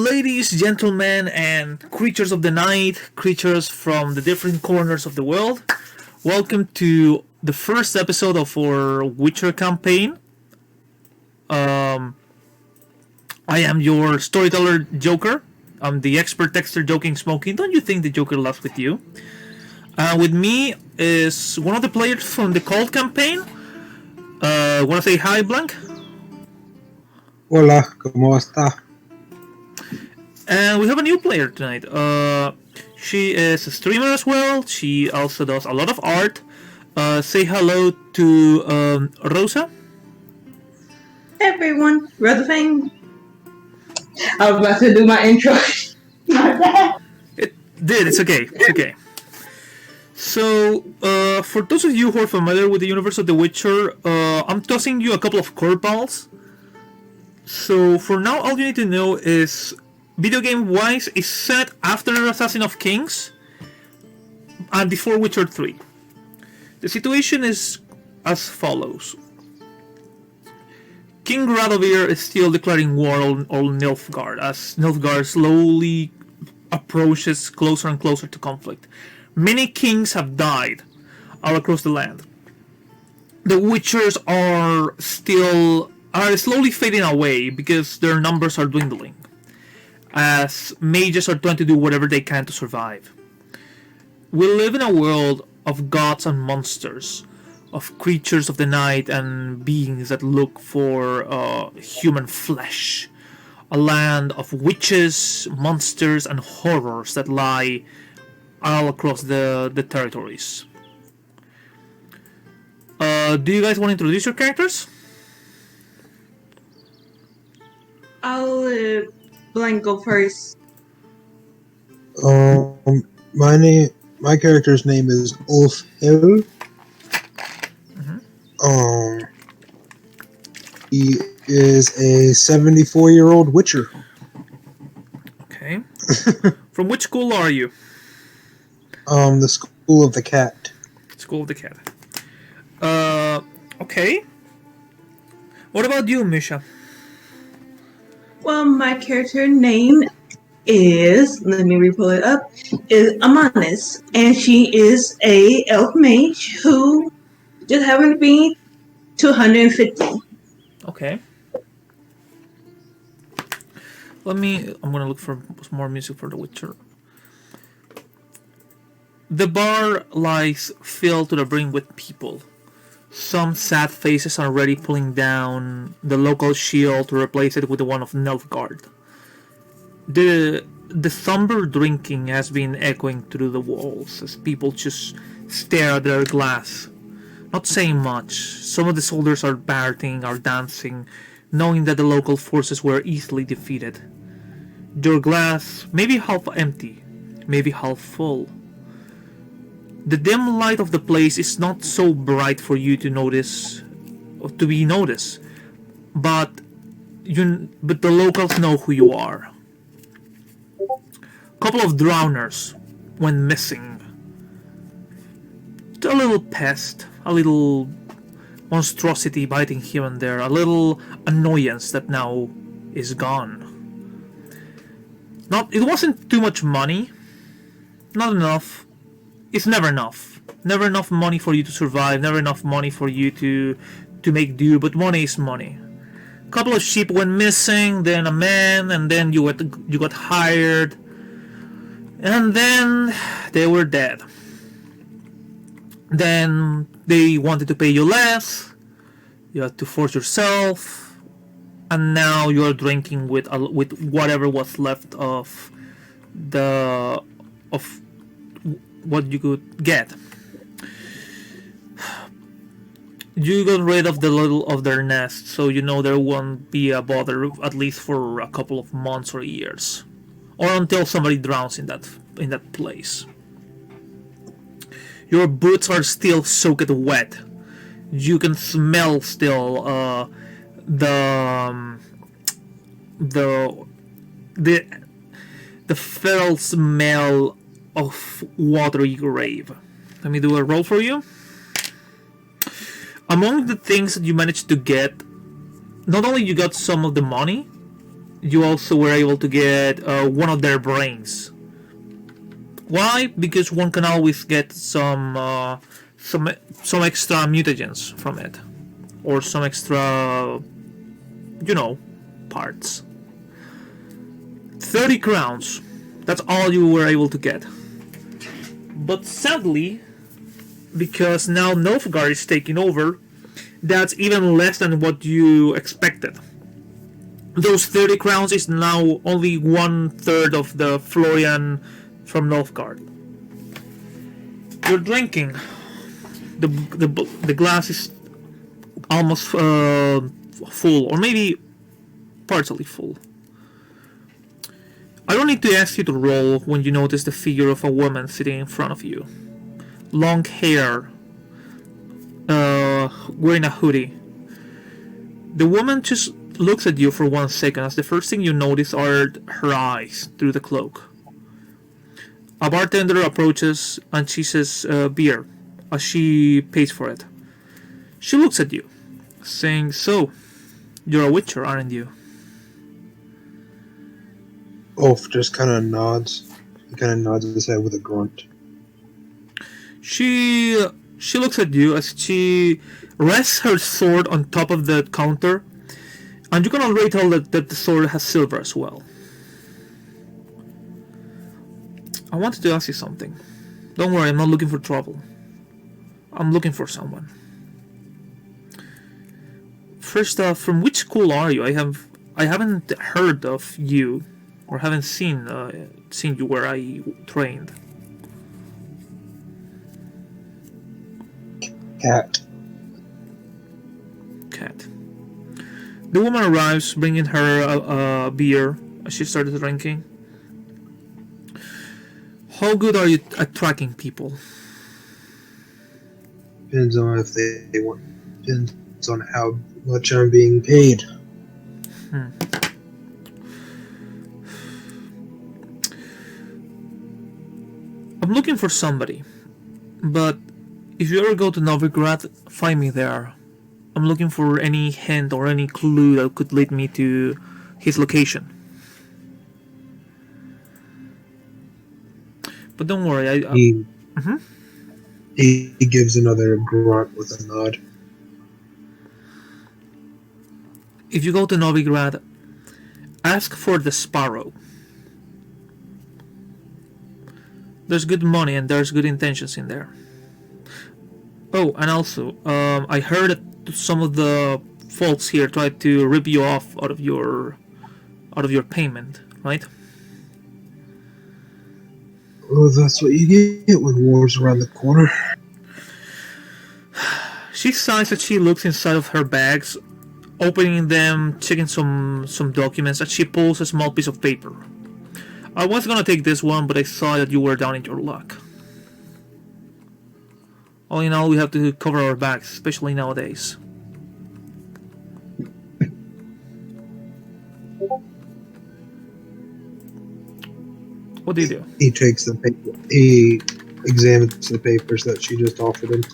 Ladies, gentlemen, and creatures of the night, creatures from the different corners of the world, welcome to the first episode of our Witcher campaign. I am your storyteller, Joker. I'm the expert texter, joking, smoking. Don't you think the Joker laughs with you? With me is one of the players from the Cold campaign. Want to say hi, Blanc? Hola, ¿cómo está? And we have a new player tonight. She is a streamer as well. She also does a lot of art. Say hello to Rosa. Everyone, Rosa Fang. I was about to do my intro. My bad. It's okay. It's okay. So, for those of you who are familiar with the universe of The Witcher, I'm tossing you a couple of curveballs. So, for now, all you need to know is, video game wise, is set after Assassin of Kings and before Witcher 3. The situation is as follows. King Radovid is still declaring war on Nilfgaard as Nilfgaard slowly approaches closer and closer to conflict. Many kings have died all across the land. The Witchers are slowly fading away because their numbers are dwindling, as mages are trying to do whatever they can to survive. We live in a world of gods and monsters, of creatures of the night and beings that look for human flesh. A land of witches, monsters, and horrors that lie all across the territories. Do you guys want to introduce your characters? I'll let Blank go first. My character's name is Ulf Hill. He is a 74-year-old Witcher. Okay. From which school are you? The School of the Cat. School of the Cat. Okay. What about you, Misha? Well, my character name is, let me re-pull it up, is Amanis, and she is a elf mage who just happened to be 250. Okay. I'm gonna look for more music for The Witcher. The bar lies filled to the brim with people. Some sad faces are already pulling down the local shield to replace it with the one of Nilfgaard. The somber drinking has been echoing through the walls as people just stare at their glass, not saying much. Some of the soldiers are partying, are dancing, knowing that the local forces were easily defeated. Your glass may be half empty, maybe half full. The dim light of the place is not so bright for you to notice, or to be noticed, but the locals know who you are. Couple of drowners went missing. A little pest, a little monstrosity biting here and there, a little annoyance that now is gone. It wasn't too much money, not enough. It's never enough. Never enough money for you to survive, never enough money for you to make do, but money is money. A couple of sheep went missing, then a man, and then you got hired, and then they were dead. Then they wanted to pay you less, you had to force yourself, and now you are drinking with whatever was left of what you could get. You got rid of the little of their nest, so you know there won't be a bother at least for a couple of months or years, or until somebody drowns in that place. Your boots are still soaked wet. You can smell still the feral smell of watery grave. Let me do a roll for you. Among the things that you managed to get, not only you got some of the money, you also were able to get one of their brains. Why? Because one can always get some extra mutagens from it, or some extra, parts. 30 crowns. That's all you were able to get. But sadly, because now Nilfgaard is taking over, that's even less than what you expected. Those 30 crowns is now only 1/3 of the Florian from Nilfgaard. You're drinking. The glass is almost full, or maybe partially full. I don't need to ask you to roll when you notice the figure of a woman sitting in front of you. Long hair, wearing a hoodie. The woman just looks at you for 1 second, as the first thing you notice are her eyes through the cloak. A bartender approaches and she says, beer, as she pays for it. She looks at you, saying, so, you're a witcher, aren't you? Ulf just kind of nods. He kind of nods his head with a grunt. She looks at you as she rests her sword on top of the counter, and you can already tell that the sword has silver as well. I wanted to ask you something. Don't worry, I'm not looking for trouble. I'm looking for someone. First off, from which school are you? I haven't heard of you, or haven't seen you where I trained. Cat. The woman arrives, bringing her a beer as she started drinking. How good are you at tracking people? Depends on if they want. Depends on how much I'm being paid. I'm looking for somebody, but if you ever go to Novigrad, find me there. I'm looking for any hint or any clue that could lead me to his location. But don't worry, He gives another grunt with a nod. If you go to Novigrad, ask for the Sparrow. There's good money and there's good intentions in there. Oh, and also, I heard that some of the folks here tried to rip you off out of your payment, right? Well, that's what you get when war's around the corner. She sighs as she looks inside of her bags, opening them, checking some documents, and she pulls a small piece of paper. I was gonna take this one, but I saw that you were down in your luck. All in all, we have to cover our backs, especially nowadays. What do you do? He takes the paper. He examines the papers that she just offered him.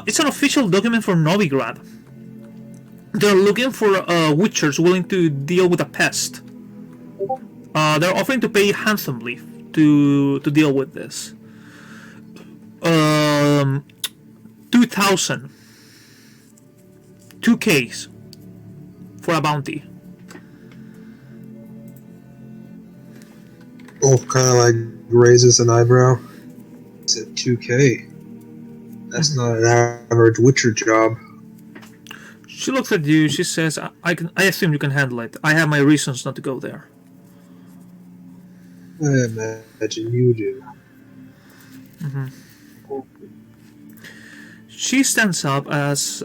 It's an official document from Novigrad. They're looking for witchers willing to deal with a pest. They're offering to pay handsomely to deal with this. 2,000. 2Ks for a bounty. Wolf kind of like raises an eyebrow. It's at 2K. That's not an average Witcher job. She looks at you. She says, I assume you can handle it. I have my reasons not to go there." I imagine you do. She stands up as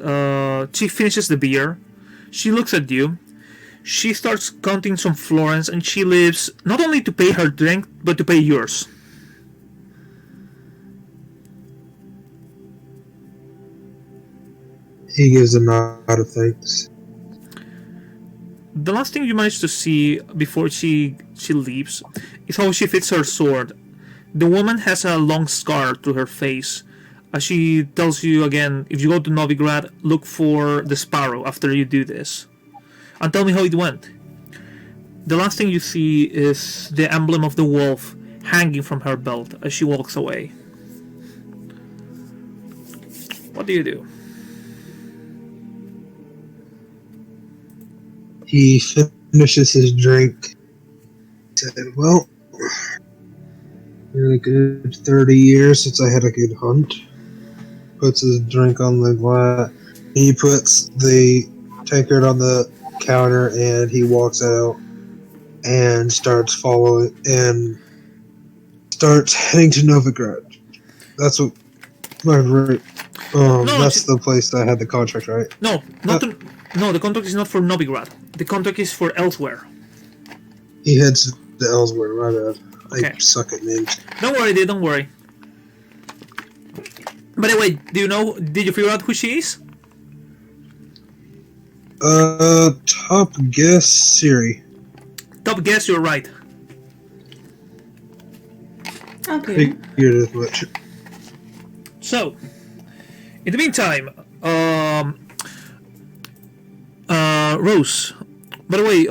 she finishes the beer. She looks at you. She starts counting some florins, and she leaves not only to pay her drink, but to pay yours. He gives a nod of thanks. The last thing you manage to see before she leaves is how she fits her sword. The woman has a long scar to her face, As she tells you again, if you go to Novigrad, look for the Sparrow after you do this. And tell me how it went. The last thing you see is the emblem of the wolf hanging from her belt as she walks away. What do you do? He finishes his drink. Said, well, been a good 30 years since I had a good hunt. Puts his drink on the glass. He puts the tankard on the counter and he walks out and starts following and starts heading to Novigrad. That's what that's the place that had the contract, right? No, no. The contract is not for Novigrad. The contract is for elsewhere. He heads to elsewhere. My bad. Okay. I suck at names. Don't worry, dude. Don't worry. By the way, did you figure out who she is? Top guess, Siri. Top guess, you're right. Okay. Figured as much. So, in the meantime, Rose. By the way,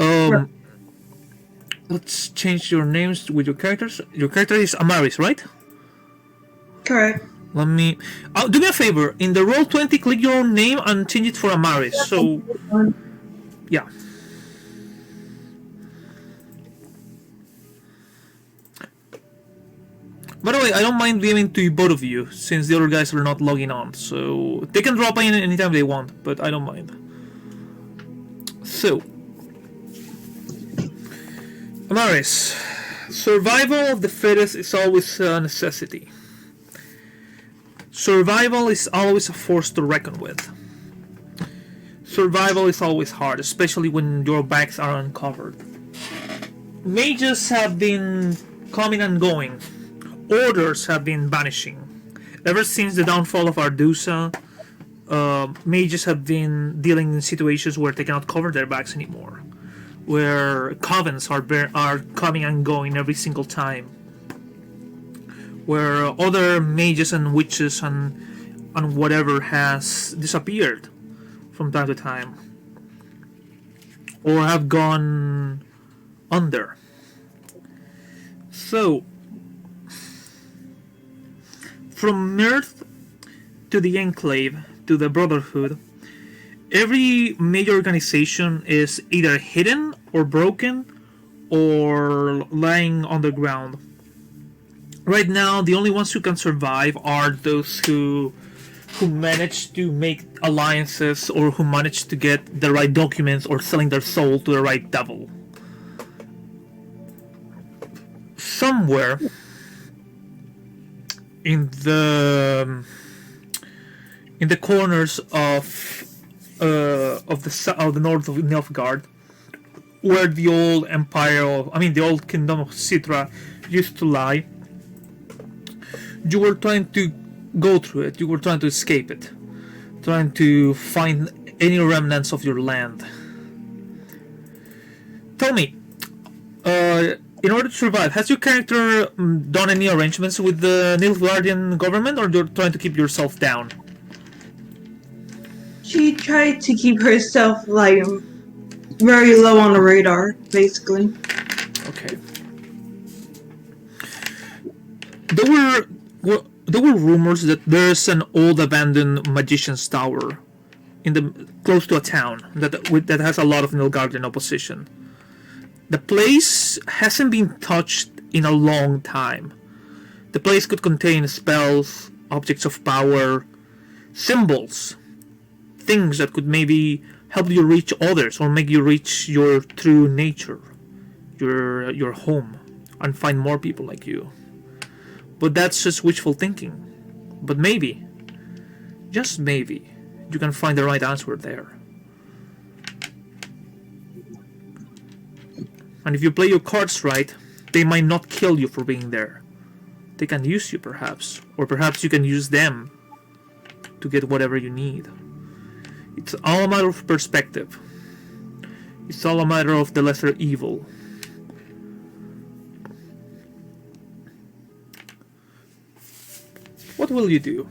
let's change your names with your characters. Your character is Amaris, right? Correct. Let me. Do me a favor. In the Roll20, click your own name and change it for Amaris. So, yeah. By the way, I don't mind DMing to both of you, since the other guys are not logging on. So, they can drop in anytime they want, but I don't mind. So, Amaris, survival of the fittest is always a necessity. Survival is always a force to reckon with. Survival is always hard, especially when your backs are uncovered. Mages have been coming and going. Orders have been vanishing. Ever since the downfall of Ardusa, mages have been dealing in situations where they cannot cover their backs anymore. Where covens are coming and going every single time. Where other mages and witches and whatever has disappeared from time to time. Or have gone under. So, from Mirth to the Enclave to the Brotherhood, every major organization is either hidden or broken or lying underground. Right now, the only ones who can survive are those who manage to make alliances or who manage to get the right documents or selling their soul to the right devil. Somewhere in the corners of the north of Nilfgaard, where the old the old kingdom of Citra used to lie, you were trying to go through it. You were trying to escape it, trying to find any remnants of your land. Tell me, in order to survive, has your character done any arrangements with the Nilfgaardian government, or you're trying to keep yourself down? She tried to keep herself like very low on the radar, basically. Okay. There were rumors that there's an old abandoned magician's tower close to a town that has a lot of Nilfgaardian opposition. The place hasn't been touched in a long time. The place could contain spells, objects of power, symbols, things that could maybe help you reach others or make you reach your true nature, your home, and find more people like you. But that's just wishful thinking. But maybe, just maybe, you can find the right answer there. And if you play your cards right, they might not kill you for being there. They can use you, perhaps. Or perhaps you can use them to get whatever you need. It's all a matter of perspective. It's all a matter of the lesser evil. What will you do?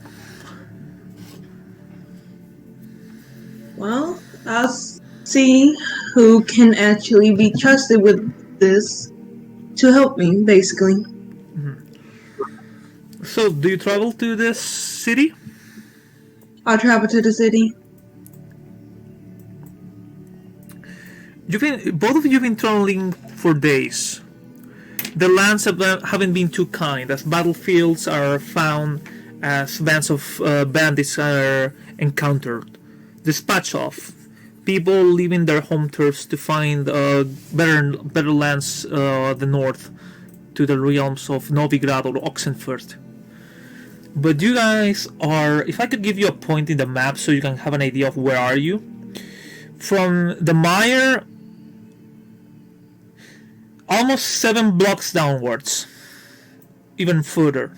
Well, I'll see who can actually be trusted with this to help me, basically. So, do you travel to this city? I'll travel to the city. Both of you have been traveling for days. The lands haven't been too kind, as battlefields are found, as bands of bandits are encountered, dispatched off. People leaving their home turfs to find better lands the north, to the realms of Novigrad or Oxenfurt. But you guys are, if I could give you a point in the map so you can have an idea of where are you. From the mire, almost 7 blocks downwards, even further.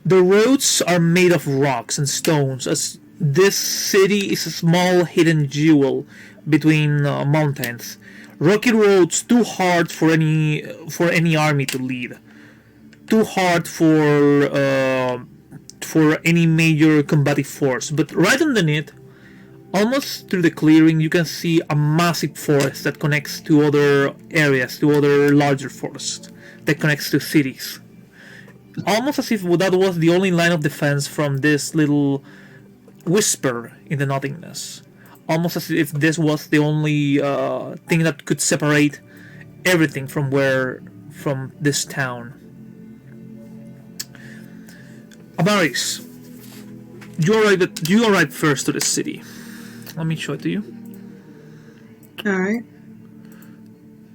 The roads are made of rocks and stones, as this city is a small hidden jewel between mountains. Rocky roads too hard for any army to lead, too hard for any major combative force. But right underneath, almost through the clearing, you can see a massive forest that connects to other areas, to other larger forests, that connects to cities. Almost as if that was the only line of defense from this little whisper in the nothingness. Almost as if this was the only thing that could separate everything from this town. Amaris, you arrived first to the city. Let me show it to you. Alright.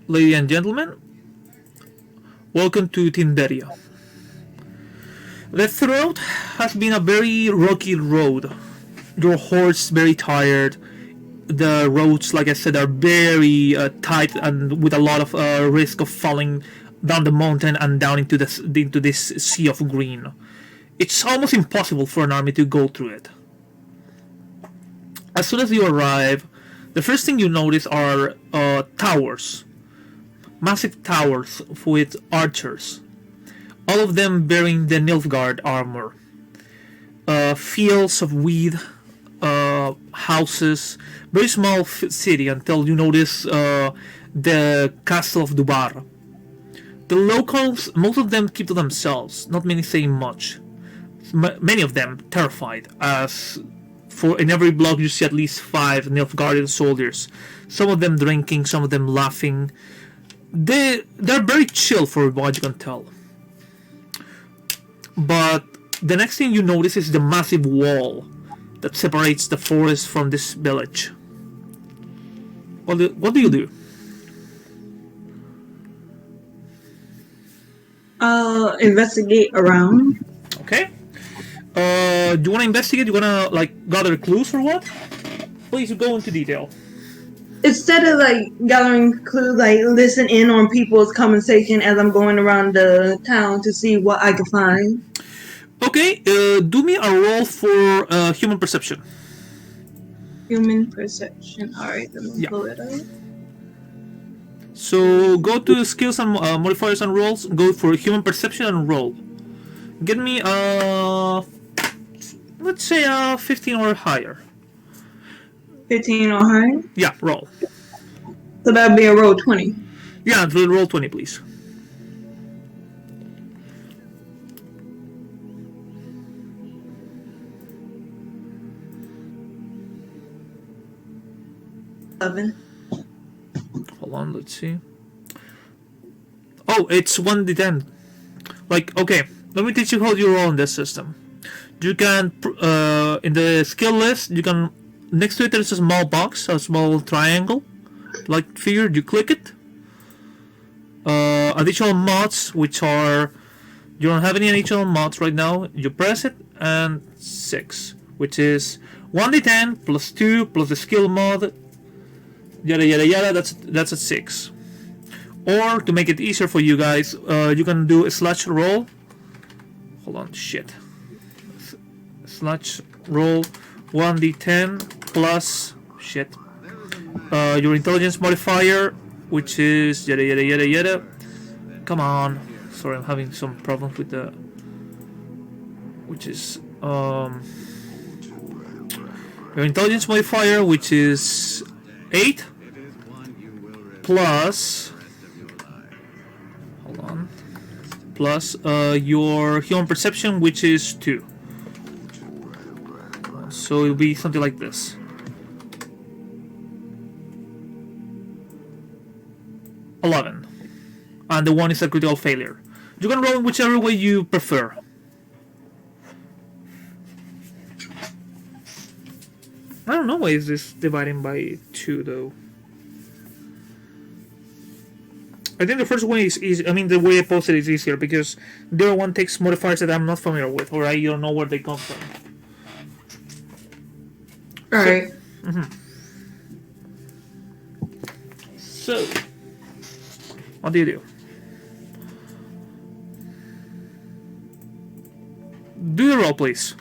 Ladies and gentlemen, welcome to Tinberia. The road has been a very rocky road. Your horse very tired. The roads, like I said, are very tight and with a lot of risk of falling down the mountain and down into this sea of green. It's almost impossible for an army to go through it. As soon as you arrive, the first thing you notice are towers. Massive towers with archers. All of them bearing the Nilfgaard armor. Fields of wheat, houses. Very small city until you notice the castle of Dubar. The locals, most of them keep to themselves, not many saying much. Many of them terrified, as in every block you see at least 5 Nilfgaardian soldiers. Some of them drinking, some of them laughing. They're very chill for what you can tell. But the next thing you notice is the massive wall that separates the forest from this village. What do you do? Investigate around. Okay. Do you want to investigate? You want to gather clues or what? Please go into detail. Instead of gathering clues, listen in on people's conversation as I'm going around the town to see what I can find. Okay, do me a roll for human perception. Human perception. Alright, let me pull it up. So go to skills and modifiers and rolls. Go for human perception and roll. Get me let's say 15 or higher. 15 or higher? Yeah, roll. So that'd be a roll 20. Yeah, roll 20, please. Hold on, let's see. Oh, it's 1d10. Okay, let me teach you how you roll in this system. You can, in the skill list, you can, next to it there's a small box, a small triangle, figure, you click it. Additional mods, which are, you don't have any additional mods right now, you press it, and 6, which is 1d10 plus 2 plus the skill mod, yada yada yada, that's a 6. Or to make it easier for you guys, you can do a slash roll. Hold on, shit. Slash roll 1d10 plus shit. Your intelligence modifier, which is yada yada yada yada. Come on. Sorry, I'm having some problems with the. Your intelligence modifier, which is 8, plus... Hold on. Plus your human perception, which is 2. So it'll be something like this. $11. And the one is a critical failure. You can roll in whichever way you prefer. I don't know why is this dividing by 2 though. I think the first way is easy. I mean, the way I posted is easier because the other one takes modifiers that I'm not familiar with, or I don't know where they come from. Alright. So, what do you do? Do your roll, please.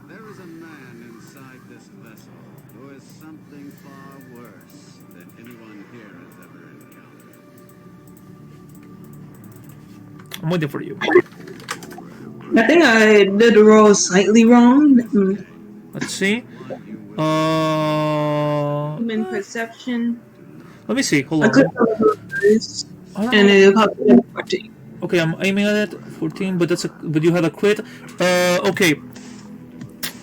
There is a man inside this vessel who is something far worse than anyone here has ever encountered. I'm waiting for you. I think I did the roll slightly wrong. Let's see. Human perception. Let me see. Hold I on. could have this, I don't and know. it popped up 14. Okay, I'm aiming at it. 14, but but you had a crit. Okay.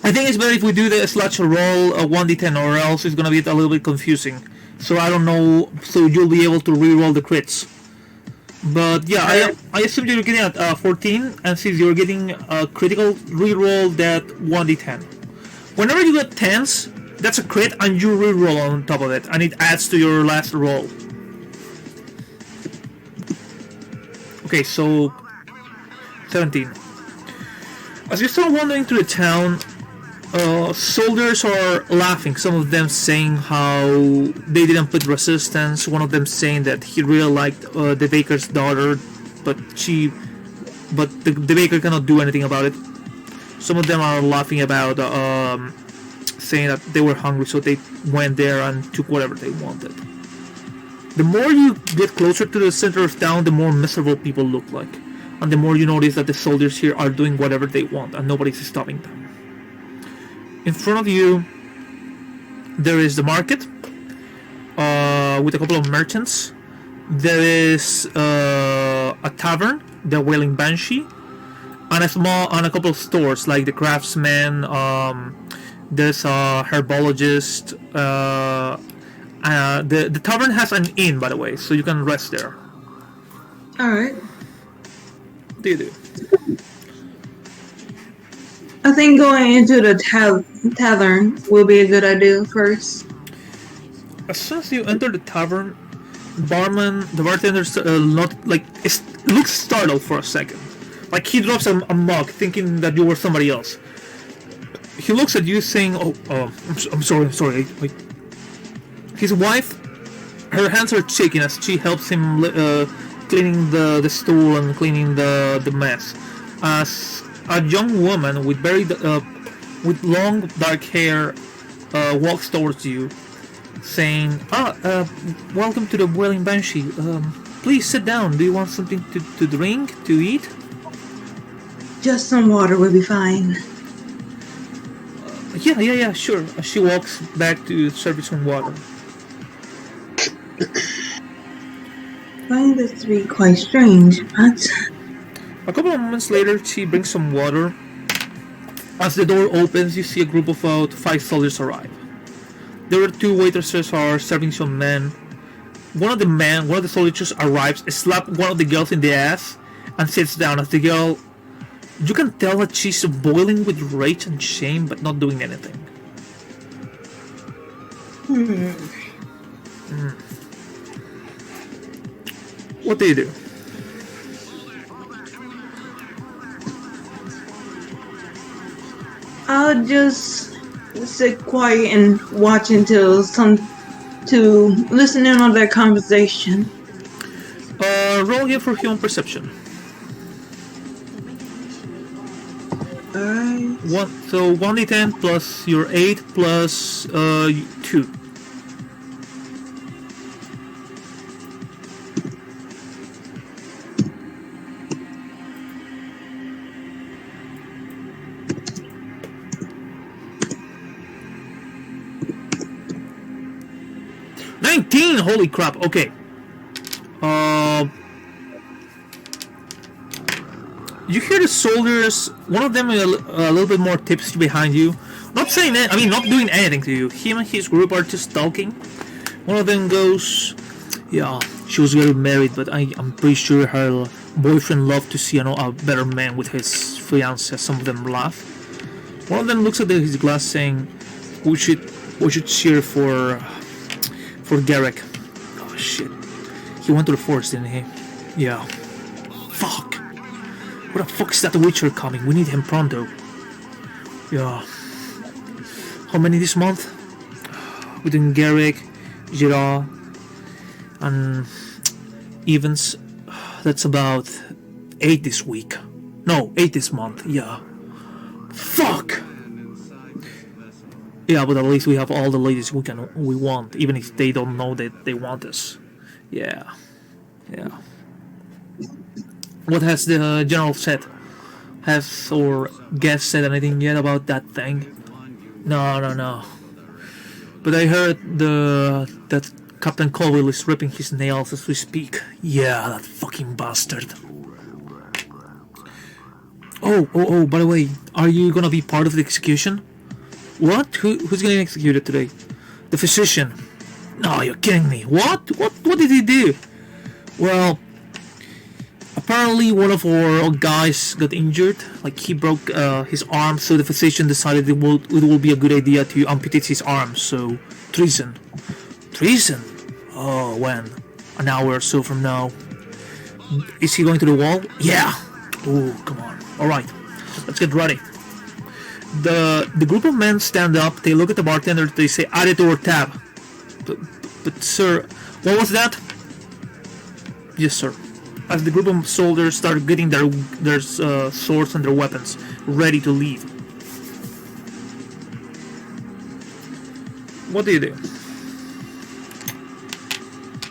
I think it's better if we do the slash roll 1d10, or else it's gonna be a little bit confusing. So I don't know. So you'll be able to re-roll the crits. But yeah, I assume you're getting at 14, and since you're getting a critical, re-roll that 1d10. Whenever you get 10s, that's a crit, and you re-roll on top of it, and it adds to your last roll. Okay, so 17. As you start wandering through the town, soldiers are laughing. Some of them saying how they didn't put resistance. One of them saying that he really liked the baker's daughter, but the baker cannot do anything about it. Some of them are laughing about saying that they were hungry, so they went there and took whatever they wanted. The more you get closer to the center of town, the more miserable people look like, and the more you notice that the soldiers here are doing whatever they want and nobody's stopping them. In front of you, there is the market with a couple of merchants. There is a tavern, the Wailing Banshee, and a couple of stores like the Craftsman. There's a herbologist. The tavern has an inn, by the way, so you can rest there. Alright. What do you do? I think going into the tavern will be a good idea first. As soon as you enter the tavern, the bartender, looks startled for a second. Like he drops a mug, thinking that you were somebody else. He looks at you, saying, I'm sorry. His wife, her hands are shaking as she helps him cleaning the stool and cleaning the mess. As a young woman with with long dark hair walks towards you, saying, welcome to the Wailing Banshee. Please sit down. Do you want something to drink, to eat? Just some water will be fine. Yeah, sure. She walks back to serve some water. Find this to be quite strange, but A couple of moments later, she brings some water. As the door opens, you see a group of 5 soldiers arrive. There are 2 waitresses are serving some men. One of the soldiers arrives, slaps one of the girls in the ass, and sits down. As the girl, you can tell that she's boiling with rage and shame, but not doing anything. What do you do? I'll just sit quiet and watch to listen in on their conversation. Roll here for human perception. Alright. 1d10 plus your 8 plus 2. 19! Holy crap, okay. You hear the soldiers, one of them a little bit more tipsy behind you. Not saying that, I mean, not doing anything to you. Him and his group are just talking. One of them goes, yeah, she was getting married, but I'm pretty sure her boyfriend loved to see a better man with his fiancée. Some of them laugh. One of them looks at his glass saying, we should cheer for Garrick. Oh shit. He went to the forest, didn't he? Yeah. Fuck. Where the fuck is that Witcher coming? We need him pronto. Yeah. How many this month? Between Garrick, Gerard, and Evans, that's about 8 this week. No, 8 this month. Yeah. Fuck. Yeah, but at least we have all the ladies we want, even if they don't know that they want us. Yeah. Yeah. What has the general said? Has or guest said anything yet about that thing? No. But I heard that Captain Colville is ripping his nails as we speak. Yeah, that fucking bastard. Oh, by the way, are you gonna be part of the execution? What? Who's getting executed today? The physician. No, you're kidding me. What did he do? Well, apparently one of our guys got injured. Like, he broke his arm, so the physician decided it will be a good idea to amputate his arm. So, treason. Treason? Oh, when? An hour or so from now. Is he going to the wall? Yeah! Oh, come on. Alright, let's get ready. The group of men stand up, they look at the bartender, they say, add it to our tab. But sir, what was that? Yes, sir. As the group of soldiers start getting their swords and their weapons ready to leave. What do you do?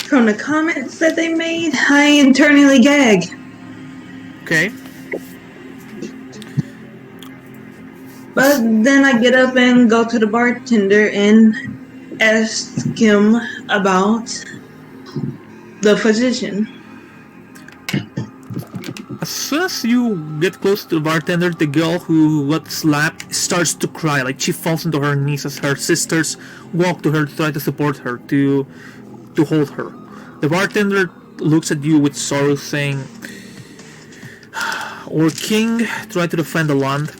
From the comments that they made, I internally gag. Okay. But then I get up and go to the bartender and ask him about the physician. As soon as you get close to the bartender, the girl who got slapped starts to cry. Like, she falls into her knees as her sisters walk to her to try to support her, to hold her. The bartender looks at you with sorrow, saying, our king tried to defend the land,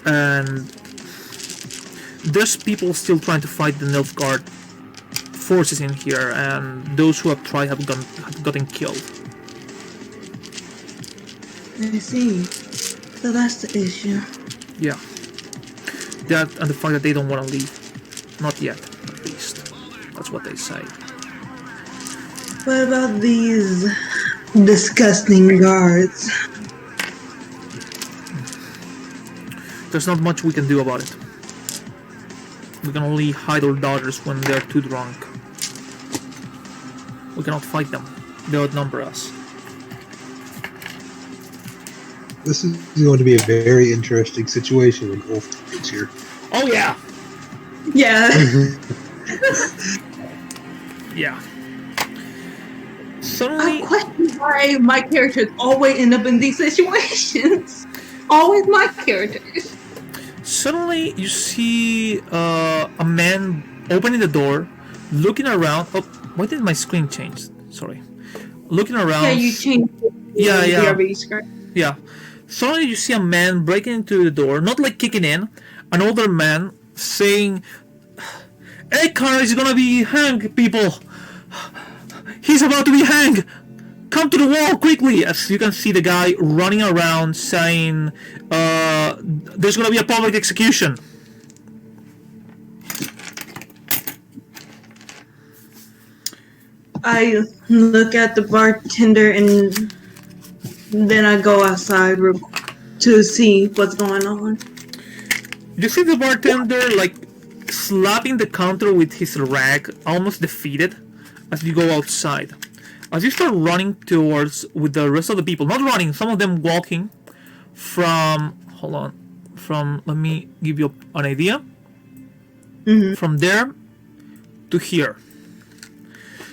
and there's people still trying to fight the Nilfgaard forces in here, and those who have tried have gotten killed. I see. So that's the issue. Yeah. That and the fact that they don't want to leave. Not yet, at least. That's what they say. What about these disgusting guards? There's not much we can do about it. We can only hide our daughters when they're too drunk. We cannot fight them. They outnumber us. This is going to be a very interesting situation when Wolf is here. Oh yeah! Yeah. Yeah. I Suddenly, question why my characters always end up in these situations. Always my characters. Suddenly you see a man opening the door, looking around. Oh, why did my screen change? Sorry. Looking around. Yeah, you changed it. Yeah. BRB screen. Yeah. Suddenly you see a man breaking into the door, not like kicking in, an older man saying, Ekar is gonna be hanged, people! He's about to be hanged! Come to the wall quickly! As you can see the guy running around saying, there's gonna be a public execution. I look at the bartender and then I go outside to see what's going on. You see the bartender like slapping the counter with his rag, almost defeated, as you go outside. As you start running towards with the rest of the people, not running, some of them walking from, let me give you an idea. Mm-hmm. From there to here.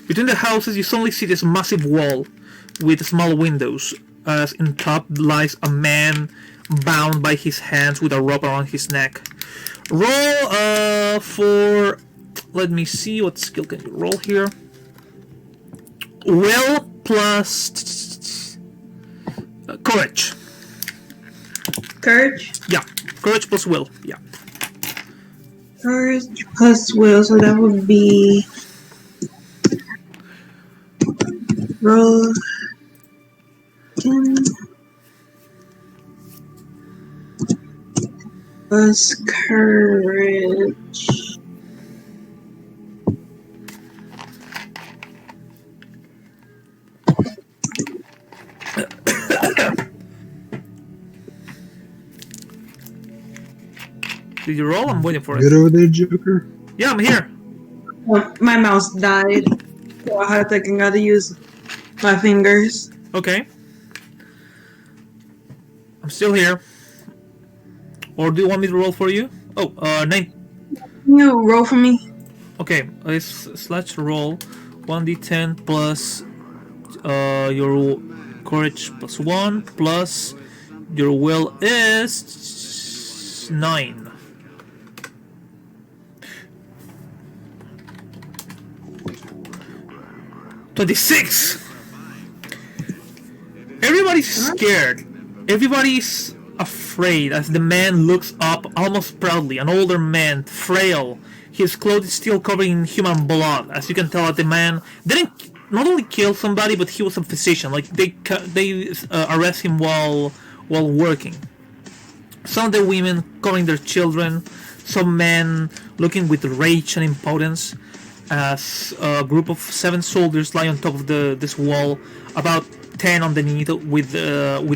Between the houses, you suddenly see this massive wall with small windows. As in top lies a man bound by his hands with a rope around his neck. Roll for... Let me see, what skill can you roll here? Will plus... courage. Courage? Yeah, courage plus will, yeah. Courage plus will, so that would be... Roll... 10... Plus courage... Did you roll? I'm waiting for it. Good over there, Joker? Yeah, I'm here. Oh, my mouse died. So I had to gotta use my fingers. Okay. I'm still here. Or do you want me to roll for you? Oh, 9. You roll for me. Okay, let's roll 1d10 plus your courage plus 1 plus your will is 9. $26. Everybody's scared. Everybody's afraid as the man looks up almost proudly. An older man, frail. His clothes is still covered in human blood. As you can tell, that the man didn't not only kill somebody, but he was a physician. Like they arrest him while working. Some of the women covering their children. Some men looking with rage and impotence. As a group of 7 soldiers lie on top of this wall, about 10 underneath with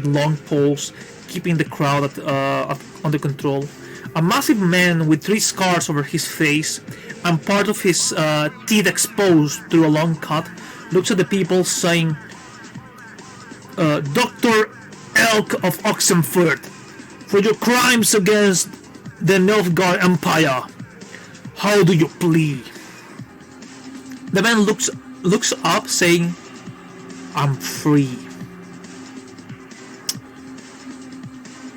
long poles, keeping the crowd under control. A massive man with 3 scars over his face and part of his teeth exposed through a long cut looks at the people saying, Dr. Elk of Oxenford, for your crimes against the Nilfgaard Empire, how do you plead? The man looks up, saying, I'm free.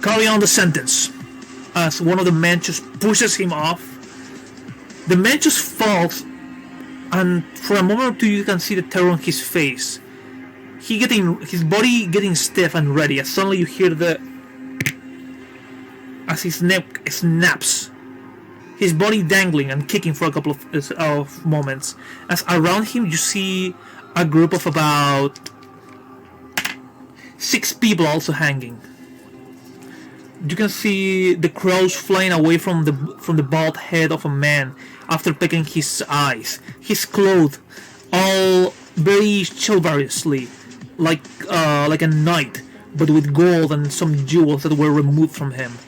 Carry on the sentence. As one of the men just pushes him off. The man just falls, and for a moment or two you can see the terror on his face. His body getting stiff and ready, as suddenly you hear as his neck snaps. His body dangling and kicking for a couple of moments. As around him you see a group of about 6 people also hanging. You can see the crows flying away from the bald head of a man after pecking his eyes. His clothes all very chivalrously, like a knight, but with gold and some jewels that were removed from him.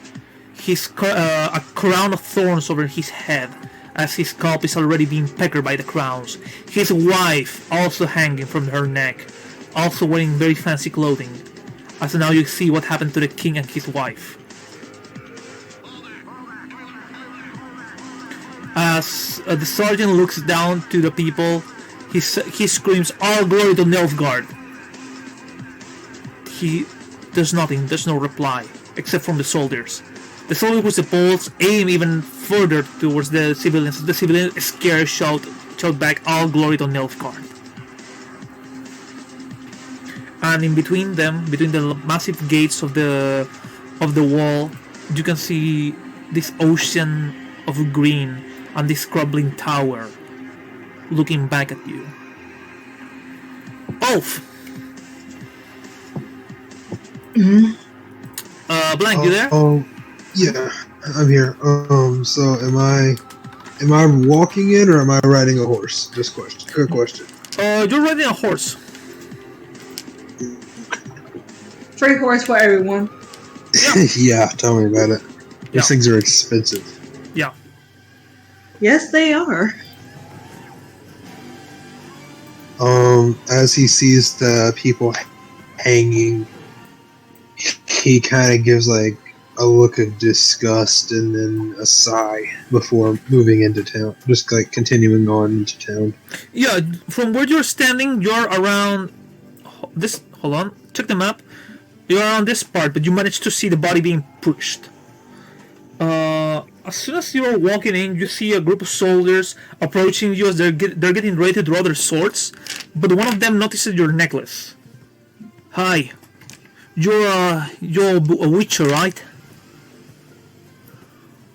A crown of thorns over his head, as his scalp is already being pecked by the crowns. His wife also hanging from her neck, also wearing very fancy clothing. As now you see what happened to the king and his wife. As the sergeant looks down to the people, he screams, "All glory to Nilfgaard!" There's nothing, there's no reply, except from the soldiers. The soldiers with the poles aim even further towards the civilians. The civilians, scared, shout back, "All glory to Nilfgaard!" And in between them, between the massive gates of the wall, you can see this ocean of green and this crumbling tower looking back at you. Ulf! Blank, you there? Oh, yeah, I'm here. So am I walking in or am I riding a horse? Just question. Good question. You're riding a horse. Free horse for everyone. Yeah, tell me about it. These things are expensive. Yeah. Yes, they are. As he sees the people hanging, he kind of gives like a look of disgust and then a sigh before moving into town. Just like continuing on into town. Yeah, from where you're standing, you're around this. Hold on, check the map. You're around this part, but you manage to see the body being pushed. As soon as you're walking in, you see a group of soldiers approaching you as they're getting ready to draw their swords. But one of them notices your necklace. Hi, you're a witcher, right?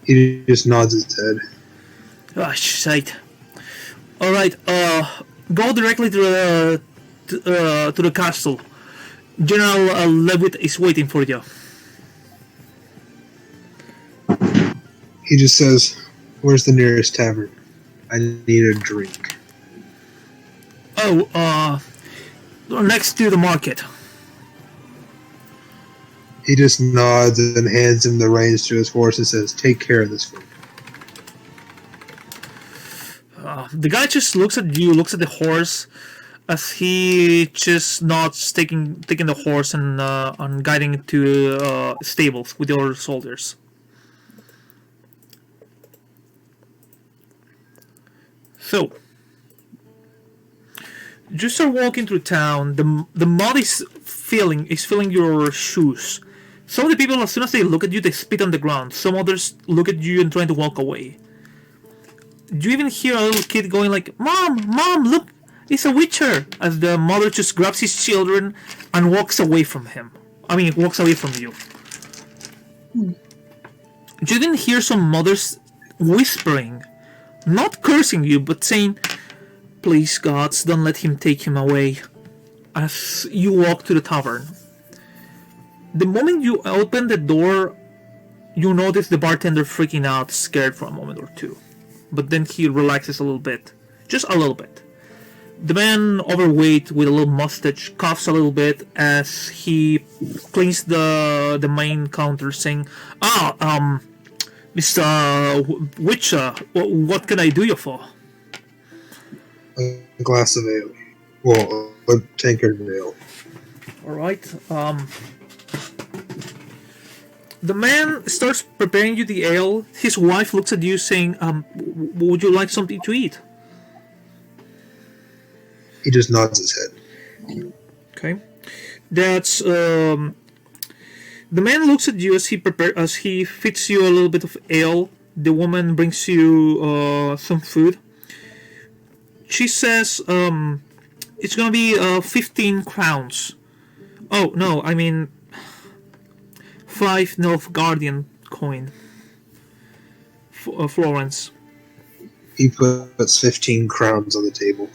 He just nods his head. Ah, shite. All right, go directly to the castle. General Levitt is waiting for you. He just says, "Where's the nearest tavern? I need a drink." Oh, next to the market. He just nods and hands him the reins to his horse and says, "Take care of this one." The guy just looks at you, looks at the horse, as he just nods, taking the horse and guiding it to stables with the other soldiers. So, you start walking through town. The mud is filling your shoes. Some of the people, as soon as they look at you, they spit on the ground. Some others look at you and trying to walk away. You even hear a little kid going like, Mom, look, it's a witcher!" As the mother just grabs his children and walks away from him. Walks away from you. You didn't hear some mothers whispering, not cursing you, but saying, "Please, gods, don't let him take him away," as you walk to the tavern. The moment you open the door, you notice the bartender freaking out, scared for a moment or two. But then he relaxes a little bit. Just a little bit. The man, overweight, with a little mustache, coughs a little bit as he cleans the main counter, saying, Mr. Witcher, what can I do you for? A glass of ale. Well, a tankard of ale. Alright, the man starts preparing you the ale. His wife looks at you saying, would you like something to eat? He just nods his head. Okay. That's, the man looks at you as he feeds you a little bit of ale. The woman brings you, some food. She says, it's gonna be, 15 crowns. Oh, no, 5 Nilfgaardian coin. Florence. He puts 15 crowns on the table.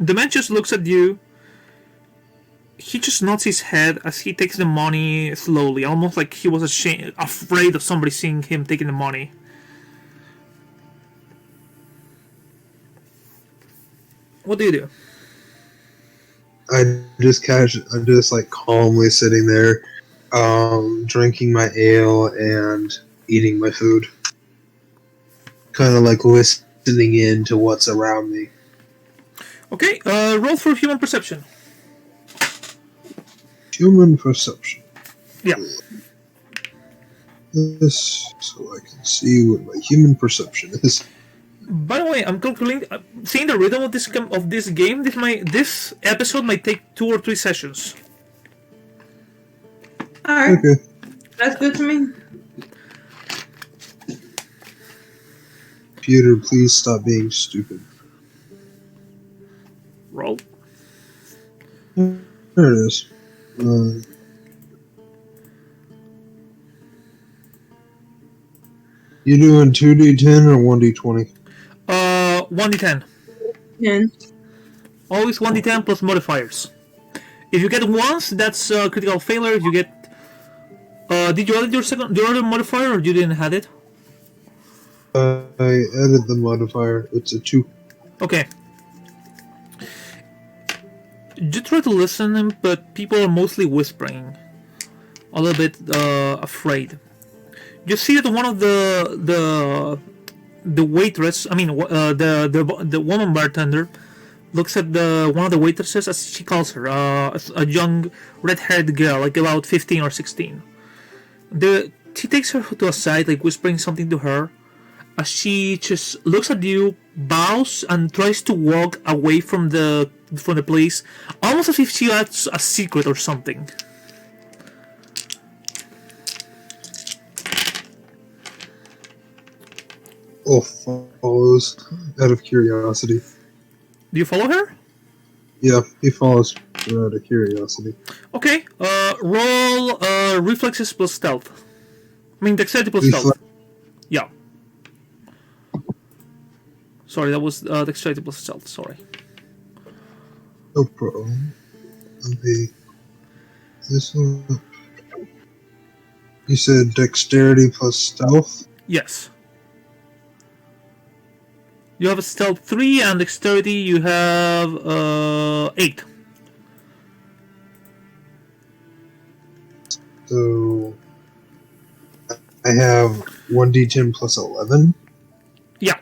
The man just looks at you. He just nods his head as he takes the money slowly, almost like he was afraid of somebody seeing him taking the money. What do you do? I'm just like calmly sitting there, drinking my ale and eating my food. Kind of like listening in to what's around me. Okay, roll for human perception. Human perception. Yeah. This, so I can see what my human perception is. By the way, I'm calculating. Seeing the rhythm of this game, this episode might take 2 or 3 sessions. Alright. Okay. That's good to me. Computer, please stop being stupid. Roll. There it is. You doing 2d10 or 1d20? 1d10. 10. Always 1d10 plus modifiers. If you get once, that's a critical failure. If you get, did you add your other modifier, or you didn't have it? I added the modifier. It's a 2. Okay. You try to listen, but people are mostly whispering, a little bit afraid. You see that one of the waitress, the woman bartender, looks at one of the waitresses, as she calls her, a young red-haired girl, like about 15 or 16. He takes her to a side, like whispering something to her. As she just looks at you, bows, and tries to walk away from the place, almost as if she has a secret or something. Follows out of curiosity. Do you follow her? Yeah, he follows her out of curiosity. Okay. Roll reflexes plus stealth. I mean dexterity plus stealth. Yeah. Sorry, that was dexterity plus stealth. Sorry. No problem. Okay. This one. You said dexterity plus stealth? Yes. You have a stealth 3 and dexterity you have 8. So I have 1d10 plus 11. Yeah.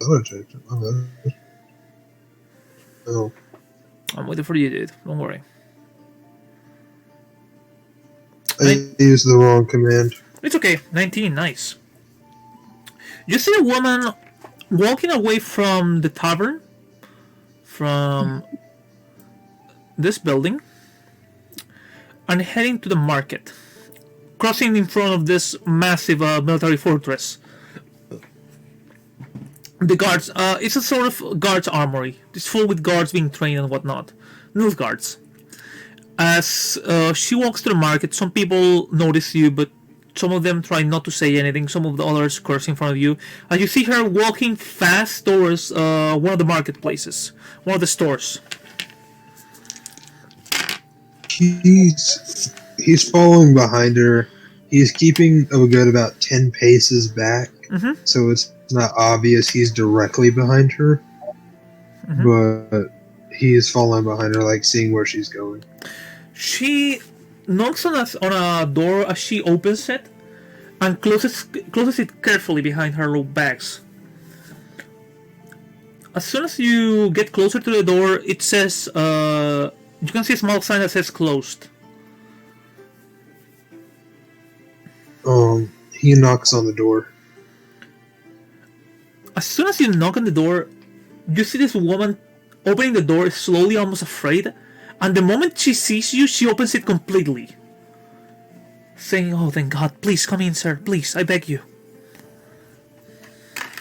Oh, I checked it. Oh, oh. I'm waiting for you, dude. Don't worry. I used the wrong command. It's okay. 19, nice. You see a woman walking away from the tavern, from this building, and heading to the market, crossing in front of this massive military fortress. The guards, it's a sort of guards armory. It's full with guards being trained and whatnot. Nilfgaards. As she walks to the market, some people notice you, but some of them try not to say anything. Some of the others curse in front of you. As you see her walking fast towards one of the marketplaces, one of the stores. He's following behind her. He's keeping a good about 10 paces back, so it's not obvious he's directly behind her. But he's following behind her, like seeing where she's going. She knocks on a door as she opens it and closes it carefully behind her bags. As soon as you get closer to the door, it says, you can see a small sign that says closed. He knocks on the door. As soon as you knock on the door, you see this woman opening the door slowly, almost afraid. And the moment she sees you, she opens it completely. Saying, "Oh, thank God, please come in, sir. Please, I beg you."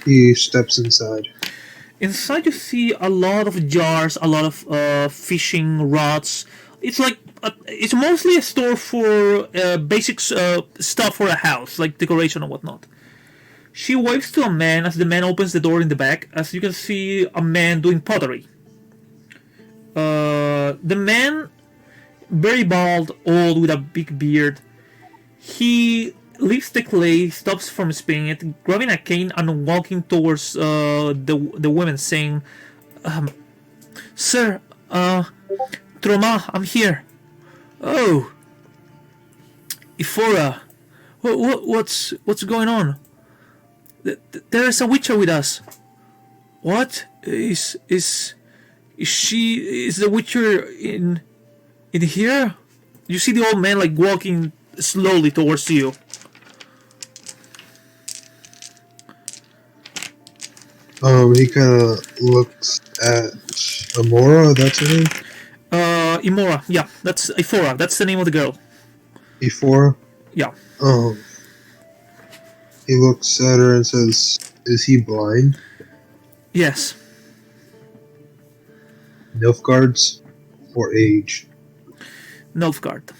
He steps inside. Inside you see a lot of jars, a lot of fishing rods. It's like, it's mostly a store for basic stuff for a house, like decoration and whatnot. She waves to a man as the man opens the door in the back, as you can see a man doing pottery. The man, very bald, old, with a big beard, he lifts the clay, stops from spinning it, grabbing a cane and walking towards the women, saying, "Sir, Troma, I'm here." "Oh, Ifora, what's going on?" There is a witcher with us." "What? Is the witcher in here?" You see the old man like walking slowly towards you. He kind of looks at Amora. That's her name. Imora. Yeah, that's Ifora. That's the name of the girl. Ifora. Yeah. He looks at her and says, "Is he blind?" Yes. Nilfgaards or age? Nilfgaard.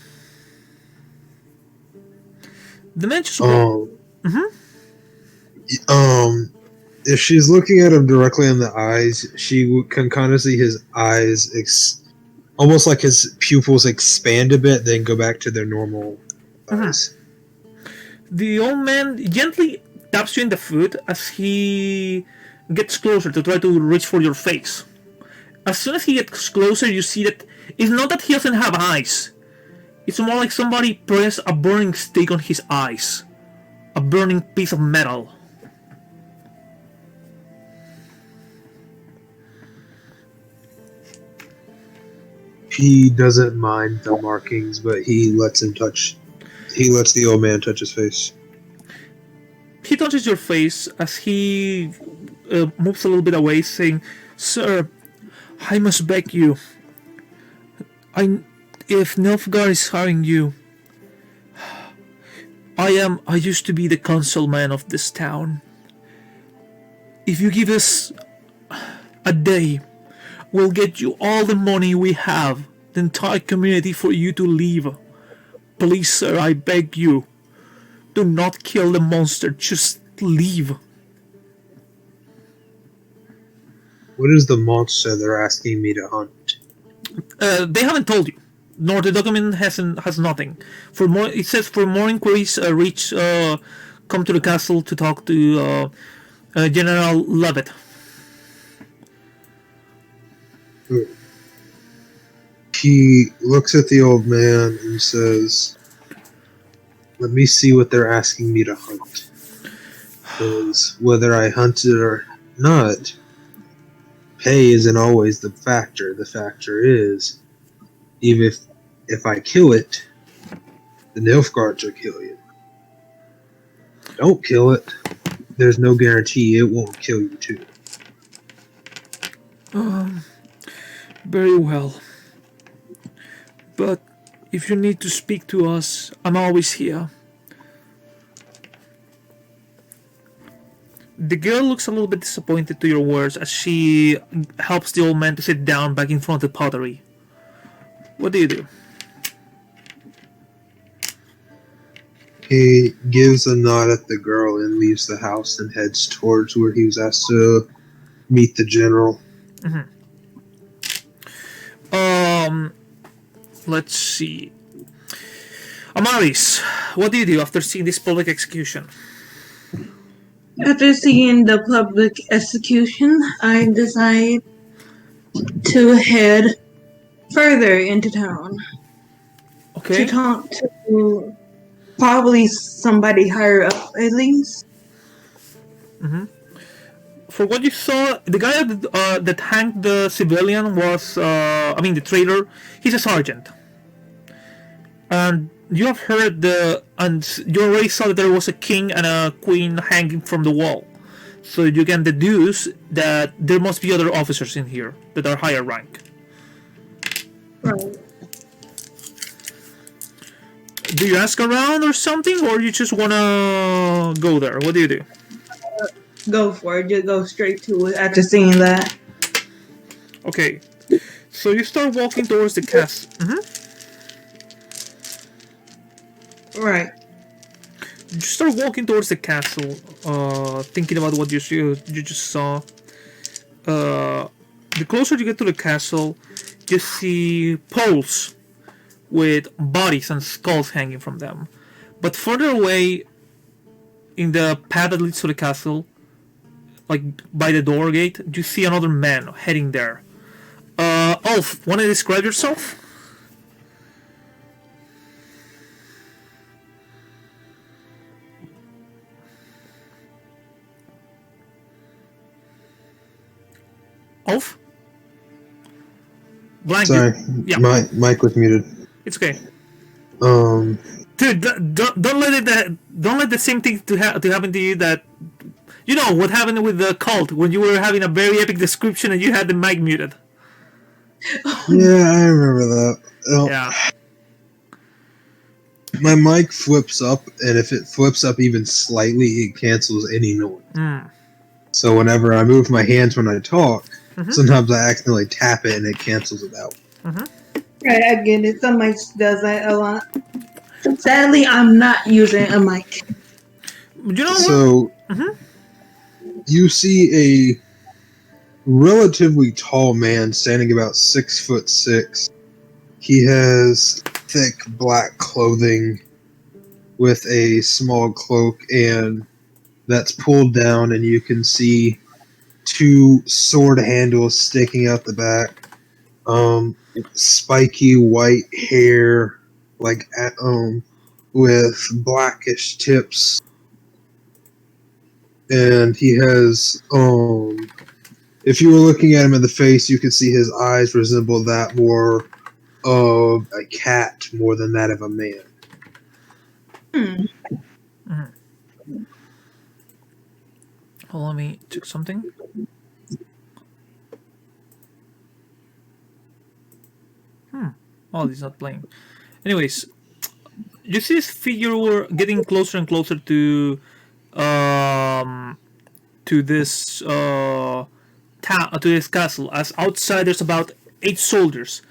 The man just. If she's looking at him directly in the eyes, she can kind of see his eyes, almost like his pupils expand a bit, then go back to their normal eyes. The old man gently taps you in the foot as he gets closer to try to reach for your face. As soon as he gets closer, you see that it's not that he doesn't have eyes. It's more like somebody pressed a burning stick on his eyes. A burning piece of metal. He doesn't mind the markings, but he lets him touch. He lets the old man touch his face. He touches your face as he moves a little bit away, saying, "Sir, I must beg you. If Nilfgaard is hiring you, I used to be the councilman of this town. If you give us a day, we'll get you all the money we have, the entire community for you to leave. Please, sir, I beg you, do not kill the monster, just leave." What is the monster they're asking me to hunt? They haven't told you, nor the document has nothing. For more, it says for more inquiries, come to the castle to talk to General Lovett. He looks at the old man and says, "Let me see what they're asking me to hunt. Because whether I hunt it or not, pay isn't always the factor. The factor is, even if I kill it, the Nilfgaards will kill you. Don't kill it. There's no guarantee it won't kill you too." Very well. But if you need to speak to us, I'm always here. The girl looks a little bit disappointed to your words as she helps the old man to sit down back in front of the pottery. What do you do? He gives a nod at the girl and leaves the house and heads towards where he was asked to meet the general. Let's see. Amaris, what do you do after seeing this public execution? After seeing the public execution, I decide to head further into town Okay. to talk to probably somebody higher up, at least. For what you saw, the guy that hanged the civilian was, the traitor, he's a sergeant. And you have heard and you already saw that there was a king and a queen hanging from the wall. So you can deduce that there must be other officers in here that are higher rank. Right. Do you ask around or something, or you just wanna go there? What do you do? Go for it. Just go straight to it after seeing that. Okay, so you start walking towards the castle. Right. You start walking towards the castle, thinking about what you just saw. The closer you get to the castle, you see poles with bodies and skulls hanging from them. But further away, in the path that leads to the castle, like by the door gate, you see another man heading there. Ulf, wanna describe yourself? Ulf? Blank. Sorry, Yeah. my mic was muted. It's okay. Dude, Don't let the same thing to happen to you that you know what happened with the cult when you were having a very epic description and you had the mic muted. Yeah, I remember that. Yeah. My mic flips up, and if it flips up even slightly, it cancels any noise. So whenever I move my hands when I talk, sometimes I accidentally tap it and it cancels it out. Right, I get it. Some mics does that a lot. Sadly, I'm not using a mic. You know what? So you see a relatively tall man standing about 6'6". He has thick black clothing with a small cloak, and that's pulled down, and you can see two sword handles sticking out the back. Spiky white hair, like with blackish tips, and he has if you were looking at him in the face, you could see his eyes resemble that more of a cat more than that of a man. Hold on, let me check something. Oh, it's not playing. Anyways, you see this figure getting closer and closer to this town, to this castle. As outside, there's about 8 soldiers.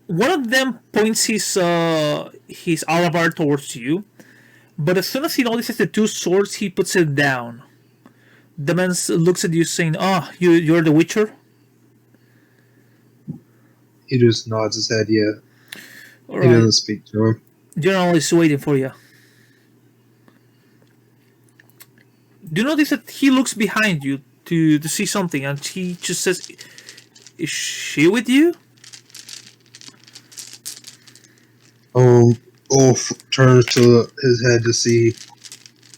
One of them points his alabar towards you, but as soon as he notices the 2 swords, he puts it down. The man looks at you, saying, "Ah, you're the Witcher." He just nods his head, yeah. All He right. doesn't speak to him. General is waiting for you. Do you notice that he looks behind you to see something, and he just says, "Is she with you?" Ulf turns to his head to see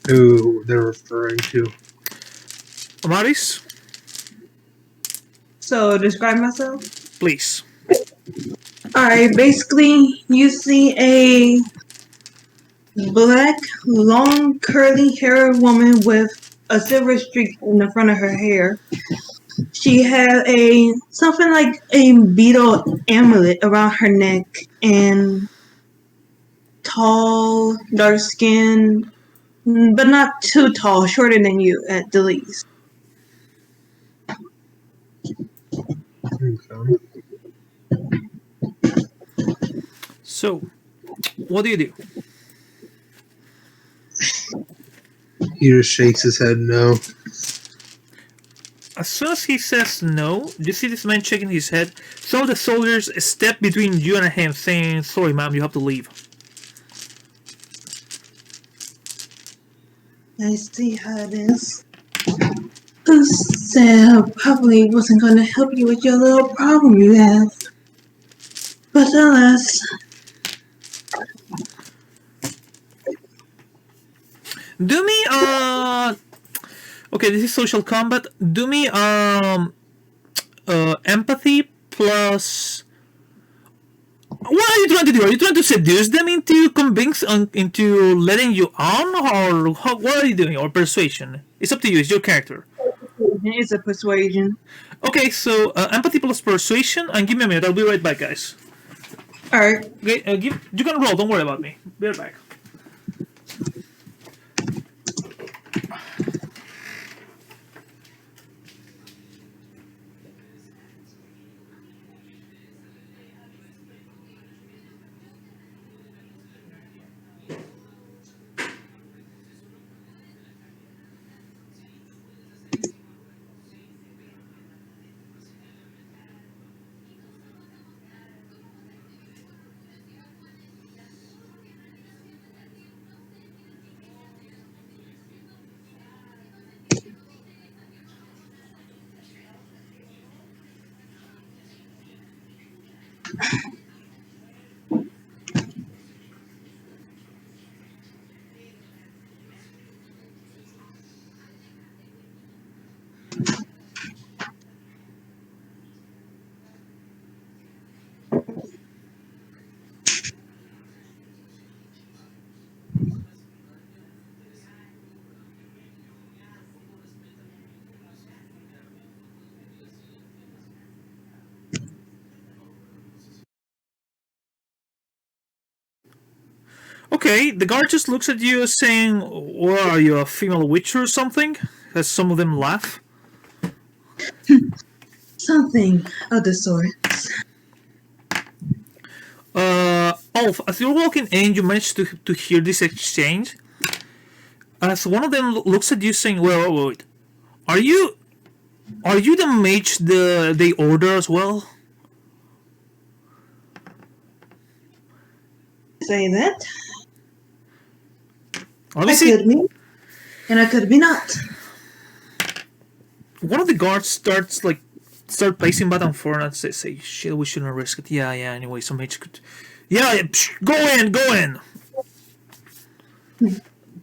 who they're referring to. Amaris, So describe myself. please. Alright, basically you see a black, long, curly haired woman with a silver streak in the front of her hair. She had something like a beetle amulet around her neck and tall, dark skin, but not too tall, shorter than you at the least. Okay. So, what do you do? He just shakes his head no. As soon as he says no, you see this man shaking his head. Some of the soldiers step between you and him, saying, "Sorry, ma'am, you have to leave." I see how it is. Who said I probably wasn't going to help you with your little problem you have? But alas, Do me okay, this is social combat. Do me empathy plus. What are you trying to do? Are you trying to seduce them into into letting you on, or what are you doing? Or persuasion? It's up to you. It's your character. it's a persuasion. Okay, so empathy plus persuasion, and give me a minute. I'll be right back, guys. Alright, Okay, you can roll. Don't worry about me. Be right back. Okay, the guard just looks at you saying, "What are you, a female witch or something?" As some of them laugh. something of the sort. Ulf, as you're walking in, you manage to hear this exchange. As one of them looks at you saying, wait. Are you the mage they order as well?" Say that. Let me I see. could be, and I could be not. One of the guards start pacing back and forth and say, "Shit, we shouldn't risk it." Yeah. Anyway, some mage could. Yeah. Go in.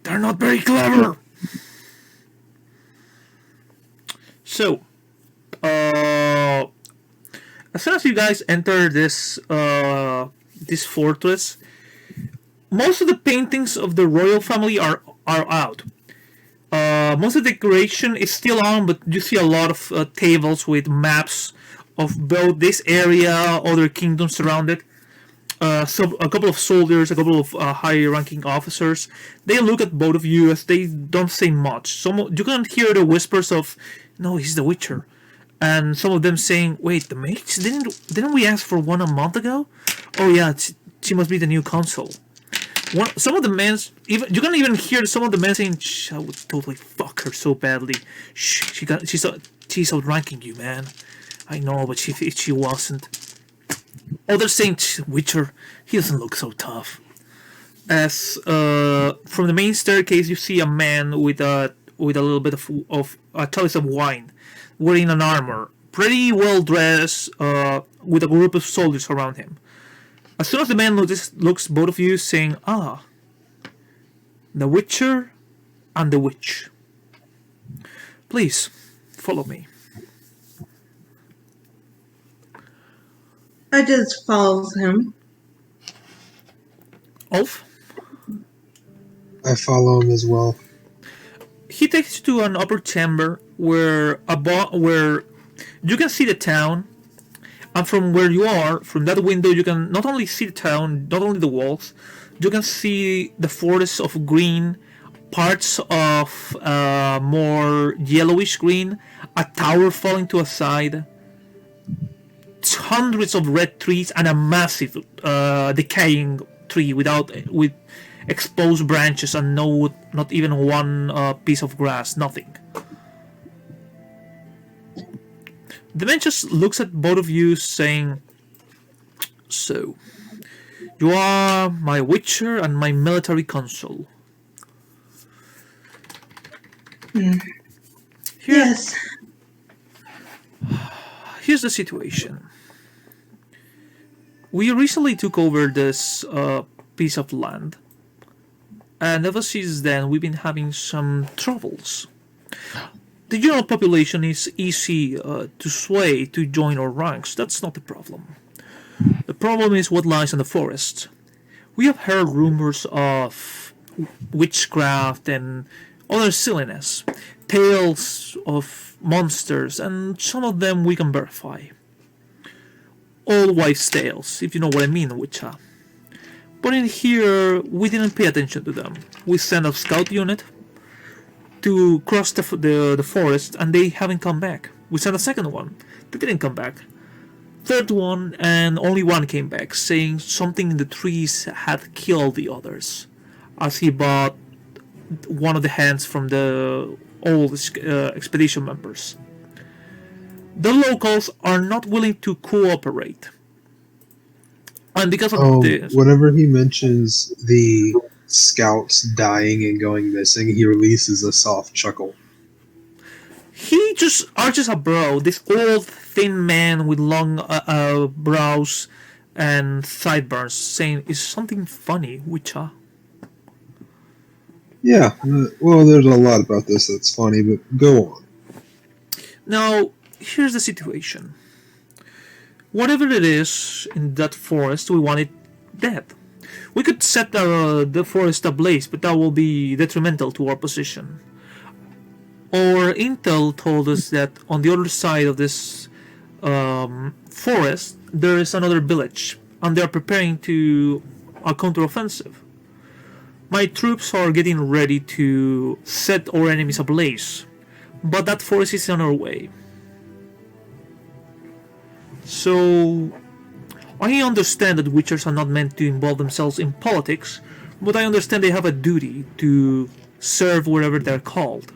They're not very clever. So, as soon as you guys enter this fortress, most of the paintings of the royal family are out. Most of the decoration is still on, but you see a lot of tables with maps of both this area, other kingdoms around it. So a couple of soldiers, a couple of high-ranking officers. They look at both of you as they don't say much. You can hear the whispers of, "No, he's the Witcher," and some of them saying, "Wait, the mage? Didn't we ask for one a month ago? Oh yeah, she must be the new consul." Some of the men, even you can even hear some of the men saying, "I would totally fuck her so badly. She's outranking you, man. I know, but if she wasn't." Others saying, "Witcher, he doesn't look so tough." As from the main staircase, you see a man with a little bit of a chalice of wine, wearing an armor, pretty well dressed, with a group of soldiers around him. As soon as the man looks both of you, saying, "Ah, the Witcher and the Witch. Please, follow me." I just follows him. Ulf? I follow him as well. He takes you to an upper chamber where you can see the town, and from where you are, from that window, you can not only see the town, not only the walls, you can see the forest of green, parts of more yellowish green, a tower falling to a side, hundreds of red trees, and a massive decaying tree with exposed branches and not even one piece of grass, nothing. The man just looks at both of you, saying, "So, you are my Witcher and my military consul." Yes. Here's the situation. We recently took over this piece of land, and ever since then we've been having some troubles. The general population is easy to sway to join our ranks. That's not the problem. The problem is what lies in the forest. We have heard rumors of witchcraft and other silliness, tales of monsters, and some of them we can verify. Old wives' tales, if you know what I mean, Witcher. But in here, we didn't pay attention to them. We sent a scout unit to cross the forest, and they haven't come back. We sent a second one. They didn't come back. Third one, and only one came back, saying something in the trees had killed the others, as he bought one of the hands from the old expedition members. The locals are not willing to cooperate. And because of this... Whenever he mentions the scouts dying and going missing, he releases a soft chuckle. He just arches a brow, this old, thin man with long brows and sideburns, saying, "Is something funny, Witcher?" Yeah, well, there's a lot about this that's funny, but go on. Now, here's the situation. Whatever it is in that forest, we want it dead. We could set the forest ablaze, but that will be detrimental to our position. Our intel told us that on the other side of this forest, there is another village, and they are preparing to a counteroffensive. My troops are getting ready to set our enemies ablaze, but that forest is on our way. So, I understand that Witchers are not meant to involve themselves in politics, but I understand they have a duty to serve wherever they're called.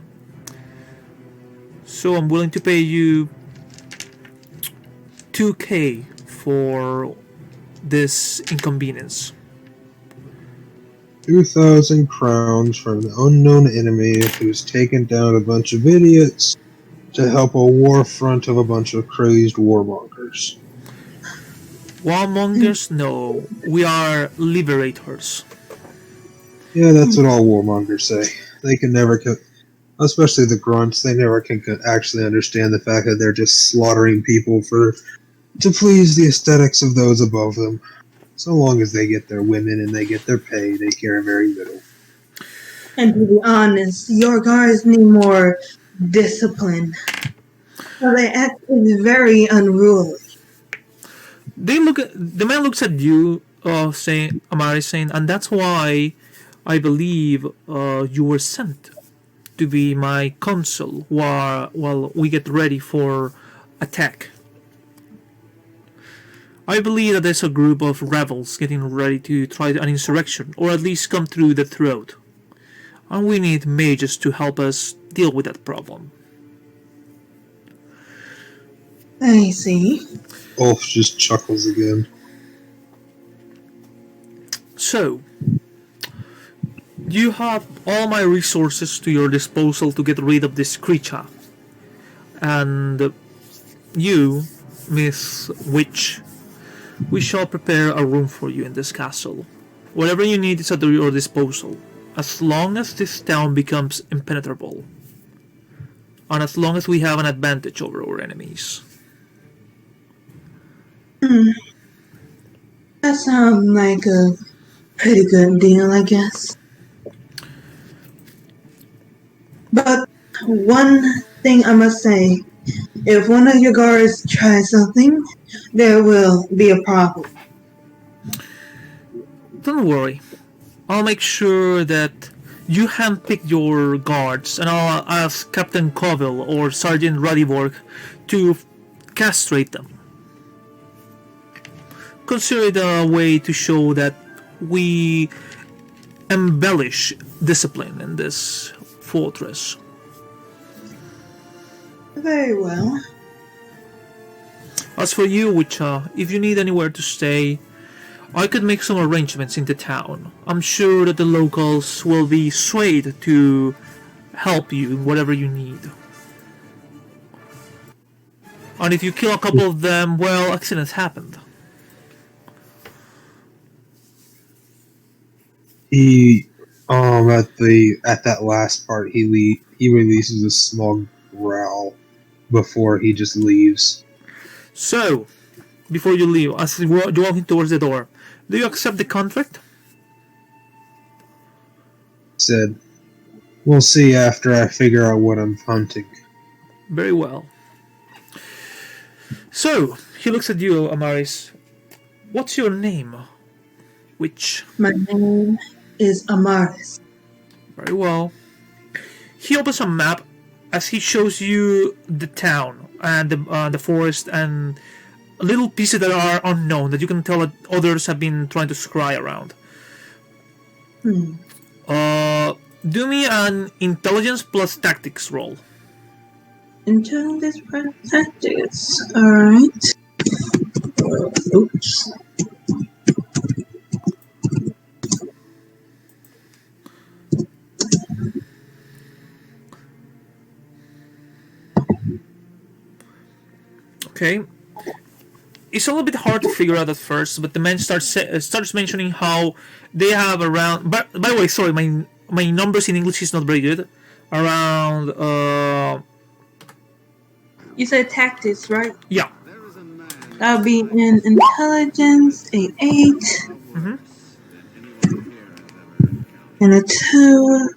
So I'm willing to pay you 2k for this inconvenience. 2,000 crowns from an unknown enemy who's taken down a bunch of idiots to help a war front of a bunch of crazed warmongers. Warmongers? No, we are liberators. Yeah, that's what all warmongers say. They can never, especially the grunts, they never can actually understand the fact that they're just slaughtering people for to please the aesthetics of those above them. So long as they get their women and they get their pay, they care very little. And to be honest, your guards need more discipline. So they act very unruly. The man looks at you, saying, Amari saying, and that's why I believe you were sent to be my consul while we get ready for attack. I believe that there's a group of rebels getting ready to try an insurrection, or at least come through the throat. And we need mages to help us deal with that problem. I see. Ulf just chuckles again. So, you have all my resources to your disposal to get rid of this creature. And you, Miss Witch, we shall prepare a room for you in this castle. Whatever you need is at your disposal, as long as this town becomes impenetrable. And as long as we have an advantage over our enemies. That sounds like a pretty good deal, I guess. But one thing I must say, if one of your guards tries something, there will be a problem. Don't worry. I'll make sure that you handpick your guards, and I'll ask Captain Coville or Sergeant Radiborg to castrate them. Consider it a way to show that we embellish discipline in this fortress. Very well. As for you, Witcher, if you need anywhere to stay, I could make some arrangements in the town. I'm sure that the locals will be swayed to help you in whatever you need. And if you kill a couple of them, well, accidents happened. He at that last part he releases a small growl before he just leaves. So, before you leave, as you're walking towards the door, do you accept the contract? Said, "We'll see after I figure out what I'm hunting." Very well. So, he looks at you, Amaris. What's your name? Which? My name is Amaris. Very well. He opens a map as he shows you the town and the forest and little pieces that are unknown that you can tell that others have been trying to scry around. Do me an intelligence plus tactics roll. Intelligence plus tactics. Alright. Oops. Okay. It's a little bit hard to figure out at first, but the man starts mentioning how they have around. By the way, sorry, my numbers in English is not very good. Around You said tactics, right? yeah. That would be in intelligence, 8. Mm-hmm. And a 2.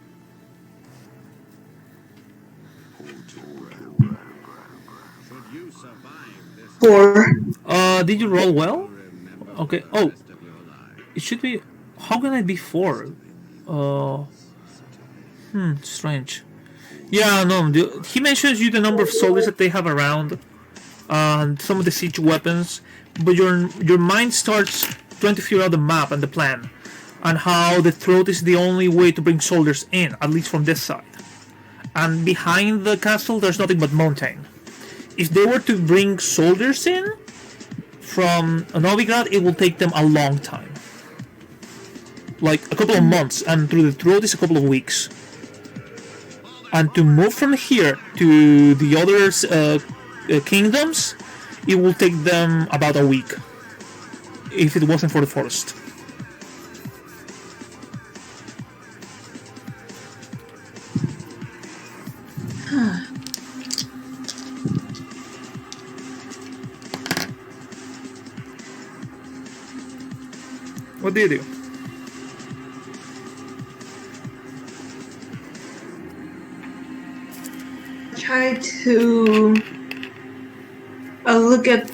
Four. Did you roll well? Okay. Oh, it should be. How can it be 4? Strange. Yeah, no. He mentions you the number of soldiers that they have around, and some of the siege weapons, but your mind starts trying to figure out the map and the plan, and how the throat is the only way to bring soldiers in, at least from this side. And behind the castle, there's nothing but mountain. If they were to bring soldiers in from Novigrad, it will take them a long time. Like a couple of months, and through the throat is a couple of weeks. And to move from here to the other kingdoms, it will take them about a week. If it wasn't for the forest. What do you do? Try to look at.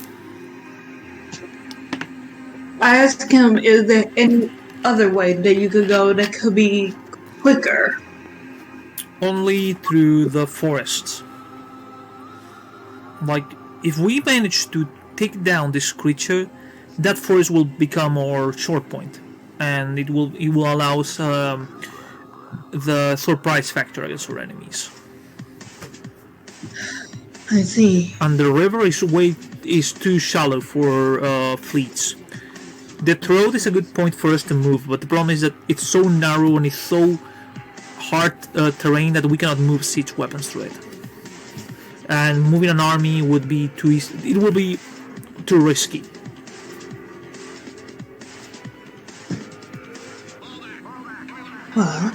I asked him, is there any other way that you could go that could be quicker? Only through the forests. Like, if we manage to take down this creature, that forest will become our short point, and it will allow us the surprise factor against our enemies. I see. And the river is too shallow for fleets. The throat is a good point for us to move, but the problem is that it's so narrow and it's so hard terrain that we cannot move siege weapons through it. And moving an army would be too easy. It would be too risky. Well,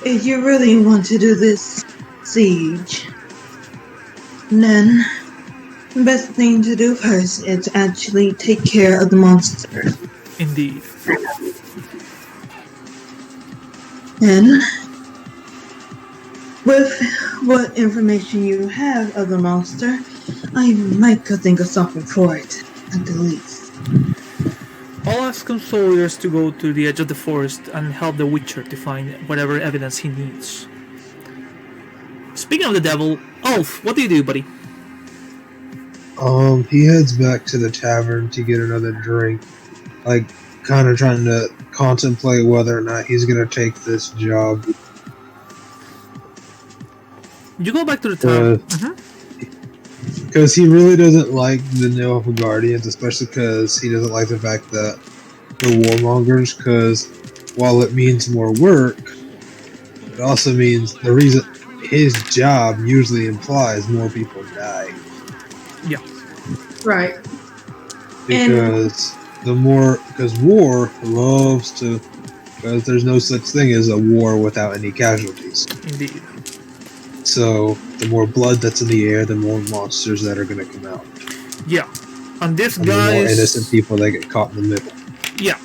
if you really want to do this siege, then the best thing to do first is actually take care of the monster. Indeed. And with what information you have of the monster, I might could think of something for it, at the least. I'll ask some soldiers to go to the edge of the forest and help the Witcher to find whatever evidence he needs. Speaking of the devil, Ulf, what do you do, buddy? He heads back to the tavern to get another drink, like, kind of trying to contemplate whether or not he's gonna take this job. You go back to the town. Because he really doesn't like the Nilfgaardians, especially because he doesn't like the fact that the warmongers, because while it means more work, it also means the reason his job usually implies more people die. Yeah. Right. Because war loves to, because there's no such thing as a war without any casualties. Indeed. So the more blood that's in the air, the more monsters that are going to come out. Yeah. And this And the more guys... innocent people that get caught in the middle. Yeah.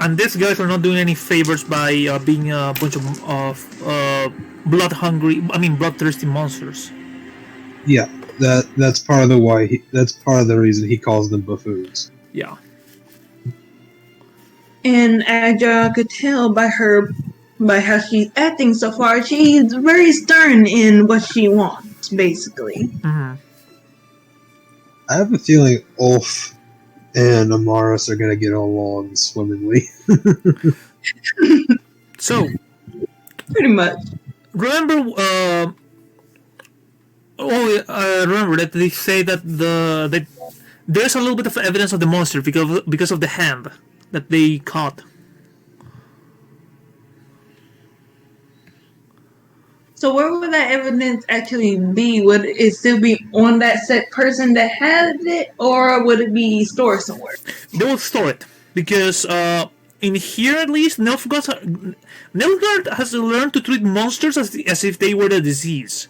And these guys are not doing any favors by being a bunch of bloodthirsty monsters. Yeah, that's part of the reason he calls them buffoons. Yeah. And as I could tell by how she's acting so far, she's very stern in what she wants, basically. Mm-hmm. I have a feeling Ulf and Amaris are going to get along swimmingly. So, Pretty much. remember, remember that they say that that there's a little bit of evidence of the monster because of the hand that they caught. So where would that evidence actually be? Would it still be on that set person that had it, or would it be stored somewhere? They will store it because in here at least, Nilfgaard has learned to treat monsters as if they were a disease.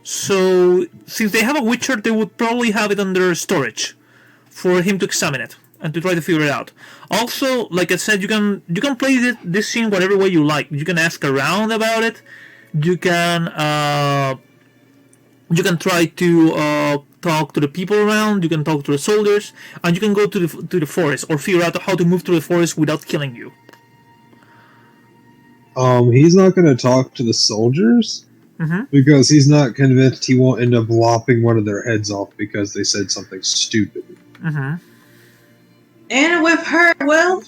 So since they have a Witcher, they would probably have it under storage for him to examine it and to try to figure it out. Also, like I said, you can play this scene whatever way you like. You can ask around about it. You can try to talk to the people around. You can talk to the soldiers, and you can go to the forest or figure out how to move through the forest without killing you. He's not going to talk to the soldiers because he's not convinced he won't end up lopping one of their heads off because they said something stupid. And with her, well,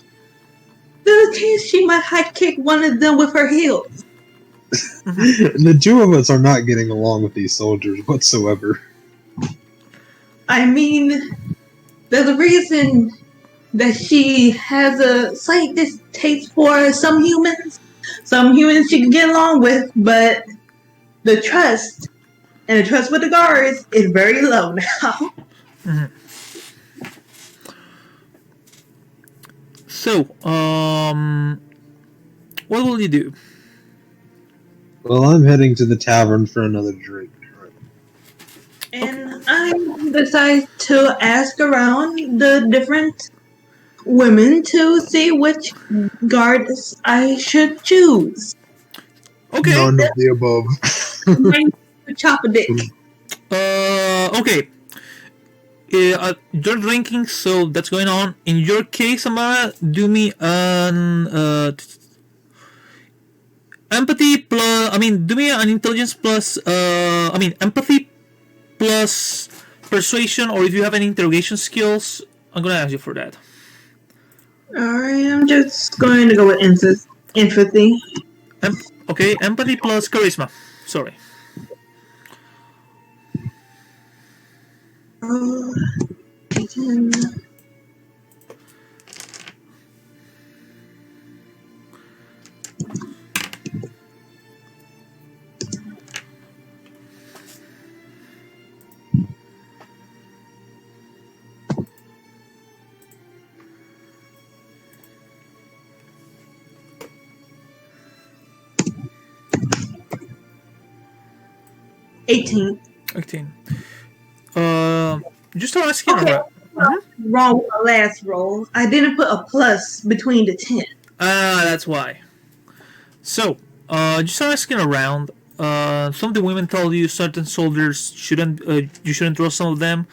there's a chance she might high kick one of them with her heels. The two of us are not getting along with these soldiers whatsoever. I mean, there's a reason that she has a slight distaste for some humans. Some humans she can get along with, but the trust with the guards is very low now. So, what will you do? Well, I'm heading to the tavern for another drink. And I decided to ask around the different women to see which guards I should choose. Okay. None of the above. Chop a dick. Okay. You're drinking, so that's going on. In your case, Amara, do me an empathy plus. Do me an intelligence plus. Empathy plus persuasion, or if you have any interrogation skills, I'm gonna ask you for that. Alright, I'm just going to go with empathy. Okay, empathy plus charisma. Sorry. 10. $18. 18. Just start asking Okay. around. Wrong with my last roll. I didn't put a plus between the 10. That's why. So, just start asking around. Some of the women tell you certain soldiers you shouldn't trust some of them.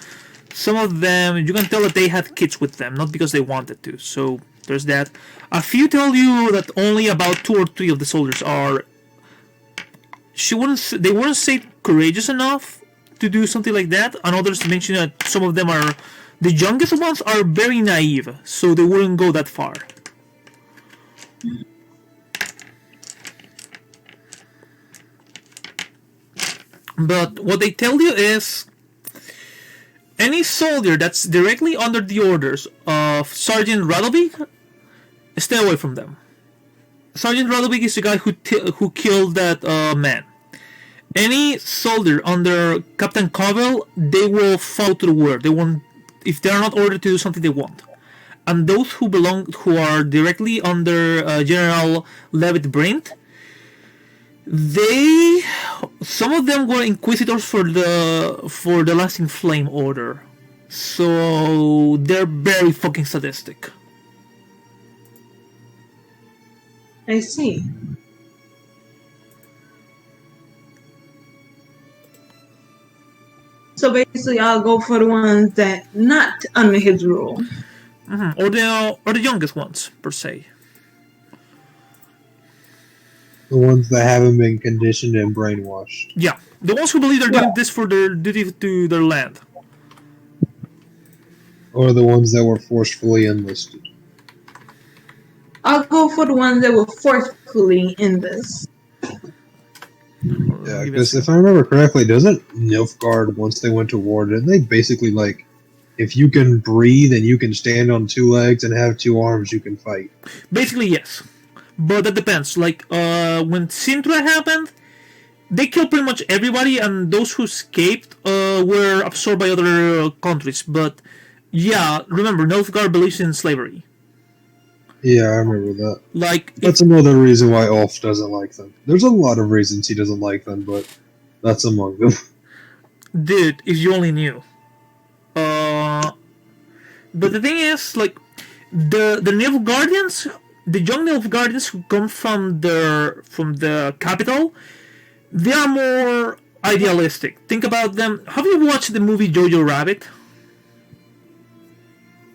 Some of them, you can tell that they had kids with them, not because they wanted to. So, there's that. A few tell you that only about 2 or 3 of the soldiers are. They wouldn't say courageous enough to do something like that. And others mention that some of them are. The youngest ones are very naive, so they wouldn't go that far. But what they tell you is any soldier that's directly under the orders of Sergeant Radovic, stay away from them. Sergeant Radovic is the guy who killed that man. Any soldier under Captain Covell, they will follow to the word. They won't, if they are not ordered to do something, they won't. And those who are directly under General Levitt Brint, some of them were inquisitors for the Lasting Flame Order, so they're very fucking sadistic. I see. So basically, I'll go for the ones that not under his rule. Mm-hmm. Or the youngest ones per se. The ones that haven't been conditioned and brainwashed. Yeah, the ones who believe they're doing this for their duty to their land. Or the ones that were forcefully enlisted. I'll go for the ones that were forcefully in this. Yeah, because if I remember correctly, doesn't Nilfgaard, once they went to war, didn't they basically, like, if you can breathe and you can stand on 2 legs and have 2 arms, you can fight? Basically, yes. But that depends. Like, when Sintra happened, they killed pretty much everybody, and those who escaped were absorbed by other countries. But, yeah, remember, Nilfgaard believes in slavery. Yeah, I remember that. Like, that's another reason why Ulf doesn't like them. There's a lot of reasons he doesn't like them, but that's among them. Dude, if you only knew. But the thing is, like, the Nilfgaardians, the young Nilfgaardians who come from the capital, they are more idealistic. Think about them. Have you watched the movie Jojo Rabbit?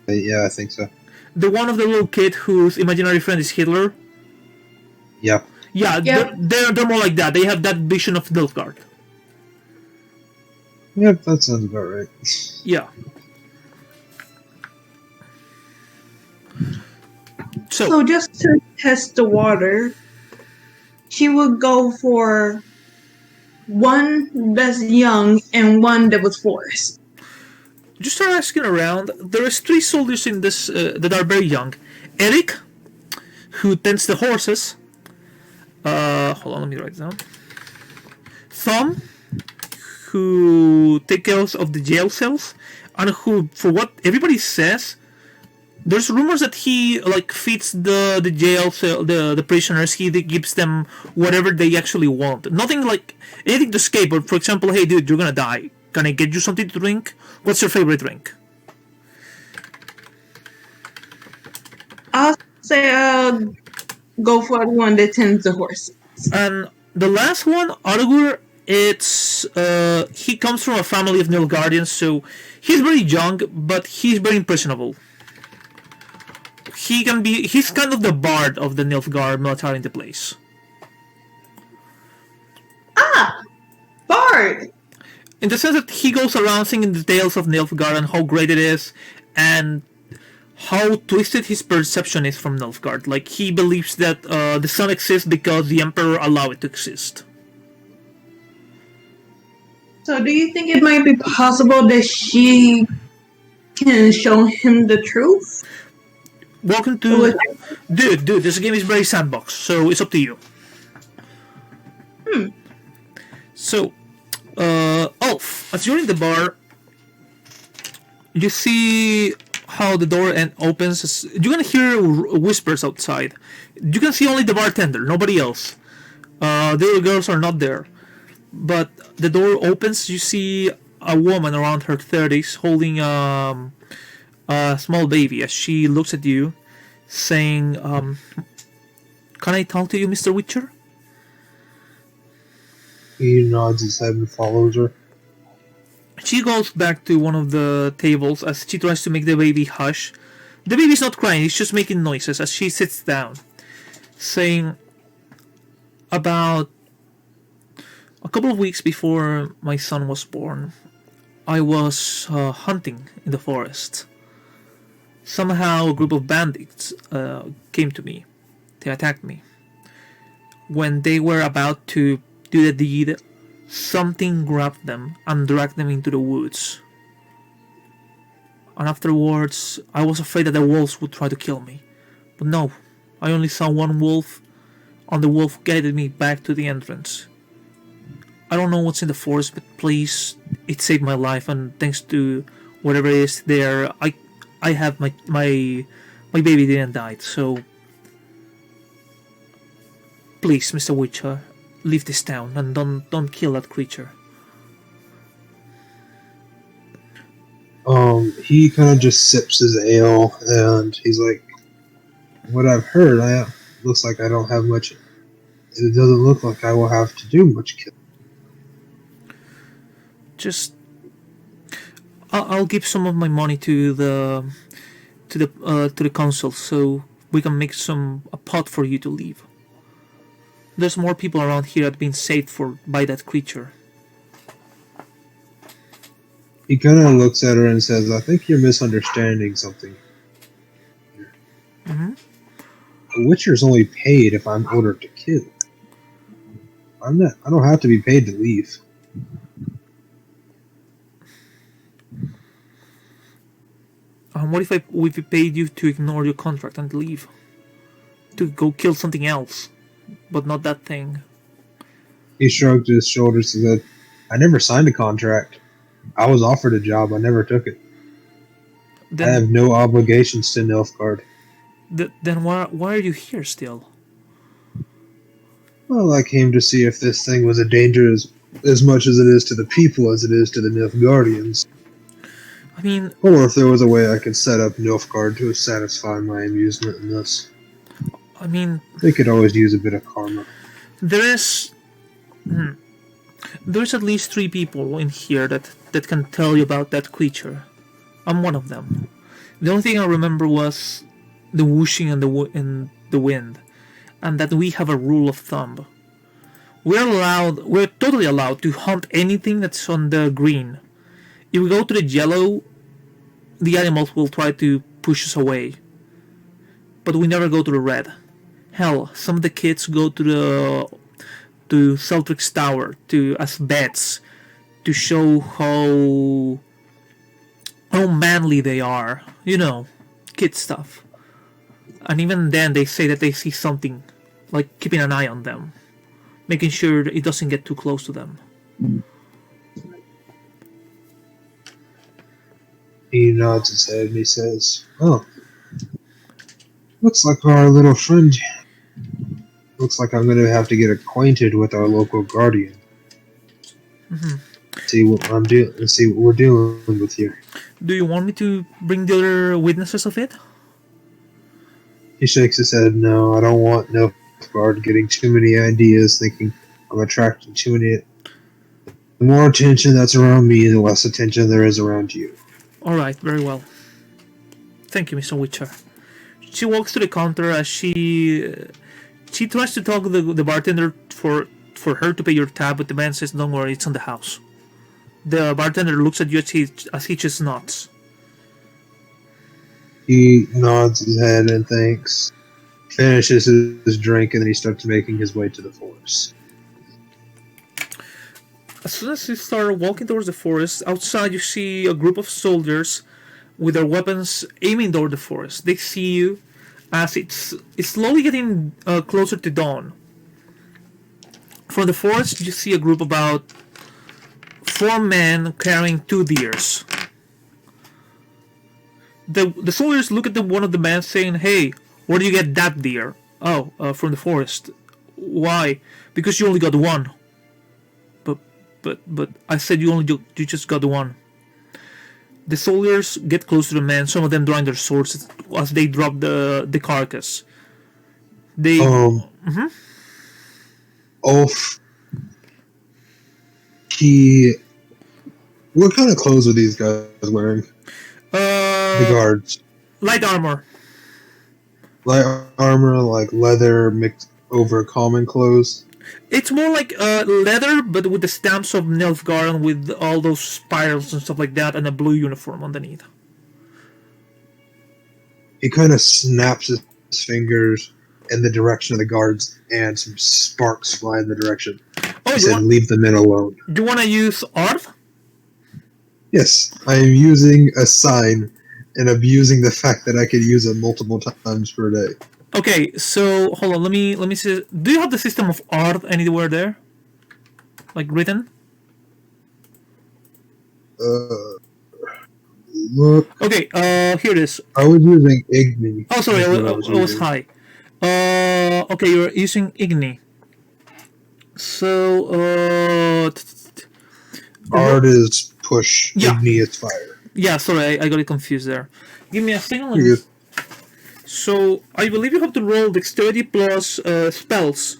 Yeah, I think so. The one of the little kid whose imaginary friend is Hitler? Yeah. Yeah, Yep. They're more like that. They have that vision of Nilfgaard. Yep, that sounds about right. Yeah. So just to test the water, she would go for one that's young and one that was forced. Just start asking around. There is 3 soldiers in this that are very young. Eric, who tends the horses. Hold on, let me write it down. Thom, who takes care of the jail cells, and who, for what everybody says, there's rumors that he like feeds the jail cell, the prisoners. He gives them whatever they actually want. Nothing like anything to escape. But for example, hey dude, you're gonna die. Can I get you something to drink? What's your favorite drink? I'll say go for the one that tends the horses. And the last one, Argur, it's he comes from a family of Nilfgaardians, so he's very young, but he's very impressionable. He's kind of the bard of the Nilfgaard military in the place. Bard! In the sense that he goes around singing the tales of Nilfgaard and how great it is, and how twisted his perception is from Nilfgaard. Like, he believes that the sun exists because the Emperor allowed it to exist. So do you think it might be possible that she can show him the truth? Welcome to... Dude, this game is very sandbox, so it's up to you. So, Ulf, as you're in the bar, you see how the door opens. You're gonna hear whispers outside. You can see only the bartender, nobody else. The other girls are not there. But the door opens, you see a woman around her 30s holding a small baby as she looks at you, saying, "Can I talk to you, Mr. Witcher?" He nods his head and follows her. She goes back to one of the tables as she tries to make the baby hush. The baby's not crying, it's just making noises as she sits down, saying, "About a couple of weeks before my son was born, I was hunting in the forest. Somehow a group of bandits came to me. They attacked me. When they were about to do the deed, something grabbed them and dragged them into the woods. And afterwards, I was afraid that the wolves would try to kill me. But no, I only saw one wolf, and the wolf guided me back to the entrance. I don't know what's in the forest, but please, it saved my life, and thanks to whatever it is there, I have my baby didn't die, so please, Mr. Witcher, leave this town and don't kill that creature." He kind of just sips his ale, and he's like, "What I've heard, looks like I don't have much. It doesn't look like I will have to do much killing." Just I'll give some of my money to the council so we can make a pot for you to leave. There's more people around here that have been saved by that creature. He kind of looks at her and says, "I think you're misunderstanding something. Mm-hmm. The Witcher's only paid if I'm ordered to kill. I don't have to be paid to leave." What if we paid you to ignore your contract and leave? To go kill something else, but not that thing? He shrugged his shoulders and said, "I never signed a contract. I was offered a job. I never took it. I have no obligations to Nilfgaard." Then why are you here still? Well, I came to see if this thing was a danger as much as it is to the people as it is to the Nilfgaardians. I mean... Or if there was a way I could set up Nilfgaard to satisfy my amusement in this. I mean... They could always use a bit of karma. There's at least 3 people in here that can tell you about that creature. I'm one of them. The only thing I remember was the whooshing in the wind, and that we have a rule of thumb. We're totally allowed to hunt anything that's on the green. If we go to the yellow, the animals will try to push us away. But we never go to the red. Hell, some of the kids go to Celtrix Tower as bets to show how manly they are. You know, kid stuff. And even then they say that they see something, like keeping an eye on them, making sure it doesn't get too close to them. He nods his head and he says, "Oh, looks like our little friend. Looks like I'm going to have to get acquainted with our local guardian. Mm-hmm. See what see what we're dealing with here." Do you want me to bring the other witnesses of it? He shakes his head. No, I don't want Nilfgaard getting too many ideas, thinking I'm attracting too many. The more attention that's around me, the less attention there is around you. Alright, very well. Thank you, Mr. Witcher. She walks to the counter as she tries to talk the bartender for her to pay your tab, but the man says, "Don't worry, it's on the house." The bartender looks at you as he just nods. He nods his head and thanks, finishes his drink, and then he starts making his way to the forest. As soon as you start walking towards the forest, outside you see a group of soldiers with their weapons aiming toward the forest. They see you as it's slowly getting closer to dawn. From the forest, you see a group about 4 men carrying 2 deers. The soldiers look at one of the men saying, "Hey, where do you get that deer?" "Oh, from the forest." "Why?" "Because you only got one." But I said you just got one. The soldiers get close to the men, some of them drawing their swords as they drop the carcass. They Ulf, what kind of clothes are these guys wearing? The guards. Light armor. Light armor, like leather mixed over common clothes. It's more like leather, but with the stamps of Nilfgaard and with all those spirals and stuff like that, and a blue uniform underneath. He kind of snaps his fingers in the direction of the guards, and some sparks fly in the direction. He said, "Leave the men alone." Do you want to use Arth? Yes, I am using a sign and abusing the fact that I can use it multiple times per day. Okay, so hold on. Let me see. Do you have the system of Arth anywhere there, like written? Look. Okay. Here it is. I was using Igni. Oh, sorry. I was high. Okay, you're using Igni. So Art is push. Yeah. Igni is fire. Yeah, sorry, I got it confused there. Give me a second. So, I believe you have to roll dexterity plus spells.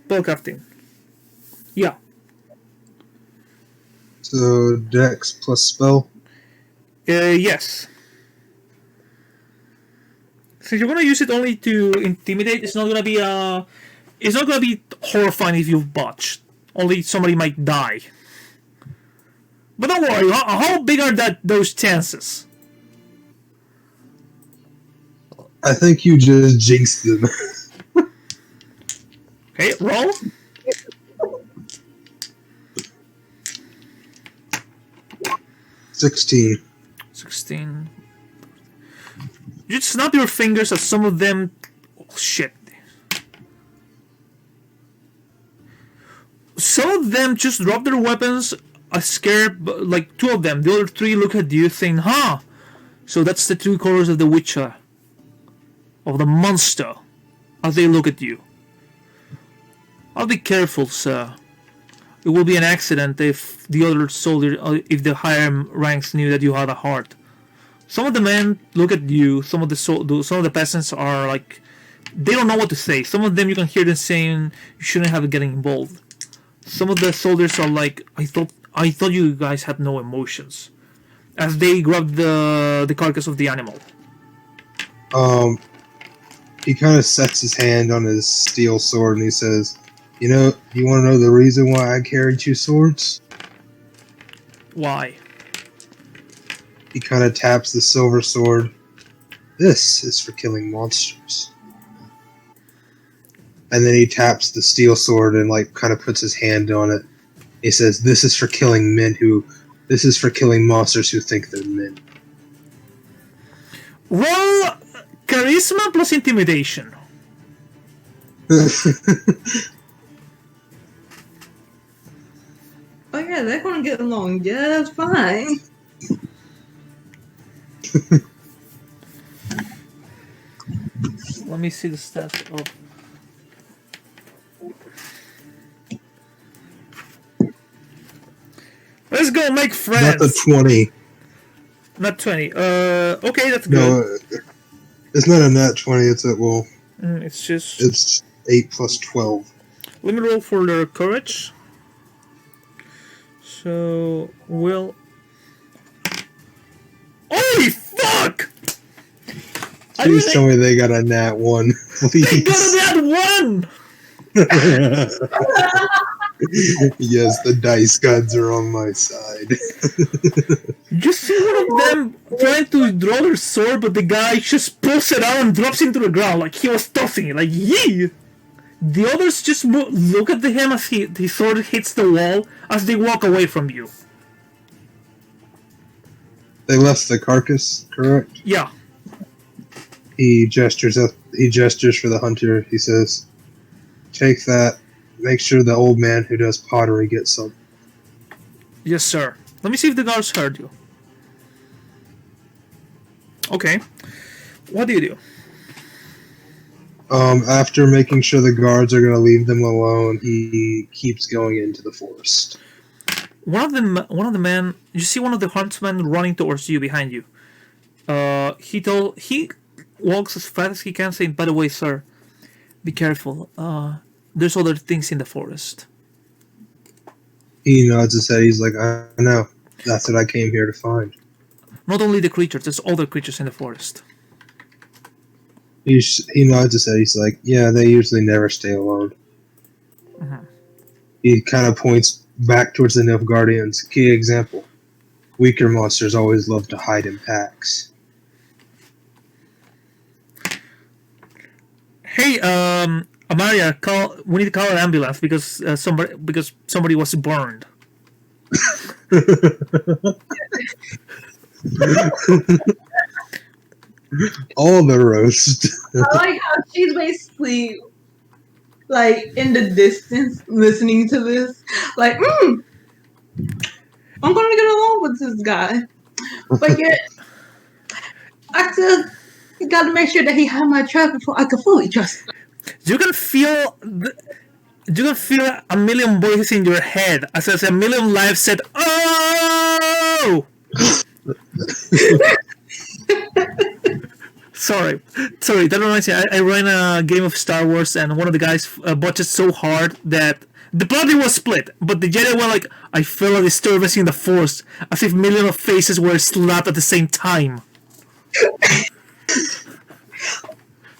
Spellcrafting. Yeah. So, dex plus spell? Yes. Since you're gonna use it only to intimidate, it's not gonna be horrifying if you've botched. Only somebody might die. But don't worry, how big are those chances? I think you just jinxed them. Okay, roll. $16. 16. You snap your fingers at some of them. Oh, shit. Some of them just drop their weapons, are scared, like 2 of them. The other 3 look at you saying, "Huh, so that's the true colors of the Witcher. Of the monster." As they look at you. "I'll be careful, sir. It will be an accident if the other soldier, if the higher ranks knew that you had a heart." Some of the men look at you. Some of the peasants are like, they don't know what to say. Some of them you can hear them saying, "You shouldn't have getting involved." Some of the soldiers are like, I thought you guys had no emotions," as they grab the carcass of the animal. He kind of sets his hand on his steel sword and he says, "You know, you want to know the reason why I carry 2 swords?" Why? He kind of taps the silver sword. "This is for killing monsters." And then he taps the steel sword and like kind of puts his hand on it. He says, "This is for killing monsters who think they're men." Roll charisma plus intimidation. Oh yeah, they're gonna get along just fine. Let me see the stats of. Let's go make friends. Not the 20. Not 20. Okay, that's good. No, It's not a nat 20. It's It's just. it's 8 plus 12. Let me roll for their courage. So, will. Holy fuck! Please tell me they got a nat 1. Please. They got a nat 1! Yes, the dice gods are on my side. You see one of them trying to draw their sword, but the guy just pulls it out and drops into the ground like he was tossing it, like yee! The others just look at him as his sword hits the wall as they walk away from you. They left the carcass, correct? Yeah. He gestures for the hunter. He says, "Take that. Make sure the old man who does pottery gets some." Yes, sir. Let me see if the guards heard you. Okay. What do you do? After making sure the guards are going to leave them alone, he keeps going into the forest. One of the men. You see one of the huntsmen running towards you behind you. He walks as fast as he can, saying, "By the way, sir, be careful. There's other things in the forest." He nods his head. He's like, "I know. That's what I came here to find." Not only the creatures, there's other creatures in the forest. He nods his head. He's like, "Yeah, they usually never stay alone." Mhm. He kind of points back towards the Nilfgaardians. Key example. Weaker monsters always love to hide in packs. Hey, Amaria, we need to call an ambulance because somebody was burned. All the roast. I like how she's basically like in the distance listening to this. Like, I'm gonna get along with this guy. But yet I still gotta make sure that he had my trust before I could fully trust him. You can feel a million voices in your head as a million lives said, "Oh!" Sorry. That reminds me. I ran a game of Star Wars, and one of the guys botched so hard that the party was split. But the Jedi were like, "I feel a disturbance in the Force, as if millions of faces were slapped at the same time."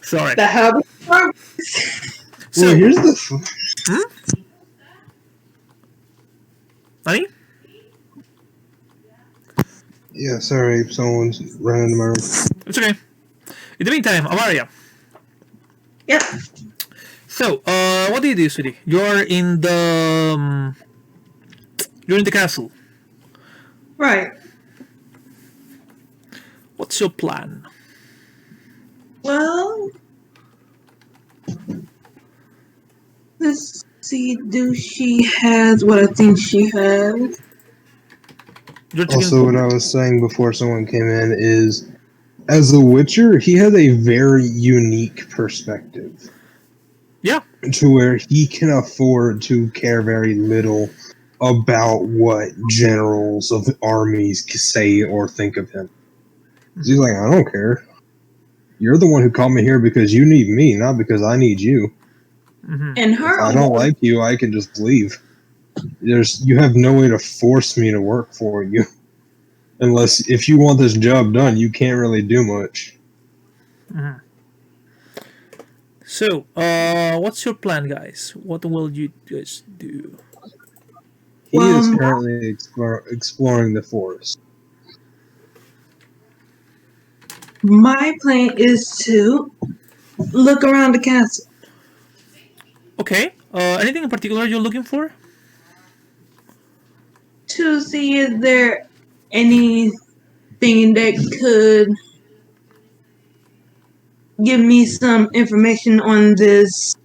Sorry. The habit. So, Well, here's the. Honey? Yeah, sorry, someone's ran into my room. It's okay. In the meantime, Amaria. Yep. So, what do you do, sweetie? You're in the castle. Right. What's your plan? Well, let's see. Do she has what I think she has? Also, what I was saying before someone came in is, as a Witcher, he has a very unique perspective. Yeah. To where he can afford to care very little about what generals of armies say or think of him. He's like, I don't care. You're the one who called me here because you need me, not because I need you. Mm-hmm. And her. If I don't like you, I can just leave. You have no way to force me to work for you. Unless, if you want this job done, you can't really do much. Mm-hmm. So, what's your plan, guys? What will you guys do? He is currently exploring the forest. My plan is to look around the castle. Okay. Anything in particular you're looking for? To see if there anything that could give me some information on this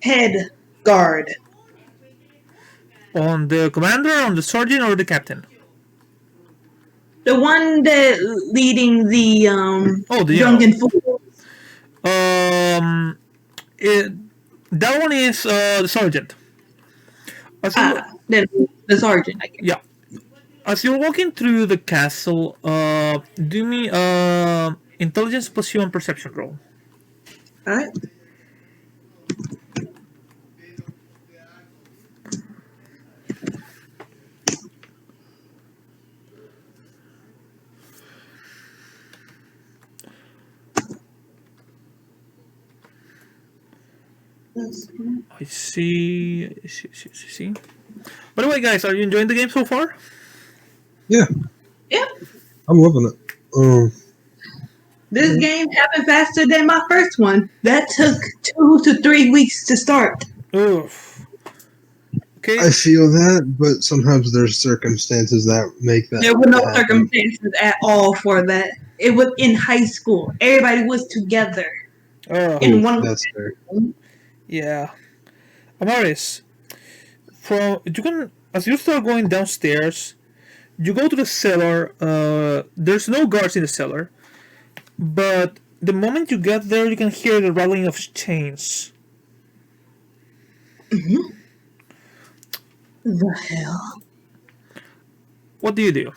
head guard. On the commander, on the sergeant, or the captain? The one that leading the the drunken fool. That one is the sergeant. The sergeant, I guess. Yeah. As you're walking through the castle, do me Intelligence plus human perception roll. All right. I see. By the way, guys, are you enjoying the game so far? Yeah, Yeah. I'm loving it. This game happened faster than my first one. That took 2 to 3 weeks to start. Oof. Okay. I feel that, but sometimes there's circumstances that make that. There were no happen. circumstances at all for that. It was in high school. Everybody was together in one. That's fair. Yeah. Amaris, as you start going downstairs, you go to the cellar. There's no guards in the cellar, but the moment you get there, you can hear the rattling of chains. The hell? What do you do?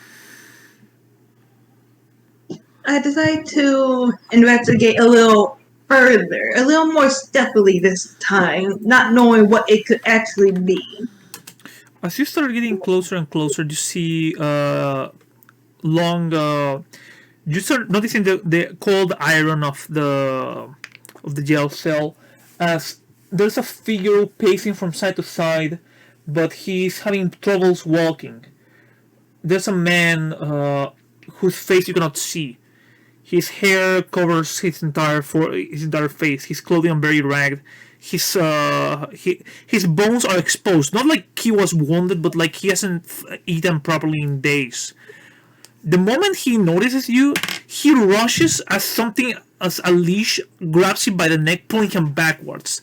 I decided to investigate a little further, a little more stealthily this time, not knowing what it could actually be. As you start getting closer and closer, you see you start noticing the cold iron of the jail cell, as there's a figure pacing from side to side, but he's having troubles walking. There's a man whose face you cannot see. His hair covers his entire face. His clothing are very ragged. His bones are exposed. Not like he was wounded, but like he hasn't eaten properly in days. The moment he notices you, he rushes as a leash grabs him by the neck, pulling him backwards.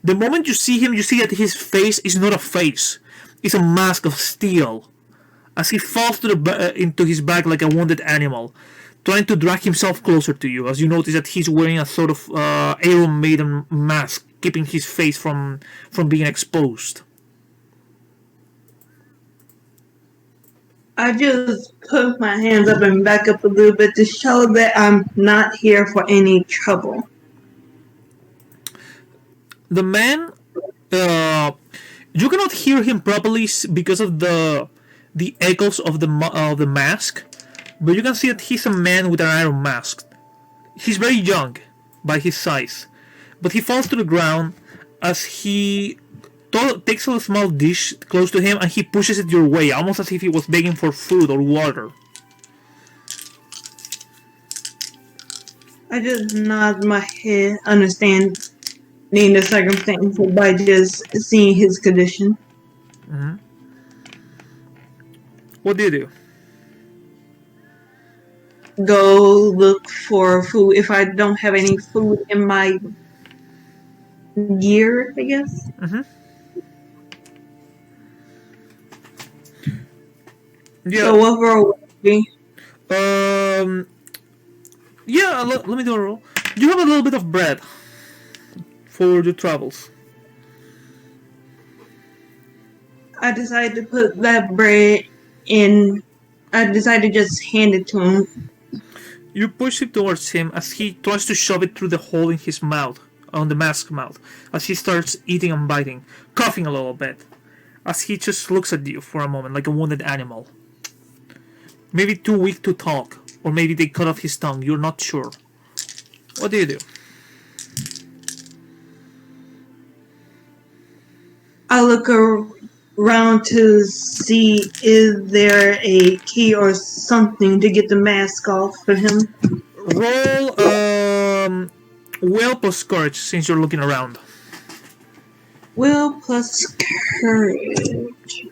The moment you see him, you see that his face is not a face. It's a mask of steel. As he falls into his back like a wounded animal, trying to drag himself closer to you, as you notice that he's wearing a sort of Iron Maiden mask, keeping his face from being exposed. I just put my hands up and back up a little bit to show that I'm not here for any trouble. The man, you cannot hear him properly because of the echoes of the mask, but you can see that he's a man with an iron mask. He's very young by his size, but he falls to the ground as he takes a small dish close to him and he pushes it your way, almost as if he was begging for food or water. I just nod my head, understanding the circumstances by just seeing his condition. Mm-hmm. What do you do? Go look for food if I don't have any food in my gear, I guess. Mm-hmm. Yeah. So what roll would it be? Yeah, let me do a roll. You have a little bit of bread for your travels. I decided to put that bread in. I decided to just hand it to him. You push it towards him as he tries to shove it through the hole in his mouth, on the mask mouth, as he starts eating and biting, coughing a little bit, as he just looks at you for a moment like a wounded animal. Maybe too weak to talk, or maybe they cut off his tongue, you're not sure. What do you do? I look around to see is there a key or something to get the mask off for him. Roll will plus courage since you're looking around. Will plus courage.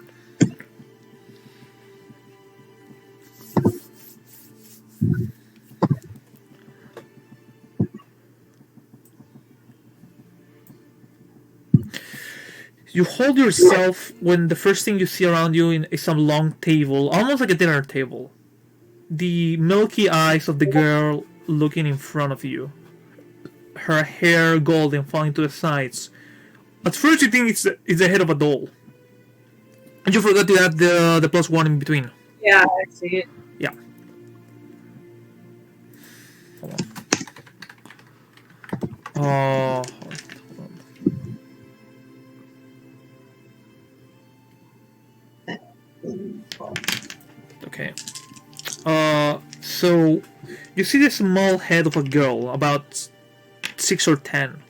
You hold yourself when the first thing you see around you is some long table, almost like a dinner table. The milky eyes of the girl looking in front of you. Her hair golden falling to the sides. At first you think it's the head of a doll. And you forgot to add the plus one in between. Yeah, I see it. Yeah. hold on. Hold on. Okay. So you see the small head of a girl, about 6 or 10.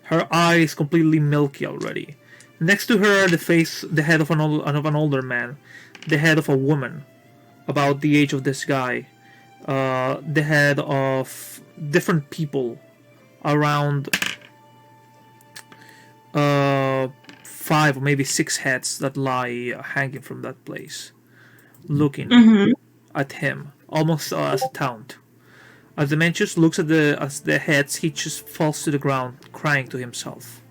Her eye is completely milky already. Next to her, the head of an older man, the head of a woman, about the age of this guy, the head of different people, around 5 or maybe 6 heads that lie hanging from that place, looking at him, almost as a taunt. As the man just looks at the heads, he just falls to the ground, crying to himself.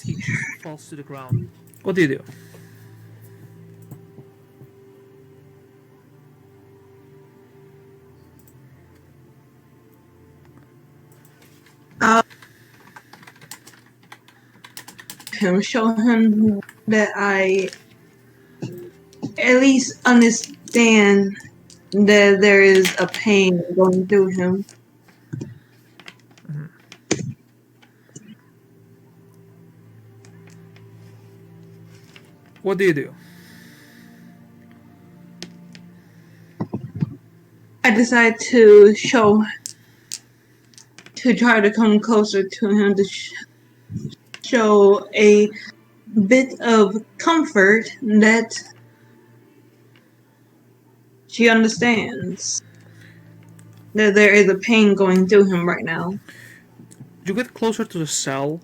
He just falls to the ground. What do you do? Show him that I at least understand that there is a pain going through him. What do you do? I decide to try to come closer to him to show a bit of comfort that she understands that there is a pain going through him right now. You get closer to the cell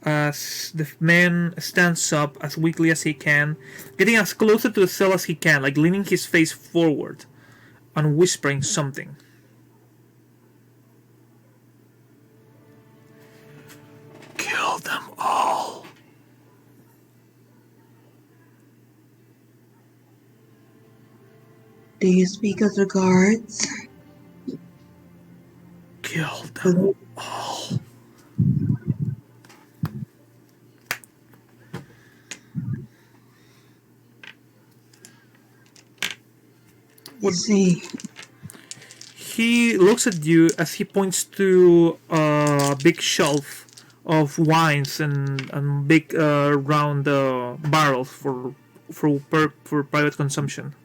as the man stands up as weakly as he can, getting as closer to the cell as he can, like leaning his face forward and whispering something. Kill them all. Do you speak of the guards? Kill them all. See. He looks at you as he points to a big shelf of wines and big round barrels for private consumption.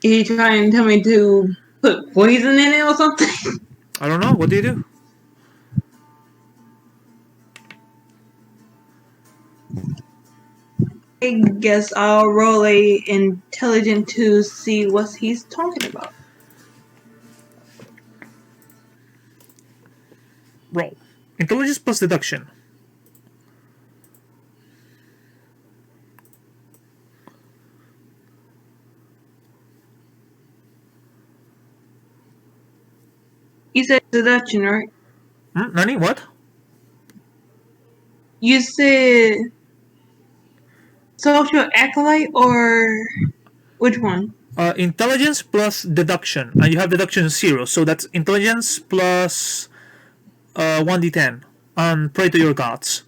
Are you trying to tell me to put poison in it or something? I don't know. What do you do? I guess I'll roll a intelligence to see what he's talking about. Roll. Intelligence plus deduction. You said deduction, right? Nani? What? You said social acolyte or which one? Intelligence plus deduction, and you have deduction 0, so that's intelligence plus 1d10, and pray to your gods.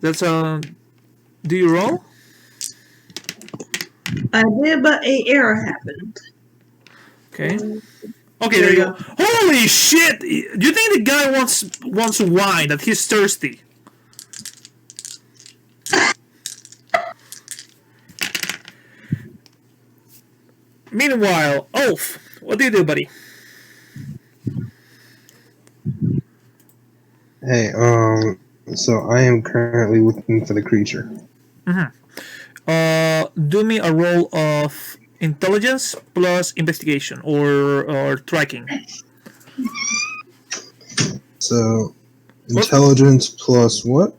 That's do you roll? I did, but an error happened. Okay. Okay, there you go. Holy shit! Do you think the guy wants wine? That he's thirsty? Meanwhile, Ulf, what do you do, buddy? Hey, so I am currently looking for the creature. Do me a roll of intelligence plus investigation or tracking. So, intelligence plus what?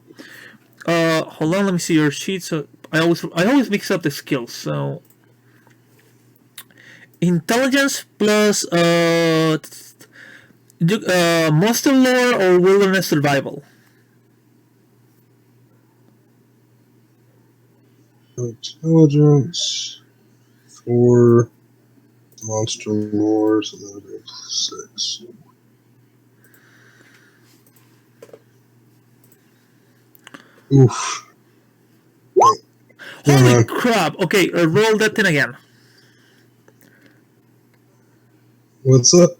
Hold on, let me see your sheet. So I always mix up the skills. So Intelligence plus monster lore or wilderness survival. Intelligence, 4, monster lore, so that'll be 6. Oof. Holy crap! Okay, roll that 10 again. What's up?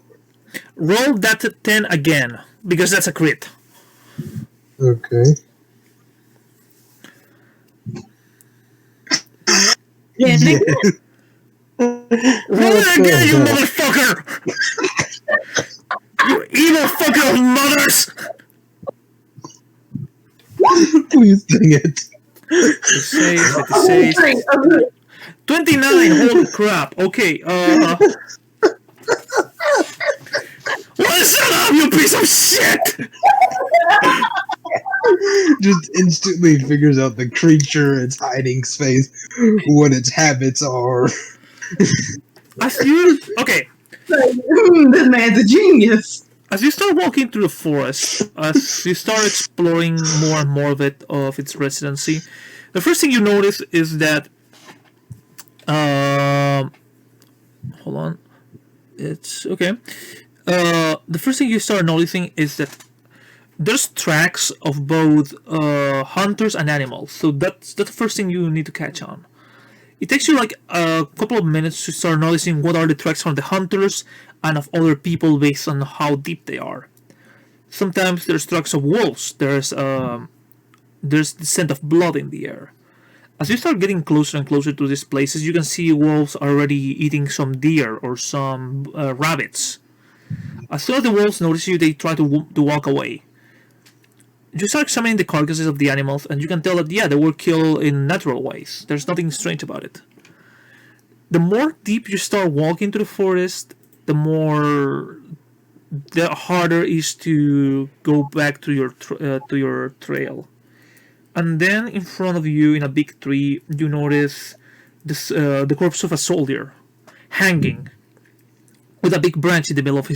Roll that 10 again, because that's a crit. Okay. Yeah, Yeah. Roll it again, you motherfucker! You evil fucker of mothers! Please dang it. It says 29, holy crap. Okay, shut up, you piece of shit! Just instantly figures out the creature, its hiding space, what its habits are. As you... Okay, this man's a genius. as you start walking through the forest, as you start exploring more and more of its residency, the first thing you notice is that hold on, it's okay. The first thing you start noticing is that there's tracks of both hunters and animals. So that's the first thing you need to catch on. It takes you like a couple of minutes to start noticing what are the tracks from the hunters and of other people based on how deep they are. Sometimes there's tracks of wolves. There's the scent of blood in the air. As you start getting closer and closer to these places, you can see wolves already eating some deer or some rabbits. As soon as the wolves notice you, they try to walk away. You start examining the carcasses of the animals, and you can tell that, yeah, they were killed in natural ways. There's nothing strange about it. The more deep you start walking to the forest, the harder it is to go back to your trail. And then in front of you, in a big tree, you notice the corpse of a soldier hanging with a big branch in the middle of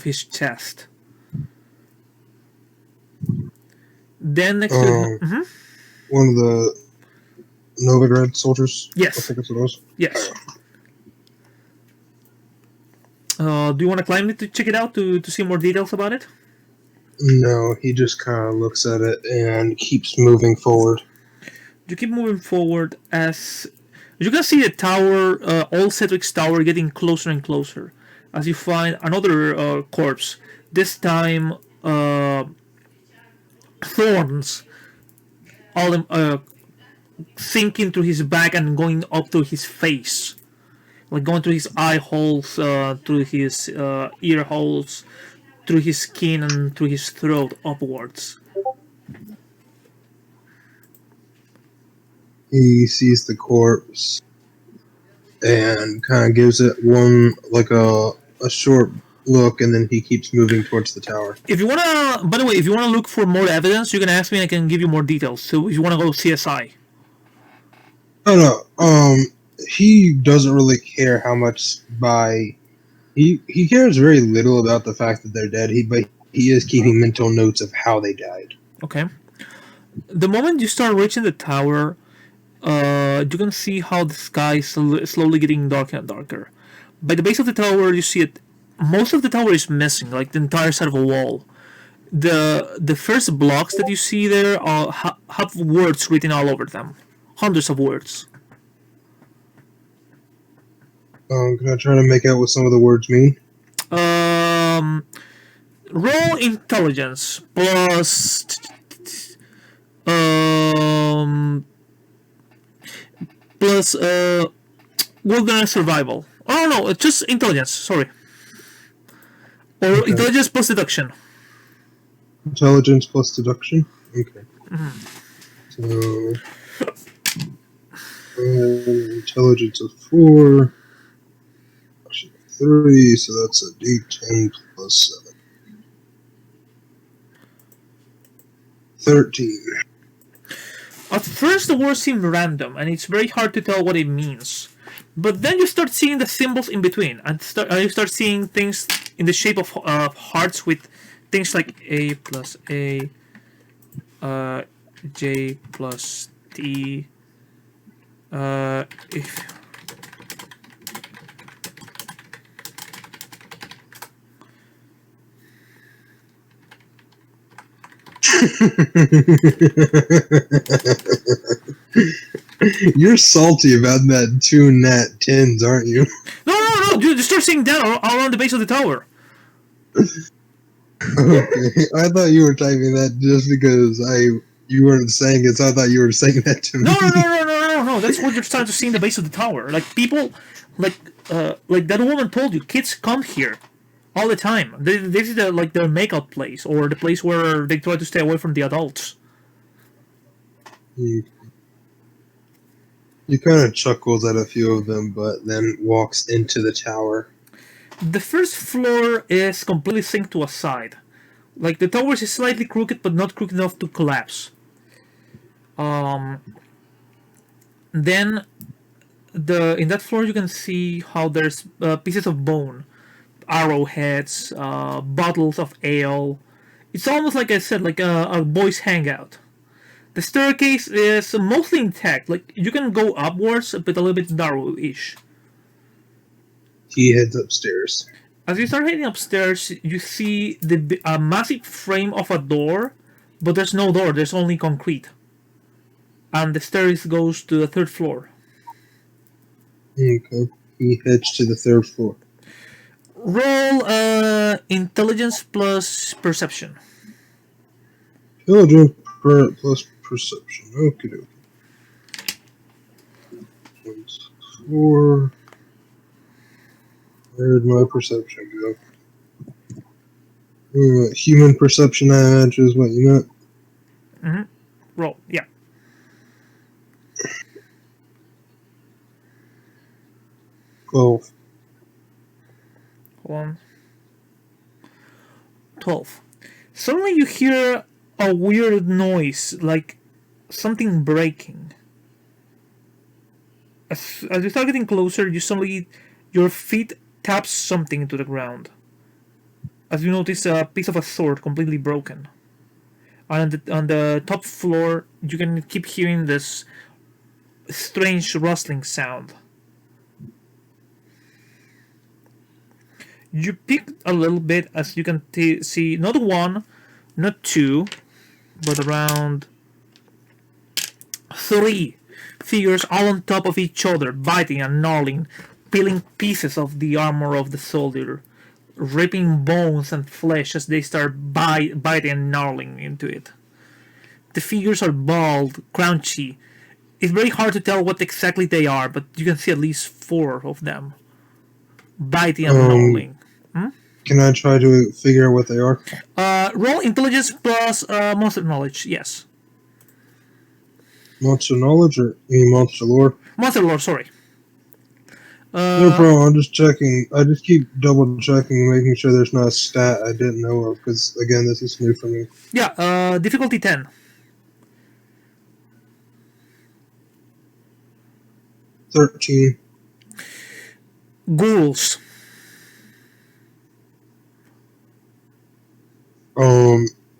his chest. Then next to One of the Novigrad soldiers? Yes. I think that's what it was. Yes. Do you want to climb it to check it out to see more details about it? No, he just kind of looks at it and keeps moving forward. You keep moving forward as you can see the tower, old Cedric's tower, getting closer and closer as you find another corpse. This time, thorns all sinking through his back and going up to his face, like going through his eye holes, through his ear holes, through his skin, and through his throat upwards. He sees the corpse and kind of gives it one, like a short look, and then he keeps moving towards the tower. If you wanna, by the way, if you wanna look for more evidence, you can ask me and I can give you more details. So if you wanna go CSI. Oh no, he doesn't really care how much he cares very little about the fact that they're dead. But he is keeping mental notes of how they died. Okay. The moment you start reaching the tower, you can see how the sky is slowly getting darker and darker. By the base of the tower, you see it. Most of the tower is missing, like the entire side of a wall. The first blocks that you see there have words written all over them, hundreds of words. Can I try to make out what some of the words mean? Roll intelligence plus plus wilderness survival. Oh no, it's just intelligence. Sorry, or Okay. intelligence plus deduction. Intelligence plus deduction? Okay. So, intelligence of 4, 3, so that's a D10 plus 7. 13. At first, the words seem random, and it's very hard to tell what it means. But then you start seeing the symbols in between, and you start seeing things in the shape of hearts with things like A plus A, J plus T. If You're salty about that 2 nat 10s, aren't you? no, dude, you start seeing that all around the base of the tower. Okay. I thought you were typing that just because you weren't saying it, so I thought you were saying that to me. No. That's what you're starting to see in the base of the tower. Like people, like that woman told you, kids come here all the time. This is their makeout place, or the place where they try to stay away from the adults. He kind of chuckles at a few of them, but then walks into the tower. The first floor is completely synced to a side. Like the tower is slightly crooked, but not crooked enough to collapse. Then in that floor you can see how there's pieces of bone, arrowheads, bottles of ale. It's almost like I said, like a boys' hangout. The staircase is mostly intact. Like you can go upwards, but a little bit narrow-ish. He heads upstairs. As you start heading upstairs, you see a massive frame of a door, but there's no door. There's only concrete, and the stairs goes to the third floor. Okay. He heads to the 3rd floor. Roll intelligence plus perception. Intelligence plus perception. Okay. 4. Where'd my perception go? Human perception, I imagine, is what you meant. Mm-hmm. Roll, yeah. 12. 12. Suddenly you hear a weird noise, like something breaking. As you start getting closer, your feet taps something into the ground. As you notice a piece of a sword completely broken. And on the top floor, you can keep hearing this strange rustling sound. You peek a little bit as you can see not one, not two, but around 3 figures all on top of each other, biting and gnawing, peeling pieces of the armor of the soldier, ripping bones and flesh as they start biting and gnawing into it. The figures are bald, crunchy. It's very hard to tell what exactly they are, but you can see at least 4 of them biting and gnawing. Can I try to figure out what they are? Roll intelligence plus monster knowledge. Yes. Monster knowledge, or you mean monster lore? Monster lore. Sorry. No problem. I'm just checking. I just keep double checking, making sure there's not a stat I didn't know of. Because again, this is new for me. Yeah. Difficulty 10. 13. Ghouls.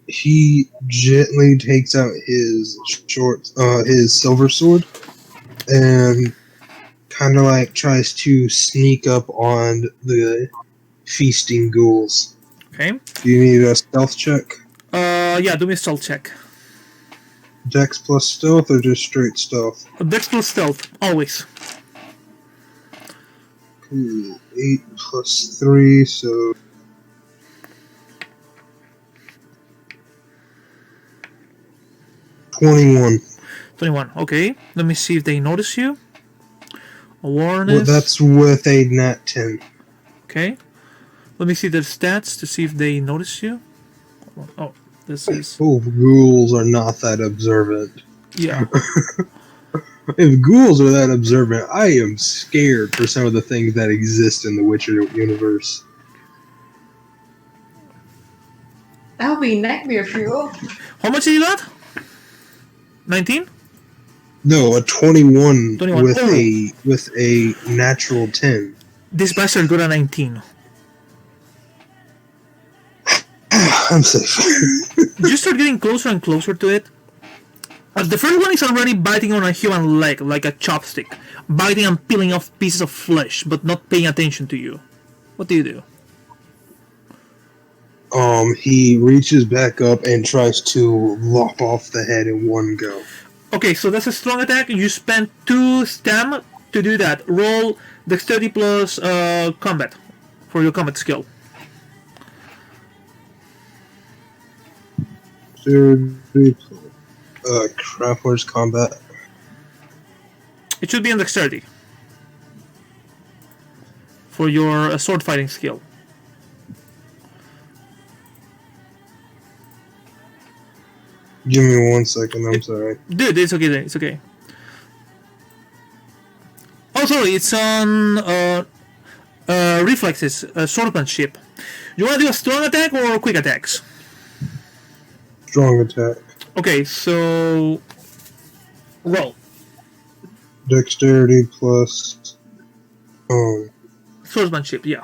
He gently takes out his his silver sword, and kind of like tries to sneak up on the feasting ghouls. Okay. Do you need a stealth check? Yeah. Do me a stealth check. Dex plus stealth, or just straight stealth? Dex plus stealth, always. 8 plus 3, so 21. 21. Okay. Let me see if they notice you. Awareness. Well, that's with a nat 10. Okay. Let me see their stats to see if they notice you. Oh, this is... Oh, ghouls are not that observant. Yeah. If ghouls are that observant, I am scared for some of the things that exist in the Witcher universe. That would be nightmare fuel. How much did you got? 19? No, a 21, 21. with Oh. a natural 10. This bastard got a 19. I'm safe. You start getting closer and closer to it. The first one is already biting on a human leg like a chopstick, biting and peeling off pieces of flesh, but not paying attention to you. What do you do? He reaches back up and tries to lop off the head in one go. Okay, so that's a strong attack. You spend 2 stam to do that. Roll dexterity plus combat for your combat skill. Crap, where's combat? It should be in dexterity for your sword fighting skill. Give me 1 second, I'm sorry. Dude, it's okay. It's okay. Oh, sorry, it's on reflexes, swordsmanship. You want to do a strong attack or quick attacks? Strong attack. Okay, so roll. Dexterity plus... Swordsmanship, yeah.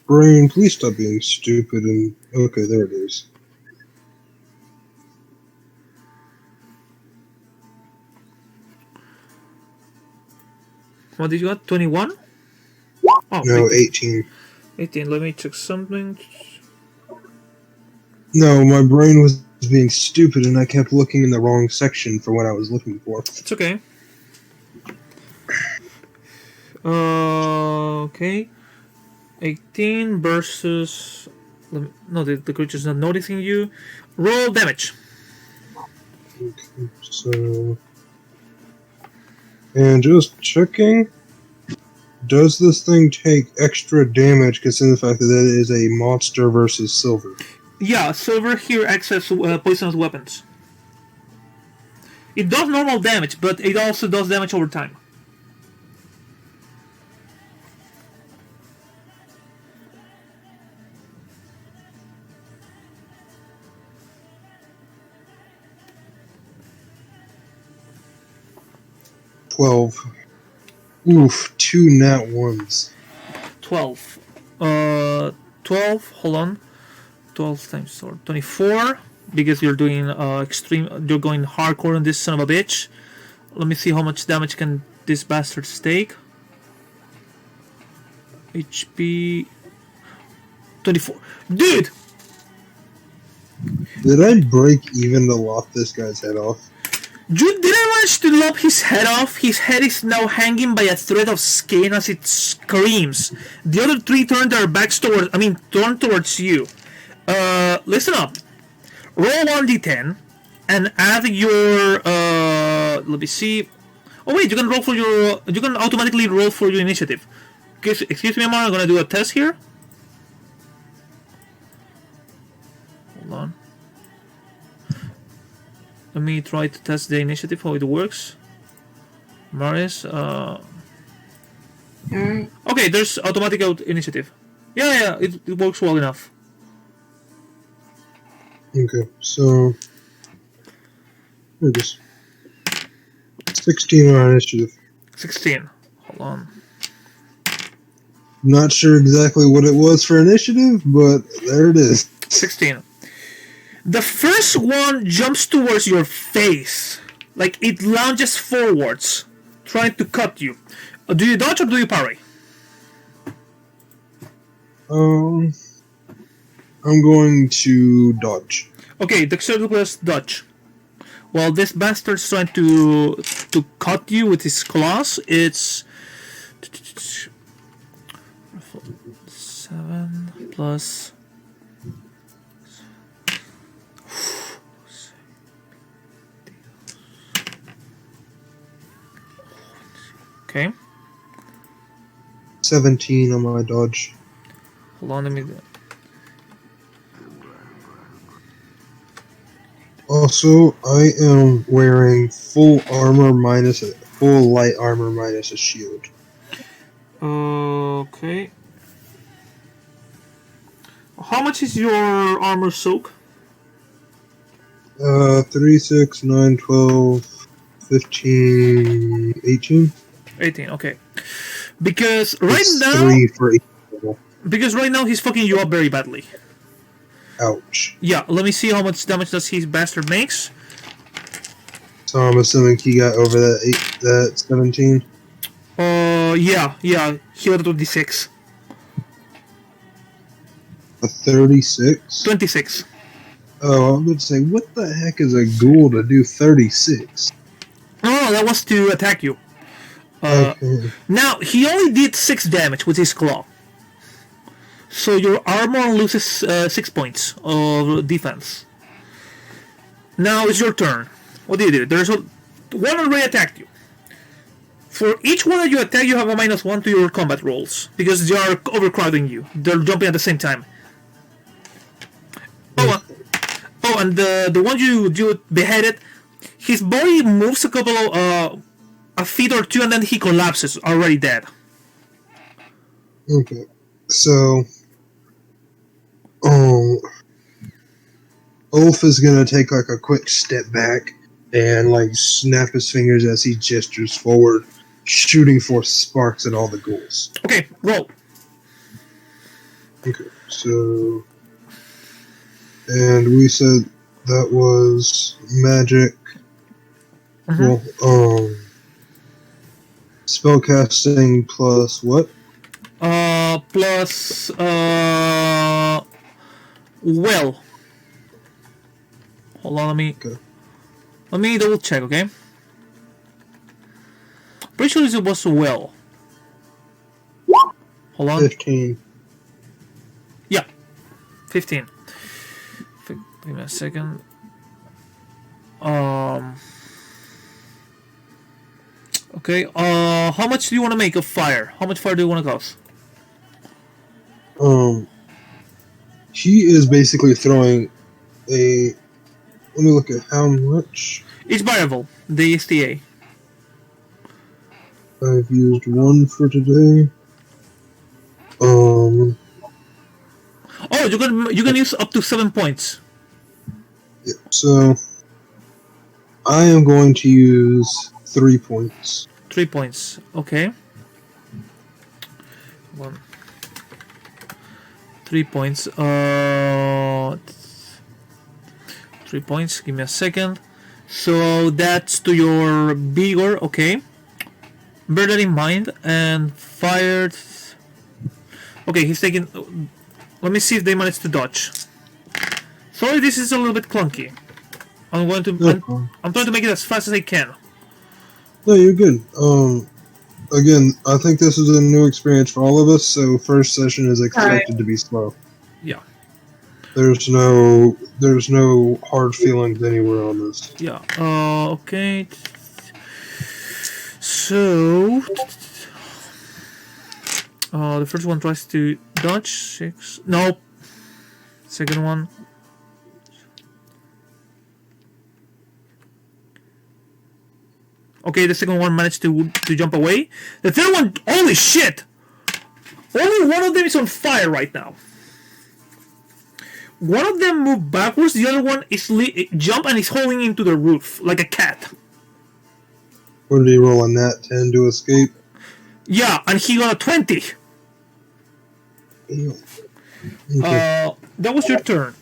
Brain, please stop being stupid and... Okay, there it is. What did you got? 21? Oh, No, 18. 18. 18. Let me check something. No, my brain was being stupid and I kept looking in the wrong section for what I was looking for. It's okay. Okay. 18 versus... No, the creature's not noticing you. Roll damage. Okay, so... And just checking... Does this thing take extra damage considering the fact that it is a monster versus silver? Yeah, silver here access poisonous weapons. It does normal damage, but it also does damage over time. Oof, 2 nat 1s. 12. 12, hold on. 12 times 4. 24, because you're doing you're going hardcore on this son of a bitch. Let me see how much damage can this bastard take. HP 24. Dude! Did I break even to lop this guy's head off? You didn't manage to lop his head off. His head is now hanging by a thread of skin as it screams. The other 3 turn their backs turn towards you. Listen up. Roll 1d10 and add your let me see. Oh wait, you can roll for your you can automatically roll for your initiative. Excuse me, Amar, I'm gonna do a test here. Hold on. Let me try to test the initiative, how it works. Maris, okay, there's automatic initiative. Yeah, it works well enough. Okay, so... Here it is. 16 on initiative. 16. Hold on. Not sure exactly what it was for initiative, but there it is. 16. The first one jumps towards your face. Like it lunges forwards, trying to cut you. Do you dodge or do you parry? I'm going to dodge. Okay, dexterity plus dodge. While this bastard's trying to cut you with his claws, it's 7 plus. Okay. 17 on my dodge. Hold on, let me. Also, I am wearing full light armor minus a shield. Okay. How much is your armor soak? 3, 6, 9, 12, 15, 18. 18. Okay. Because right It's now, 3 for each. because right now he's fucking you up very badly. Ouch. Yeah. Let me see how much damage does his bastard makes. So I'm assuming he got over that 17. Yeah. He got a 26. A 36. 26. Oh, I'm going to say, what the heck is a ghoul to do 36? No, that was to attack you. Okay. Now, he only did 6 damage with his claw. So your armor loses 6 points of defense. Now it's your turn. What do you do? There's one already attacked you. For each one that you attack, you have a -1 to your combat rolls. Because they are overcrowding you. They're jumping at the same time. Oh, and the one you beheaded, his body moves a couple of a feet or two, and then he collapses, already dead. Okay. So, Ulf is gonna take like a quick step back and like snap his fingers as he gestures forward, shooting forth sparks at all the ghouls. Okay, roll. Okay, so, and we said that was magic. Mhm. Well, spellcasting plus what? Plus, well. Hold on, Okay. let me double check, okay? Pretty sure it was well. Hold on. 15. Yeah, 15. Give me a second. Okay. How much do you want to make of fire? How much fire do you want to cause? He is basically throwing a. Let me look at how much. It's variable. The STA. I've used one for today. Oh, you can use up to 7 points. Yeah, so I am going to use 3 points. 3 points. Okay. 3 points. 3 points. Give me a second. So that's to your vigor. Okay. Bear that in mind. And fired. Okay, he's taking. Let me see if they managed to dodge. Sorry, this is a little bit clunky. I'm going to. I'm trying to make it as fast as I can. No, you're good. Again, I think this is a new experience for all of us, so first session is expected to be slow. Yeah. There's no hard feelings anywhere on this. Yeah. Okay. So. The first one tries to dodge 6. Nope. Second one. Okay, the second one managed to jump away. The third one, holy shit! Only one of them is on fire right now. One of them moved backwards. The other one is jump and is holding into the roof like a cat. What did he roll on that? 10 to escape? Yeah, and he got a 20. Okay. That was your turn.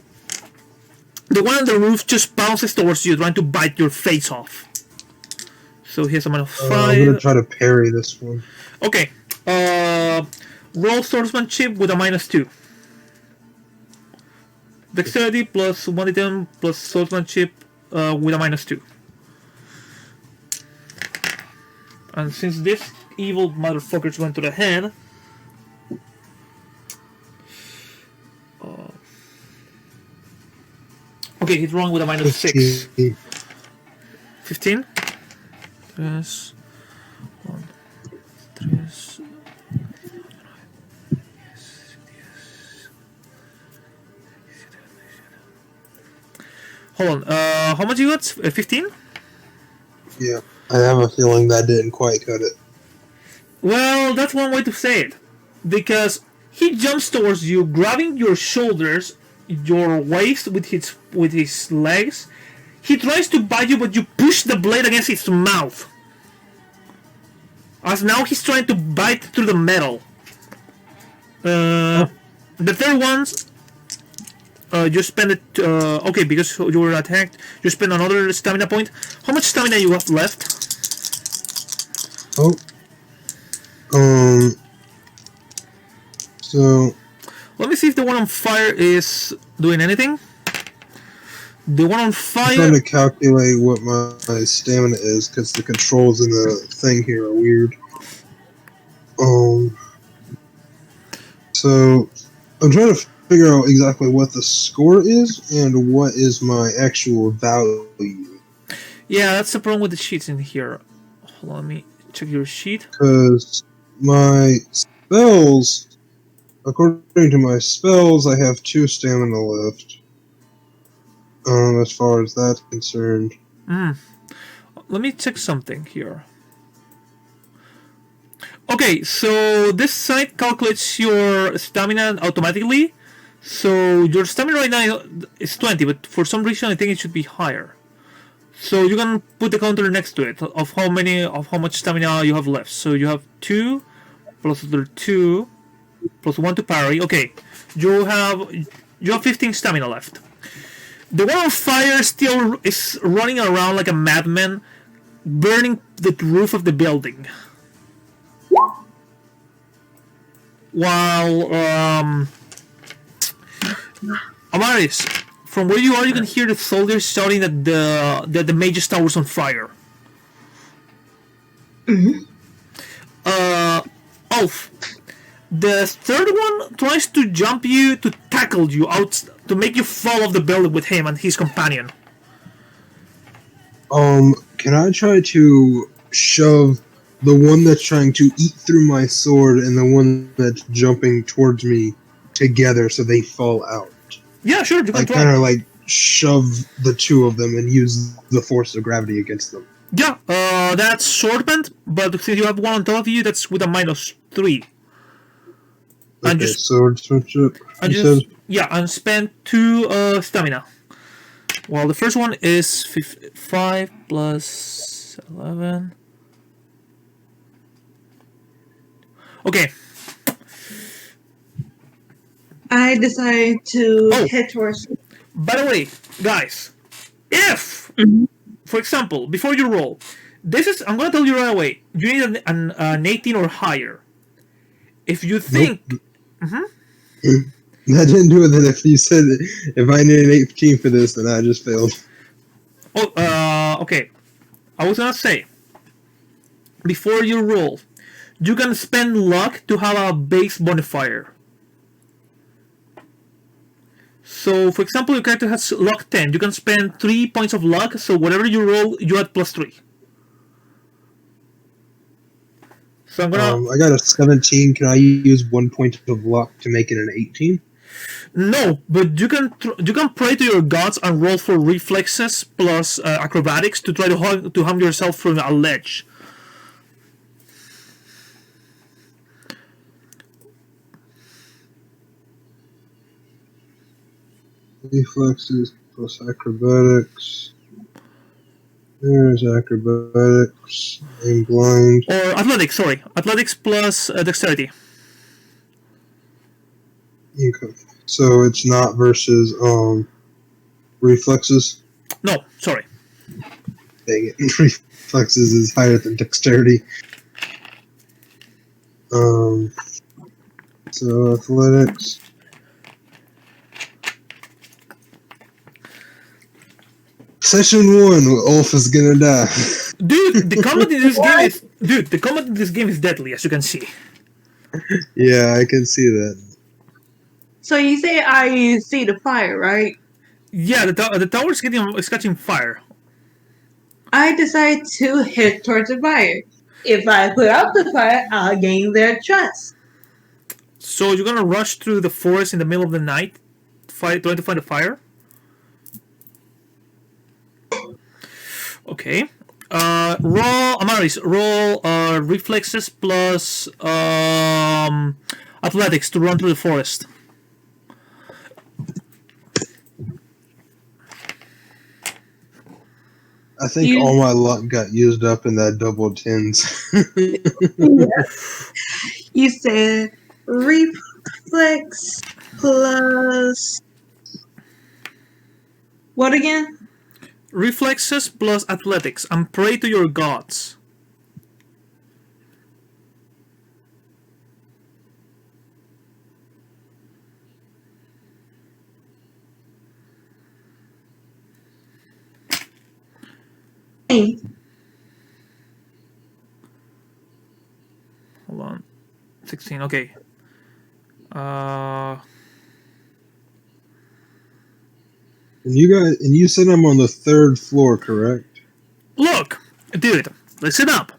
The one on the roof just bounces towards you, trying to bite your face off. So here's a -5. I'm gonna try to parry this one. Okay. Roll swordsmanship with a -2. Dexterity plus 1d10 plus swordsmanship with a -2. And since this evil motherfuckers went to the head. Okay, he's wrong with a -6. 15? Yes. 1, 3. Hold on. How much you got? 15? Yeah. I have a feeling that didn't quite cut it. Well, that's one way to say it. Because he jumps towards you, grabbing your shoulders, your waist with his legs, He tries to bite you, but you push the blade against its mouth. As now he's trying to bite through the metal. The third one, you spend it. Okay, because you were attacked, you spend another stamina point. How much stamina you have left? Oh. So. Let me see if the one on fire is doing anything. The one on I'm fire. trying to calculate what my stamina is because the controls in the thing here are weird. So I'm trying to figure out exactly what the score is and what is my actual value. Yeah, that's the problem with the sheets in here. Hold on, let me check your sheet. Because my spells, according to my spells, I have 2 stamina left. As far as that's concerned. Let me check something here. Okay, so this site calculates your stamina automatically. So your stamina right now is 20, but for some reason I think it should be higher. So you can put the counter next to it of how much stamina you have left. So you have 2 plus other 2 plus 1 to parry. Okay, you have 15 stamina left. The one on fire still is running around like a madman, burning the roof of the building. While Amaris, from where you are, you can hear the soldiers shouting that the mage's tower's on fire. Ulf, the third one tries to jump you to tackle you out to make you fall off the building with him and his companion. Can I try to shove the one that's trying to eat through my sword and the one that's jumping towards me together so they fall out? Yeah, sure, you can I try. kind of like shove the 2 of them and use the force of gravity against them. Yeah, that's swordband, but since you have one on top of you, that's with a -3. Okay, And just sword switch up. and You just said? yeah, and spend 2 stamina. Well, the first one is 5 plus 11. Okay. I decided to Oh. head towards. By the way, guys, if, for example, before you roll, I'm gonna tell you right away, you need an 18 or higher. If you think, I didn't do it. Then if you said if I need an 18 for this, then I just failed. okay, I was gonna say, before you roll, you can spend luck to have a base modifier. So, for example, your character has luck 10. You can spend 3 points of luck, so whatever you roll, you add +3. So I'm gonna... I got a 17. Can I use 1 point of luck to make it an 18? No, but you can pray to your gods and roll for reflexes plus acrobatics to try to harm yourself from a ledge. Reflexes plus acrobatics. There's acrobatics. I'm blind. Or athletics, sorry. Athletics plus dexterity. Okay. So it's not versus reflexes. No, sorry. Dang it. Reflexes is higher than dexterity. So athletics. Session 1, Ulf is gonna die. Dude, the combat in this game is deadly, as you can see. Yeah, I can see that. So you say I see the fire, right? Yeah, the tower is catching fire. I decide to head towards the fire. If I put out the fire, I'll gain their trust. So you're gonna rush through the forest in the middle of the night, trying to find a fire? Okay. Roll Amaris. Roll reflexes plus athletics to run through the forest. I think You- all my luck got used up in that double tens. You said reflex plus what again? Reflexes plus athletics, and pray to your gods. Hey, Hold on. 16, okay. And you said I'm on the 3rd floor, correct? Look, dude, listen up.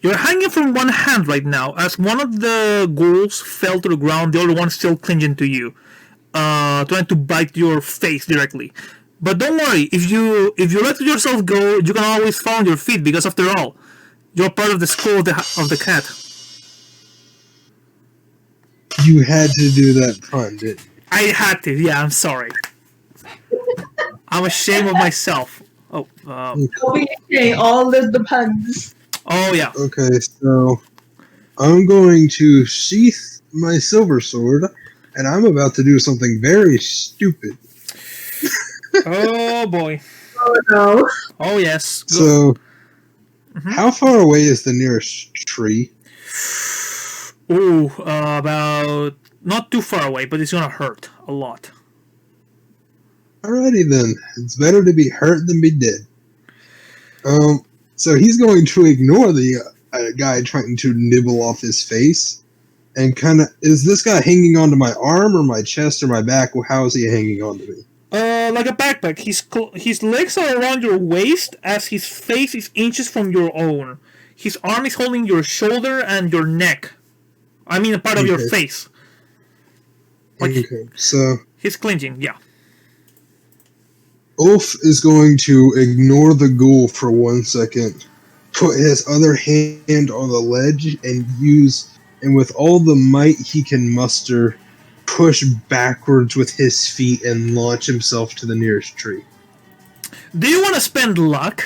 You're hanging from one hand right now as one of the ghouls fell to the ground, the other one still clinging to you, trying to bite your face directly. But don't worry, if you let yourself go, you can always fall on your feet because after all, you're part of the skull of the cat. You had to do that pun, didn't you? I had to, yeah, I'm sorry. I'm ashamed of myself. Oh, okay, all of the puns. oh yeah. Okay, so I'm going to sheath my silver sword, and I'm about to do something very stupid. Oh boy. Oh no. Oh yes. Go. So, how far away is the nearest tree? Ooh, about not too far away, but it's gonna hurt a lot. Alrighty then, it's better to be hurt than be dead. So he's going to ignore the guy trying to nibble off his face, and kind of, is this guy hanging onto my arm or my chest or my back? Well, how is he hanging onto me? Like a backpack. His legs are around your waist, as his face is inches from your own. His arm is holding your shoulder and your neck. I mean, a part of your Okay. face. Like Okay, so he's clenching. Yeah. Ulf is going to ignore the ghoul for 1 second, put his other hand on the ledge, and with all the might he can muster, push backwards with his feet and launch himself to the nearest tree. Do you want to spend luck?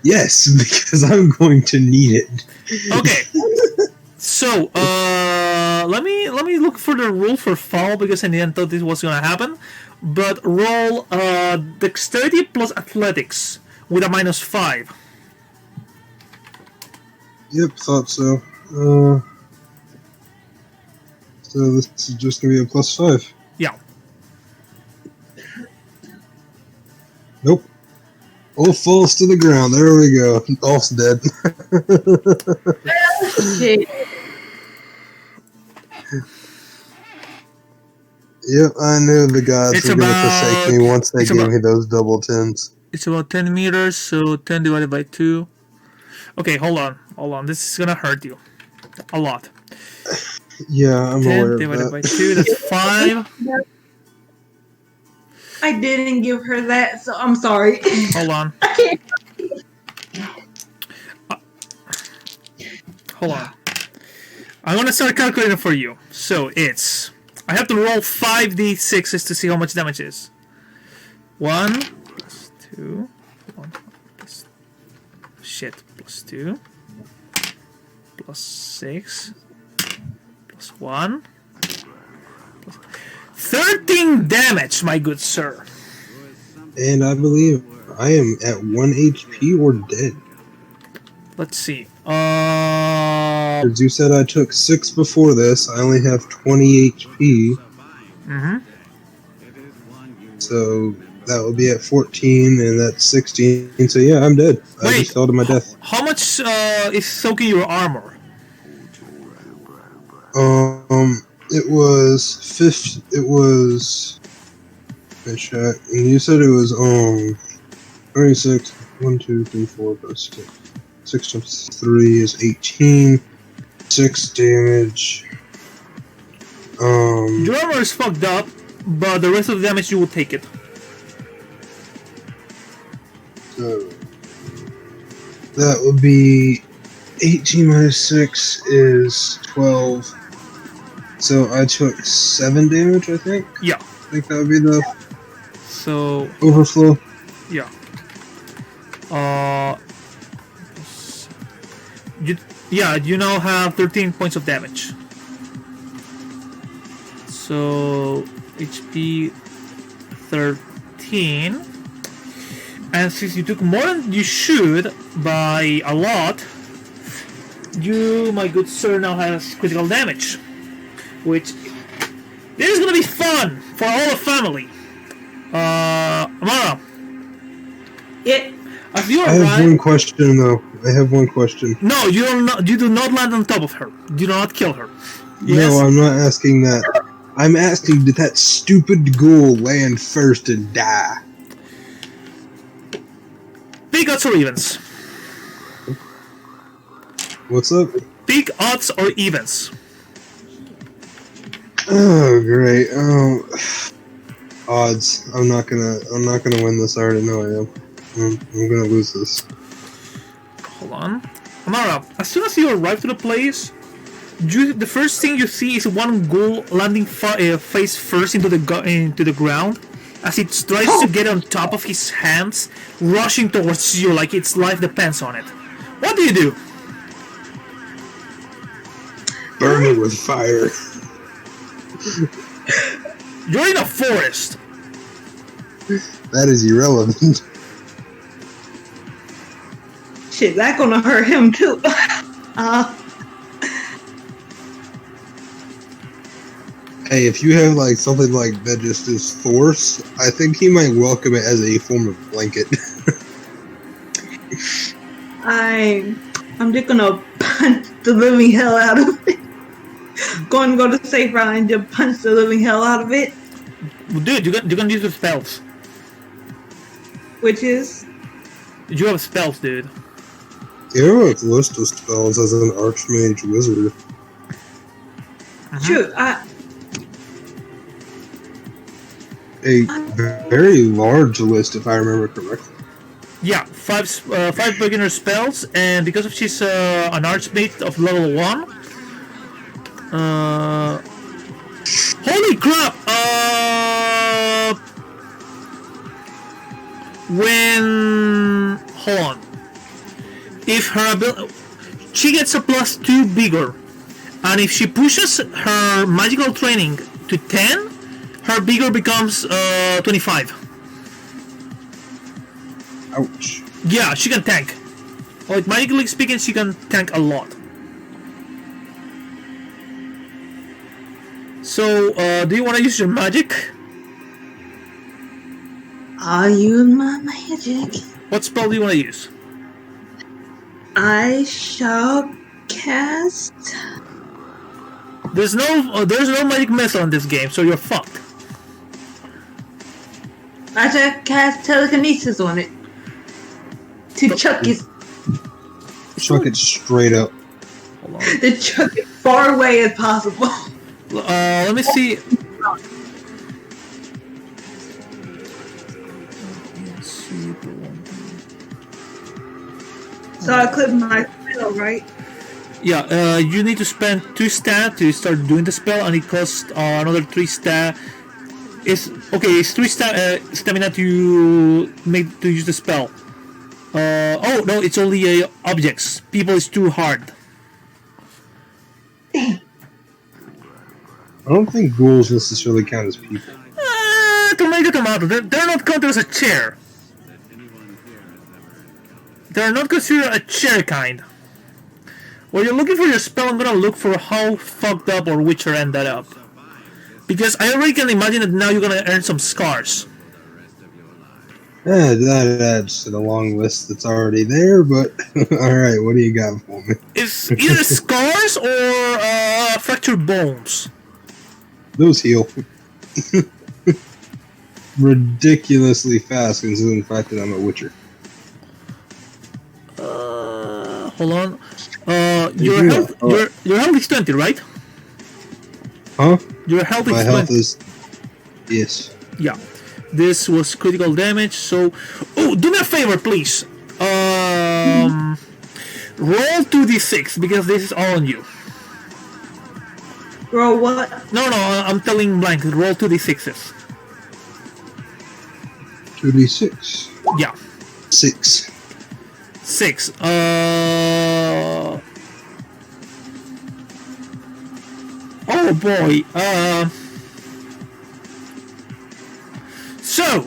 Yes, because I'm going to need it. Okay. So, let me look for the rule for fall because I didn't thought this was gonna happen. But roll dexterity plus athletics with a -5. Yep, thought so. So this is just going to be a +5. Yeah. Nope. Ulf falls to the ground. There we go. Ulf's dead. Shit. Yep, I knew the gods It's were going to forsake me once they it's gave about- me those double tens. It's about 10 meters, so 10 divided by 2. Okay, hold on. This is gonna hurt you a lot. Yeah, I'm 10 aware of divided that. by 2, that's 5. I didn't give her that, so I'm sorry. Hold on. Hold on. I'm gonna start calculating for you. So it's... I have to roll 5d6s to see how much damage is. 1 plus 2. 1 plus... Shit. Plus 2. Plus 6. Plus 1. Plus 13 damage, my good sir. And I believe I am at 1 HP or dead. Let's see. Because you said I took 6 before this. I only have 20 HP. Mm-hmm. So that would be at 14, and that's 16. So yeah, I'm dead. I Wait. just fell to my death. How much is soaking your armor? It was 50. It was. Let me check. And you said it was 36. 1, 2, 3, 4, 5, 6. 6 times 3 is 18. 6 damage. Your armor is fucked up, but the rest of the damage you will take it. So that would be 18 minus 6 is 12. So I took 7 damage, I think. Yeah. I think that would be the So overflow. yeah. Uh, you now have 13 points of damage. So HP 13, and since you took more than you should by a lot, you, my good sir, now has critical damage, which this is gonna be fun for all the family. Amara, Yeah. as you I have arrive, one question though. I have one question. no, you don't. You do not land on top of her. You do not kill her. No, I'm not asking that. I'm asking, did that stupid ghoul land first and die? Big odds or evens. What's up? Big odds or evens. Oh, great. Oh, odds. I'm not gonna win this. I already know I am. I'm gonna lose this. Hold on. Amara, as soon as you arrive to the place, the first thing you see is one ghoul landing face first into the ground, as it tries to get on top of his hands, rushing towards you like its life depends on it. What do you do? Burn it with fire. You're in a forest. That is irrelevant. Shit, that gonna hurt him too. Hey, if you have like something like that just is force, I think he might welcome it as a form of blanket. I'm just gonna punch the living hell out of it. Go to safe round and just punch the living hell out of it. Dude, you're gonna use your spells. Which is You have spells, dude. You have a list of spells as an archmage wizard. shoot, A very large list, if I remember correctly. Yeah, five beginner spells, and because of she's an archmage of level 1. Holy crap! Hold on. If her she gets a +2 vigor, and if she pushes her magical training to 10, her vigor becomes 25. Ouch. Yeah, she can tank. Like, magically speaking, she can tank a lot. So, do you want to use your magic? I'll use my magic. What spell do you want to use? I shall cast. There's no magic missile in this game, so you're fucked. I shall cast telekinesis on it. To chuck it. Chuck it straight up. Hold on. To chuck it far away as possible. Let me see. So I clip my spell, right? Yeah, you need to spend 2 stat to start doing the spell, and it costs another 3 stat. It's 3 stamina to use the spell. Oh no, it's only objects. People is too hard. I don't think ghouls necessarily count as people. Tomato. They're not counted as a chair. They're not considered a chair kind. When you're looking for your spell, I'm gonna look for how fucked up or Witcher ended up. Because I already can imagine that now you're gonna earn some scars. That adds to the long list that's already there, but alright, what do you got for me? It's either scars or fractured bones. Those heal. Ridiculously fast considering the fact that I'm a witcher. Hold on. Your health is 20, right? Huh? Your health is My 20. health is... Yes. Yeah. This was critical damage, so... Oh, do me a favor, please. Roll 2d6, because this is all on you. Roll what? No, I'm telling blank. Roll 2d6s. 2d6. Yeah. 6. 6. Oh boy. So,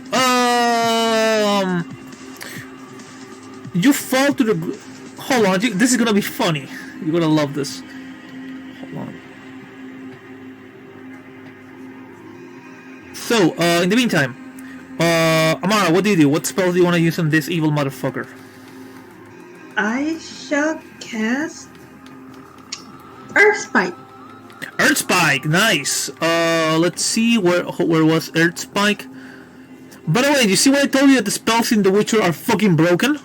you fall to the. Hold on, this is gonna be funny. You're gonna love this. Hold on. So, in the meantime, Amara, what do you do? What spells do you want to use on this evil motherfucker? I shall cast Earth Spike. Earth Spike, nice. Let's see where was Earth Spike. By the way, you see what I told you that the spells in The Witcher are fucking broken?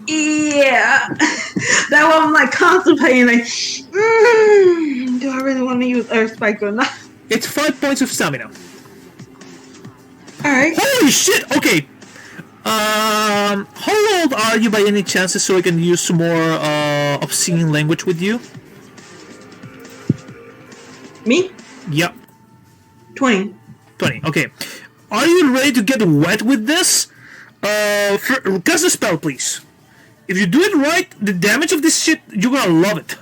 Yeah, that one I'm like constipating. Like, do I really want to use Earth Spike or not? It's 5 points of stamina. All right. Holy shit! Okay. How old are you by any chances so I can use some more obscene language with you? Me? Yep. 20. 20. Okay. Are you ready to get wet with this? Cast a spell, please. If you do it right, the damage of this shit, you're gonna love it.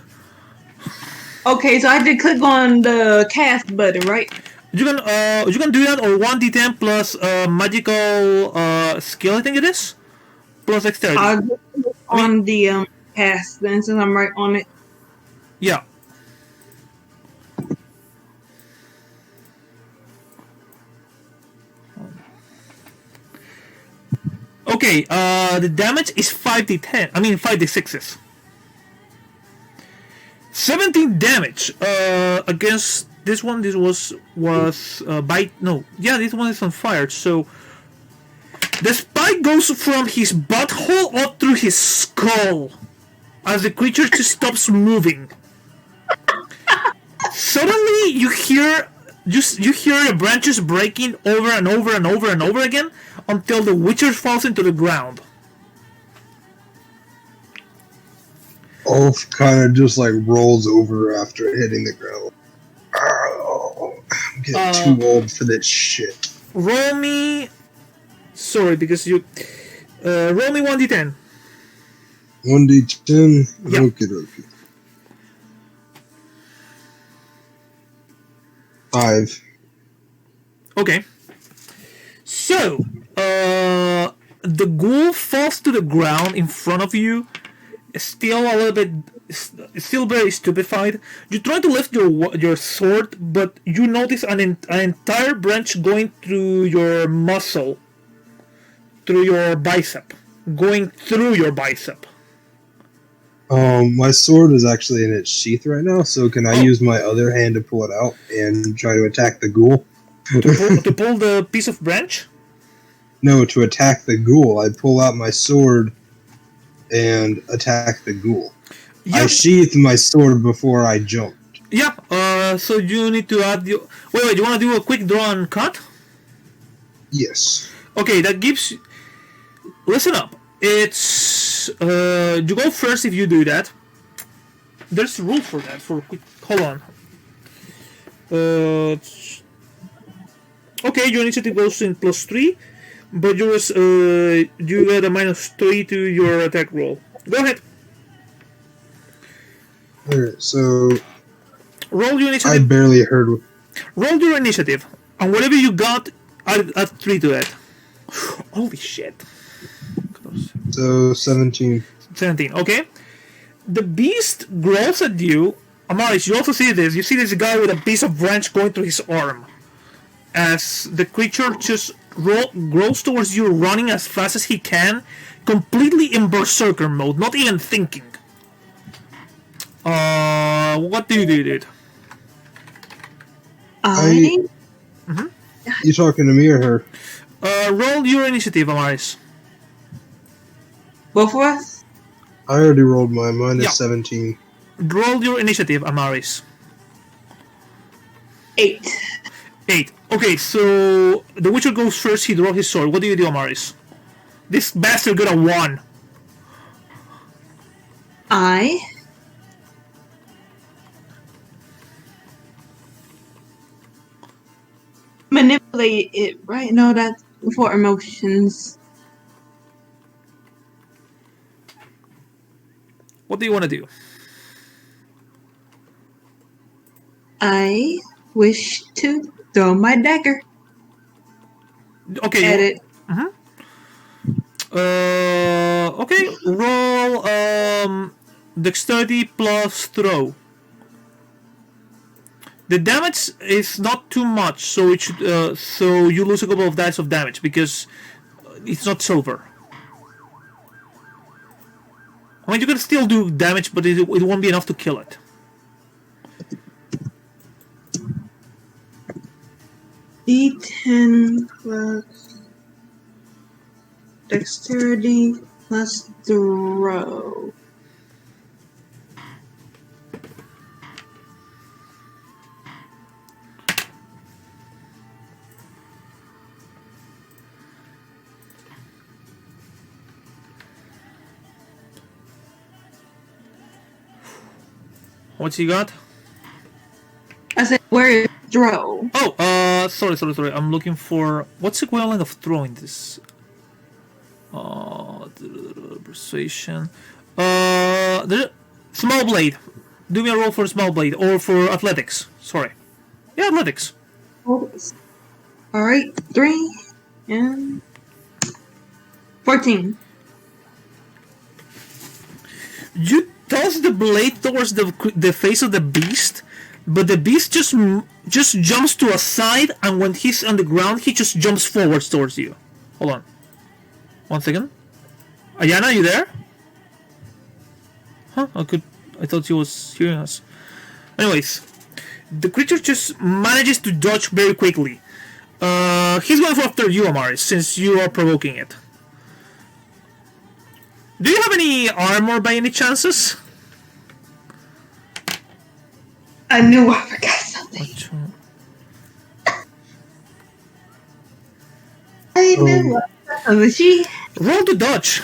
Okay, so I did click on the cast button, right? You can do that or 1d10 plus magical skill, I think it is, plus dexterity. I'll go on the cast then, since I'm right on it. Yeah. Okay, the damage is 5d10. I mean 5d6s. 17 damage against this one. This was bite. No, yeah, this one is on fire. So the spike goes from his butthole up through his skull as the creature just stops moving. Suddenly, you hear the branches breaking over and over and over and over again until the Witcher falls into the ground. Ulf kind of just like rolls over after hitting the ground. Oh, I'm getting too old for this shit. Roll me. Sorry, because you. Roll me 1d10. 1d10? Yeah. Okay, okay. 5. Okay. So, the ghoul falls to the ground in front of you, still a little bit, still very stupefied. You try to lift your sword, but you notice an entire branch going through your muscle, through your bicep, going through your bicep. My sword is actually in its sheath right now, so can I use my other hand to pull it out and try to attack the ghoul? To pull the piece of branch? No, to attack the ghoul. I pull out my sword and attack the ghoul. Yeah. I sheathed my sword before I jumped. Yeah, so you need to add your... Wait, you want to do a quick draw and cut? Yes. Okay, that gives... Listen up. It's... you go first if you do that. There's a rule for that. Hold on. Okay, your initiative goes in +3, but yours, you get a -3 to your attack roll. Go ahead. Alright, so... Roll your I initiative. barely heard... Roll your initiative. And whatever you got, add 3 to it. Holy shit. So, 17. 17, okay. The beast growls at you. Amaris, you also see this. You see this guy with a piece of branch going through his arm. As the creature just grows towards you, running as fast as he can, completely in berserker mode, not even thinking. What do you do, dude? You talking to me or her? Roll your initiative, Amaris. Both of us? I already rolled mine. Mine is Yeah. 17. Roll your initiative, Amaris. 8. 8. Okay, so the Witcher goes first. He draws his sword. What do you do, Amaris? This bastard got a 1. I manipulate it, right? No, that's for emotions. What do you want to do? I wish to throw my dagger Okay. at it. Okay. Roll dexterity plus throw. The damage is not too much, so it should. So you lose a couple of dice of damage because it's not silver. I mean, you can still do damage, but it won't be enough to kill it. D10 plus dexterity plus throw. What's he got? I said, where is throw? Oh, sorry. I'm looking for what's the equivalent of throwing this. Persuasion. Small blade. Do me a roll for small blade or for athletics. Sorry. Yeah, athletics. Alright, 3 and 14. You toss the blade towards the face of the beast, but the beast just jumps to a side, and when he's on the ground, he just jumps forwards towards you. Hold on. 1 second. Ayana, you there? Huh? I thought she was hearing us. Anyways, the creature just manages to dodge very quickly. He's going after you, Amaris, since you are provoking it. Do you have any armor by any chances? I knew I forgot something. I knew I forgot something. Roll to dodge.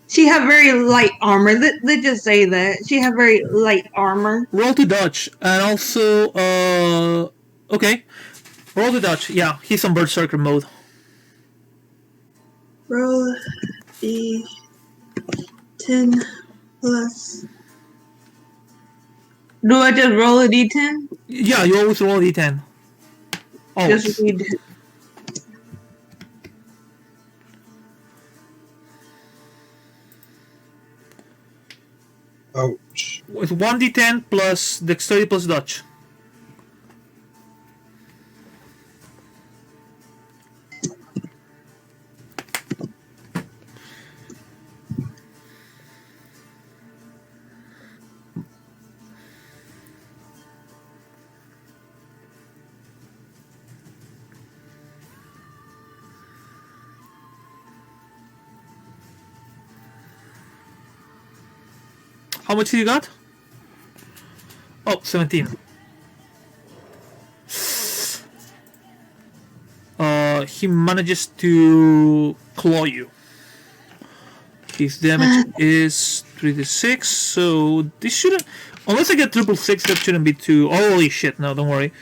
She have very light armor. Let's just say that. She have very light armor. Roll to dodge. And also, okay. Roll to dodge. Yeah, he's on Berserker mode. Roll D10 plus. Do I just roll a D10? Yeah, you always roll a D10. Always. Just read. Ouch. With 1d10 plus dexterity plus dodge. How much you got? Oh, 17. He manages to claw you. His damage is 3d6, so this shouldn't... Unless I get triple six, that shouldn't be too... Holy shit, no, don't worry.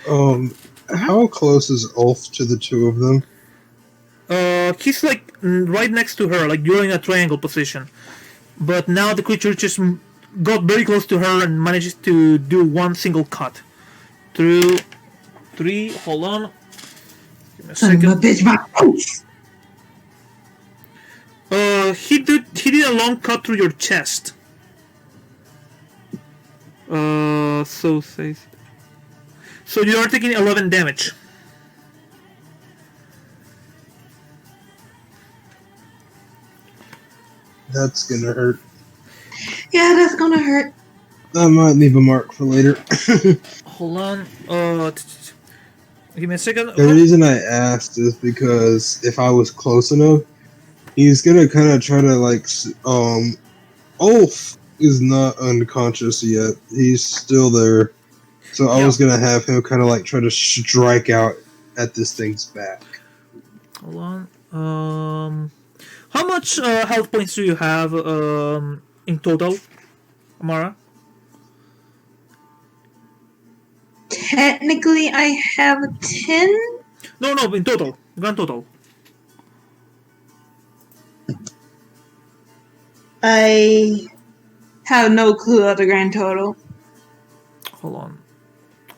How close is Ulf to the two of them? He's like right next to her, like you're in a triangle position. But now the creature just got very close to her and manages to do one single cut. Through 3, hold on. Give me a second. Bitch, my face. He did a long cut through your chest. So you are taking 11 damage. That's gonna hurt. Yeah, that's gonna hurt. I might leave a mark for later. Hold on. Give me a second. The reason I asked is because if I was close enough, he's gonna kind of try to like. Ulf is not unconscious yet. He's still there. So I was gonna have him kind of like try to strike out at this thing's back. Hold on. How much health points do you have in total, Amara? Technically, I have 10. No, in total. Grand total. I have no clue of the grand total. Hold on.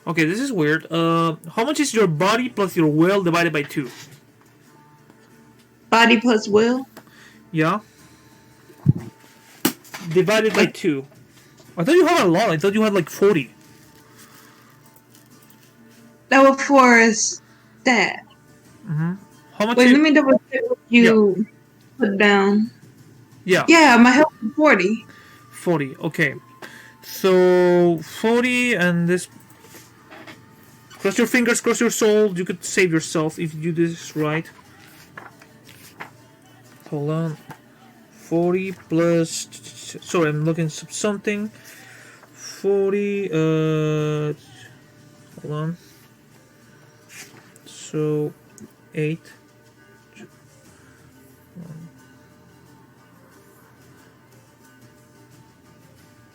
Okay, this is weird. How much is your body plus your will divided by 2? Body plus will. Yeah. Divided by 2. I thought you had a lot. I thought you had like 40. That was for stat. How much? Wait, let me double check what you put down. Yeah. Yeah, my health is 40. 40. Okay. So 40 and this. Cross your fingers, cross your soul. You could save yourself if you do this right. Hold on. 40 plus. Sorry, I'm looking at something. 40. Hold on. So 8.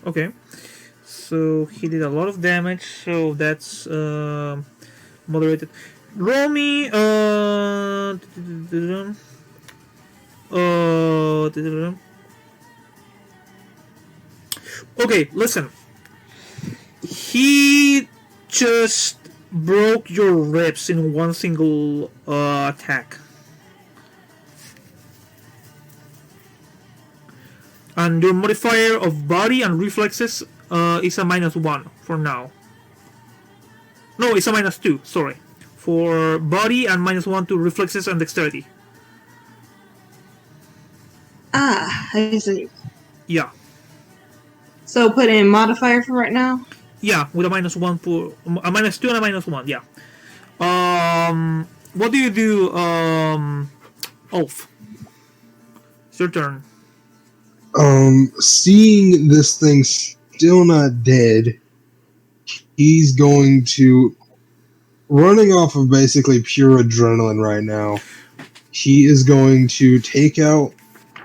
Okay. So he did a lot of damage. So that's moderated. Roll me. Okay, listen. He just broke your ribs in one single attack. And your modifier of body and reflexes is a -1 for now. No, it's a -2, sorry. For body and -1 to reflexes and dexterity. Ah, I see. Yeah. So put in modifier for right now? Yeah, with a -1 for a -2 and a -1, yeah. What do you do, Ulf? It's your turn. Seeing this thing still not dead, he's going to, running off of basically pure adrenaline right now, he is going to take out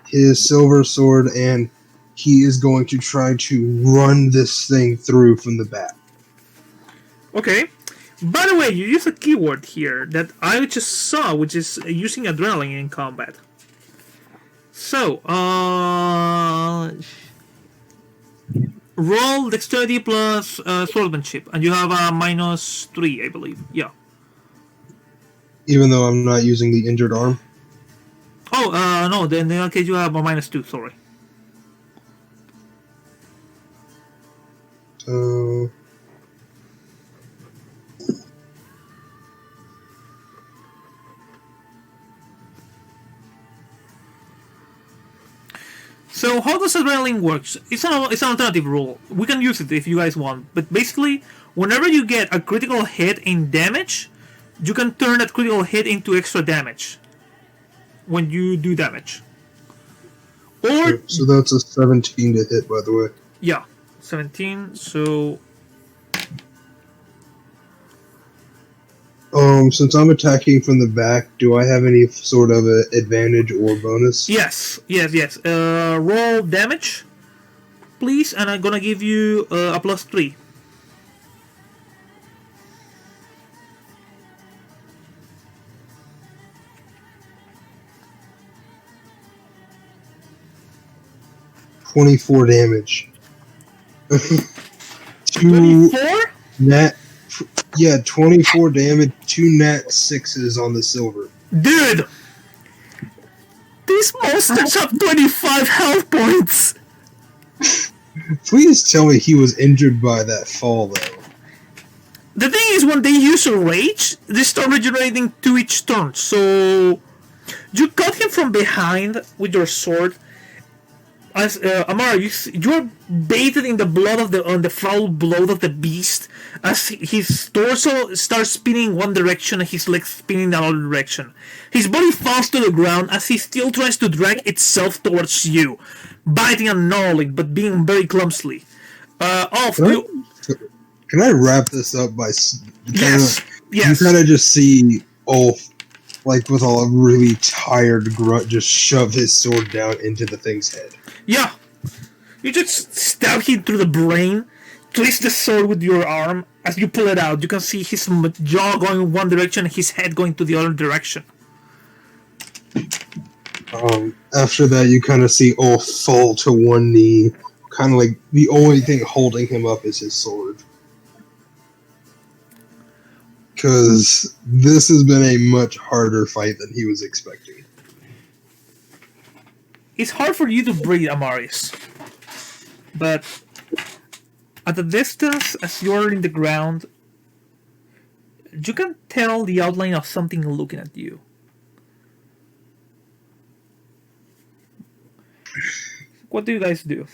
his silver sword and he is going to try to run this thing through from the back. Okay. By the way, you use a keyword here that I just saw, which is using adrenaline in combat. So, roll dexterity plus swordsmanship, and you have a -3, I believe. Yeah. Even though I'm not using the injured arm. Oh, no, then in that case you have a -2, sorry. So... So how does adrenaline works? It's an alternative rule. We can use it if you guys want. But basically, whenever you get a critical hit in damage, you can turn that critical hit into extra damage when you do damage. Or So that's a 17 to hit, by the way. yeah, 17. So Since I'm attacking from the back, do I have any sort of a advantage or bonus? yes. Roll damage, please, and I'm gonna give you a +3. $24 damage. 24? Net, yeah, 24 damage, 2 net 6s on the silver. Dude! These monsters have 25 health points! Please tell me he was injured by that fall, though. The thing is, when they use a rage, they start regenerating 2 each turn. So you cut him from behind with your sword. As Amara, you're bathed in the blood of the foul blood of the beast. As his torso starts spinning one direction and his legs spinning the other direction. His body falls to the ground as he still tries to drag itself towards you, biting and gnawing, but being very clumsily. Can I wrap this up by... Yes. You kind of just see Ulf, like with a really tired grunt, just shove his sword down into the thing's head. Yeah. You just stab him through the brain, twist the sword with your arm. As you pull it out, you can see his jaw going in one direction and his head going to the other direction. After that, you kind of see Ulf fall to one knee. Kind of like the only thing holding him up is his sword. Because this has been a much harder fight than he was expecting. It's hard for you to breathe, Amaris. But at the distance, as you're in the ground, you can tell the outline of something looking at you. What do you guys do?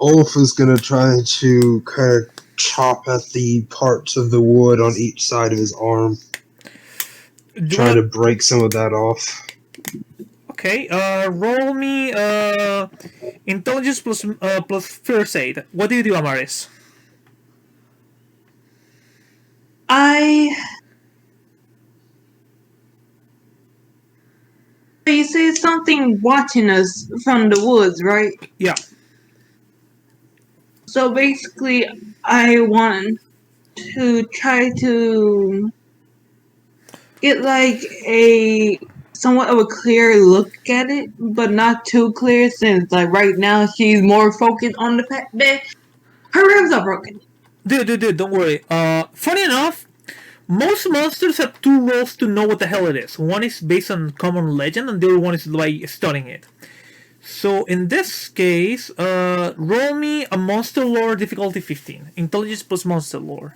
Ulf is gonna try to kind of chop at the parts of the wood on each side of his arm, trying to break some of that off. Okay, roll me intelligence plus first aid. What do you do, Amaris? You say something watching us from the woods, right? Yeah. So basically, I want to try to get like a somewhat of a clear look at it, but not too clear since like right now she's more focused on the fact that her ribs are broken. Dude, don't worry. Funny enough, most monsters have two rolls to know what the hell it is. One is based on common legend, and the other one is by studying it. So in this case, roll me a monster lore difficulty 15. Intelligence plus monster lore.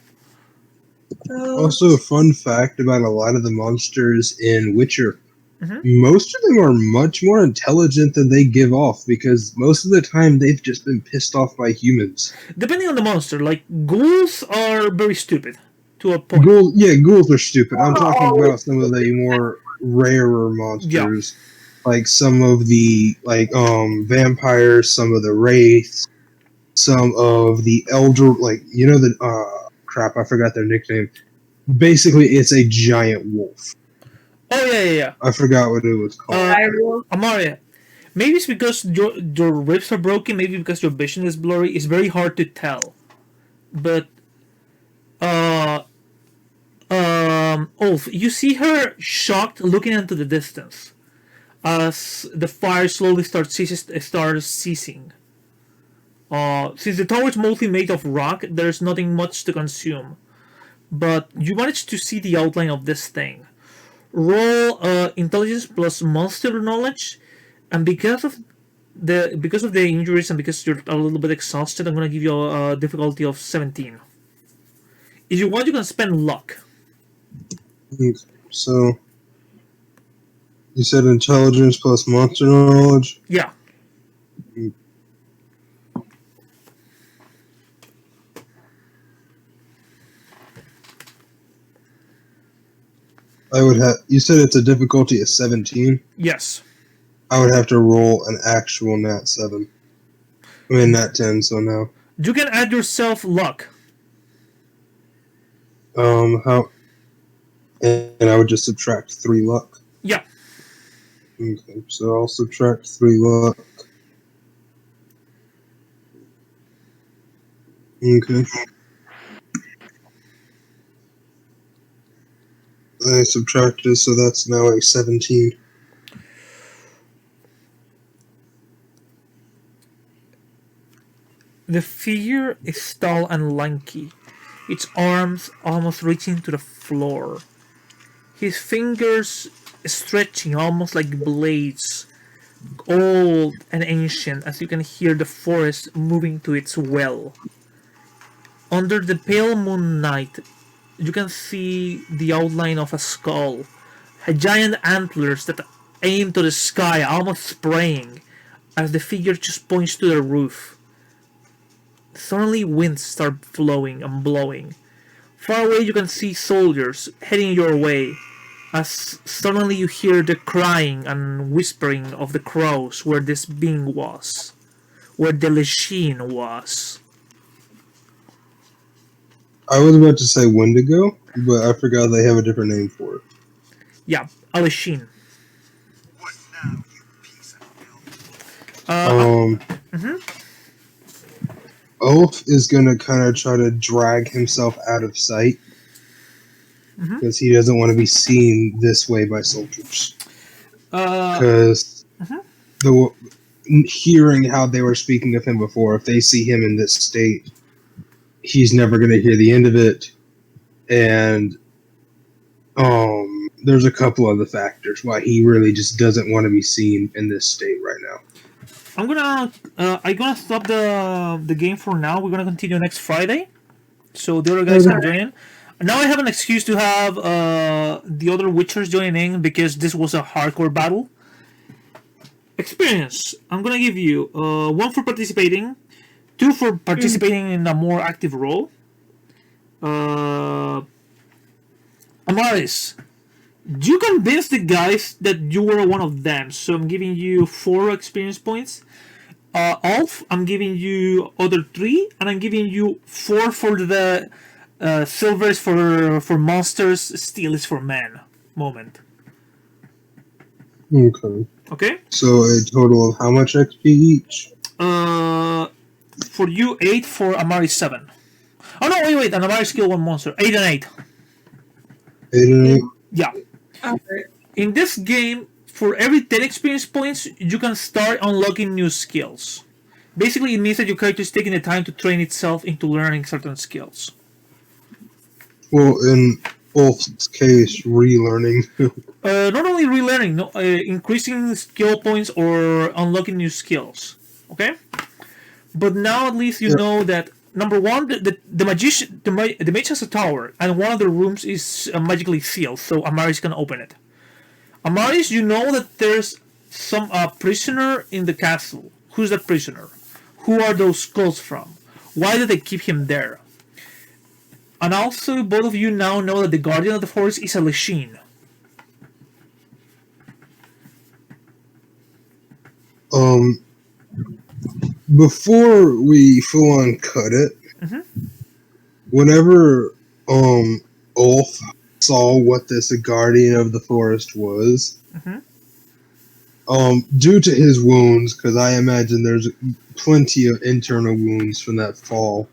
Also, a fun fact about a lot of the monsters in Witcher. Mhm. Most of them are much more intelligent than they give off, because most of the time they've just been pissed off by humans. Depending on the monster, like ghouls are very stupid to a point. Ghouls are stupid. I'm talking about some of the more rarer monsters, like some of the vampires, some of the wraiths, some of the elder, crap, I forgot their nickname. Basically, it's a giant wolf. Oh yeah. I forgot what it was called. Amaria, maybe it's because your ribs are broken. Maybe because your vision is blurry. It's very hard to tell. But Ulf, you see her shocked, looking into the distance, as the fire slowly starts ceasing. Since the tower is mostly made of rock, there's nothing much to consume. But you manage to see the outline of this thing. Roll intelligence plus monster knowledge, and because of the injuries and because you're a little bit exhausted, I'm gonna give you a difficulty of 17. If you want, you can spend luck. So, you said intelligence plus monster knowledge? Yeah. I would have. You said it's a difficulty of 17? Yes. I would have to roll an actual nat 7. I mean, nat 10, so no. You can add yourself luck. How? And I would just subtract 3 luck? Yeah. Okay, so I'll subtract 3 luck. Okay. I subtracted, so that's now a 17. The figure is tall and lanky, its arms almost reaching to the floor. His fingers stretching almost like blades, old and ancient, as you can hear the forest moving to its well. Under the pale moonlight, you can see the outline of a skull, giant antlers that aim to the sky, almost spraying, as the figure just points to the roof. Suddenly, winds start flowing and blowing. Far away, you can see soldiers heading your way, as suddenly you hear the crying and whispering of the crows where this being was, where the Lesheen was. I was about to say Wendigo, but I forgot they have a different name for it. Yeah, Aleshin. What now, you piece of filth? Ulf is gonna kind of try to drag himself out of sight because he doesn't want to be seen this way by soldiers. Uh, Because the hearing how they were speaking of him before, if they see him in this state, he's never going to hear the end of it. And there's a couple other factors why he really just doesn't want to be seen in this state right now. I'm gonna stop the game for now. We're gonna continue next Friday, so the other guys can join in. Now I have an excuse to have the other Witchers join in because this was a hardcore battle. Experience. I'm gonna give you 1 for participating, 2 for participating in a more active role. Amaris, you convinced the guys that you were one of them, so I'm giving you 4 experience points. Ulf, I'm giving you other 3, and I'm giving you 4 for the silver is for monsters, steel is for men moment. Okay. Okay? So a total of how much XP each? For you 8, for Amari 7. Oh no, wait, and Amari skill 1 monster. 8 and 8. 8 and 8? Yeah. Alright. In this game, for every 10 experience points, you can start unlocking new skills. Basically, it means that your character is taking the time to train itself into learning certain skills. Well, in Ulf's case, relearning. Not only relearning, no, increasing skill points or unlocking new skills. Okay? But now at least you know that, number 1, the magician, the mage has a tower, and one of the rooms is magically sealed, so Amaris can open it. Amaris, you know that there's some prisoner in the castle. Who's that prisoner? Who are those skulls from? Why do they keep him there? And also, both of you now know that the Guardian of the Forest is a Lesheen. Before we full on cut it, whenever Ulf saw what this Guardian of the Forest was, due to his wounds, because I imagine there's plenty of internal wounds from that fall,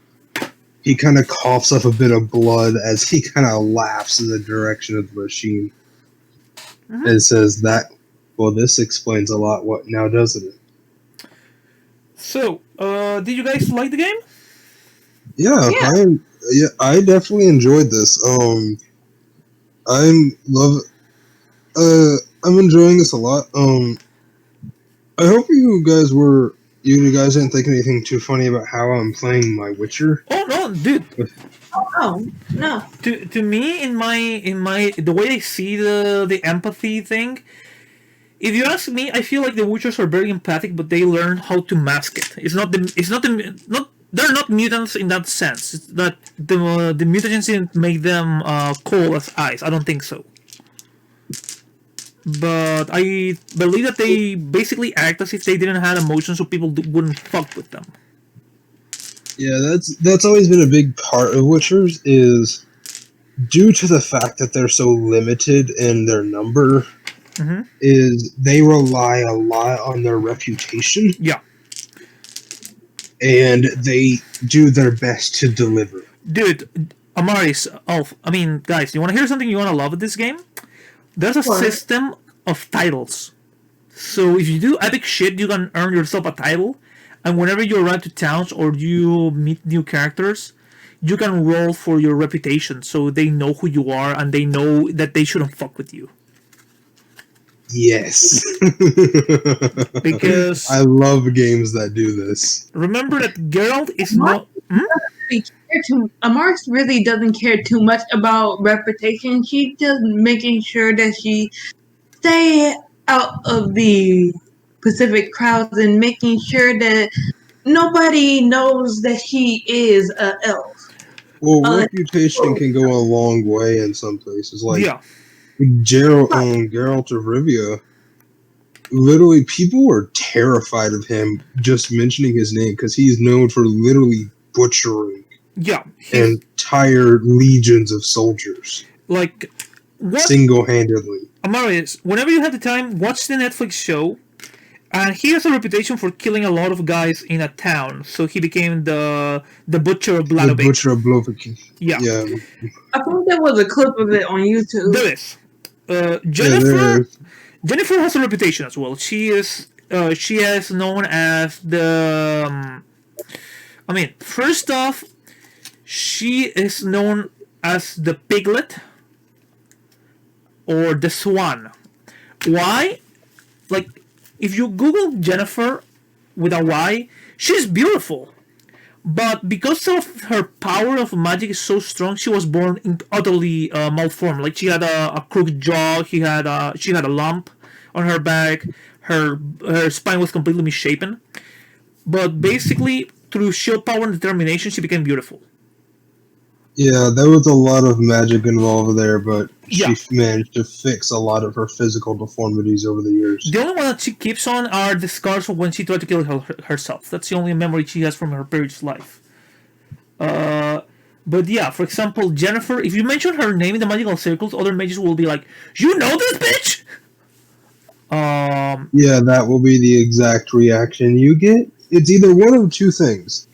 he kind of coughs up a bit of blood as he kind of laughs in the direction of the machine and says that, well, this explains a lot, what now, doesn't it? So, did you guys like the game? Yeah, Yeah. I definitely enjoyed this. I'm enjoying this a lot. I hope you guys didn't think anything too funny about how I'm playing my Witcher. Oh no, dude. Oh, no. To me, in my the way I see the empathy thing, if you ask me, I feel like the Witchers are very empathic, but they learn how to mask it. They're not mutants in that sense. It's that the mutagens didn't make them cold as ice. I don't think so. But I believe that they basically act as if they didn't have emotions, so people wouldn't fuck with them. Yeah, that's always been a big part of Witchers, is due to the fact that they're so limited in their number, is they rely a lot on their reputation. Yeah. And they do their best to deliver. Dude, Amaris, guys, you want to hear something you want to love at this game? There's a system of titles. So if you do epic shit, you can earn yourself a title. And whenever you arrive to towns or you meet new characters, you can roll for your reputation. So they know who you are and they know that they shouldn't fuck with you. Yes. Because I love games that do this. remember that Geralt is not... Amaris really doesn't care too much about reputation. She's just making sure that she stay out of the Pacific crowds and making sure that nobody knows that she is an elf. Well, reputation can go a long way in some places. Like Yeah. Geralt of Rivia, literally people were terrified of him just mentioning his name because he's known for literally butchering Yeah. entire legions of soldiers Like, what? single-handedly. Amaris, whenever you have the time, watch the Netflix show And he has a reputation for killing a lot of guys in a town, so he became the butcher of The Bladobate. Butcher of Blovik. Yeah. Yeah. I think there was a clip of it on YouTube. There is. Yeah, Jennifer. there is. Jennifer has a reputation as well. She is known as the. First off, she is known as the piglet or the swan. Why? Like, if you Google Jennifer with a Y, she's beautiful. But because of her power of magic is so strong, she was born in utterly malformed. Like she had a crooked jaw, she had a lump on her back, her spine was completely misshapen. But basically, through sheer power and determination, she became beautiful. Yeah, there was a lot of magic involved there, but Yeah. she managed to fix a lot of her physical deformities over the years. The only one that she keeps on are the scars of when she tried to kill herself. That's the only memory she has from her previous life. But yeah, for example, Jennifer, if you mention her name in the magical circles, other mages will be like, "You know this bitch?" Yeah, that will be the exact reaction you get. It's either one of two things.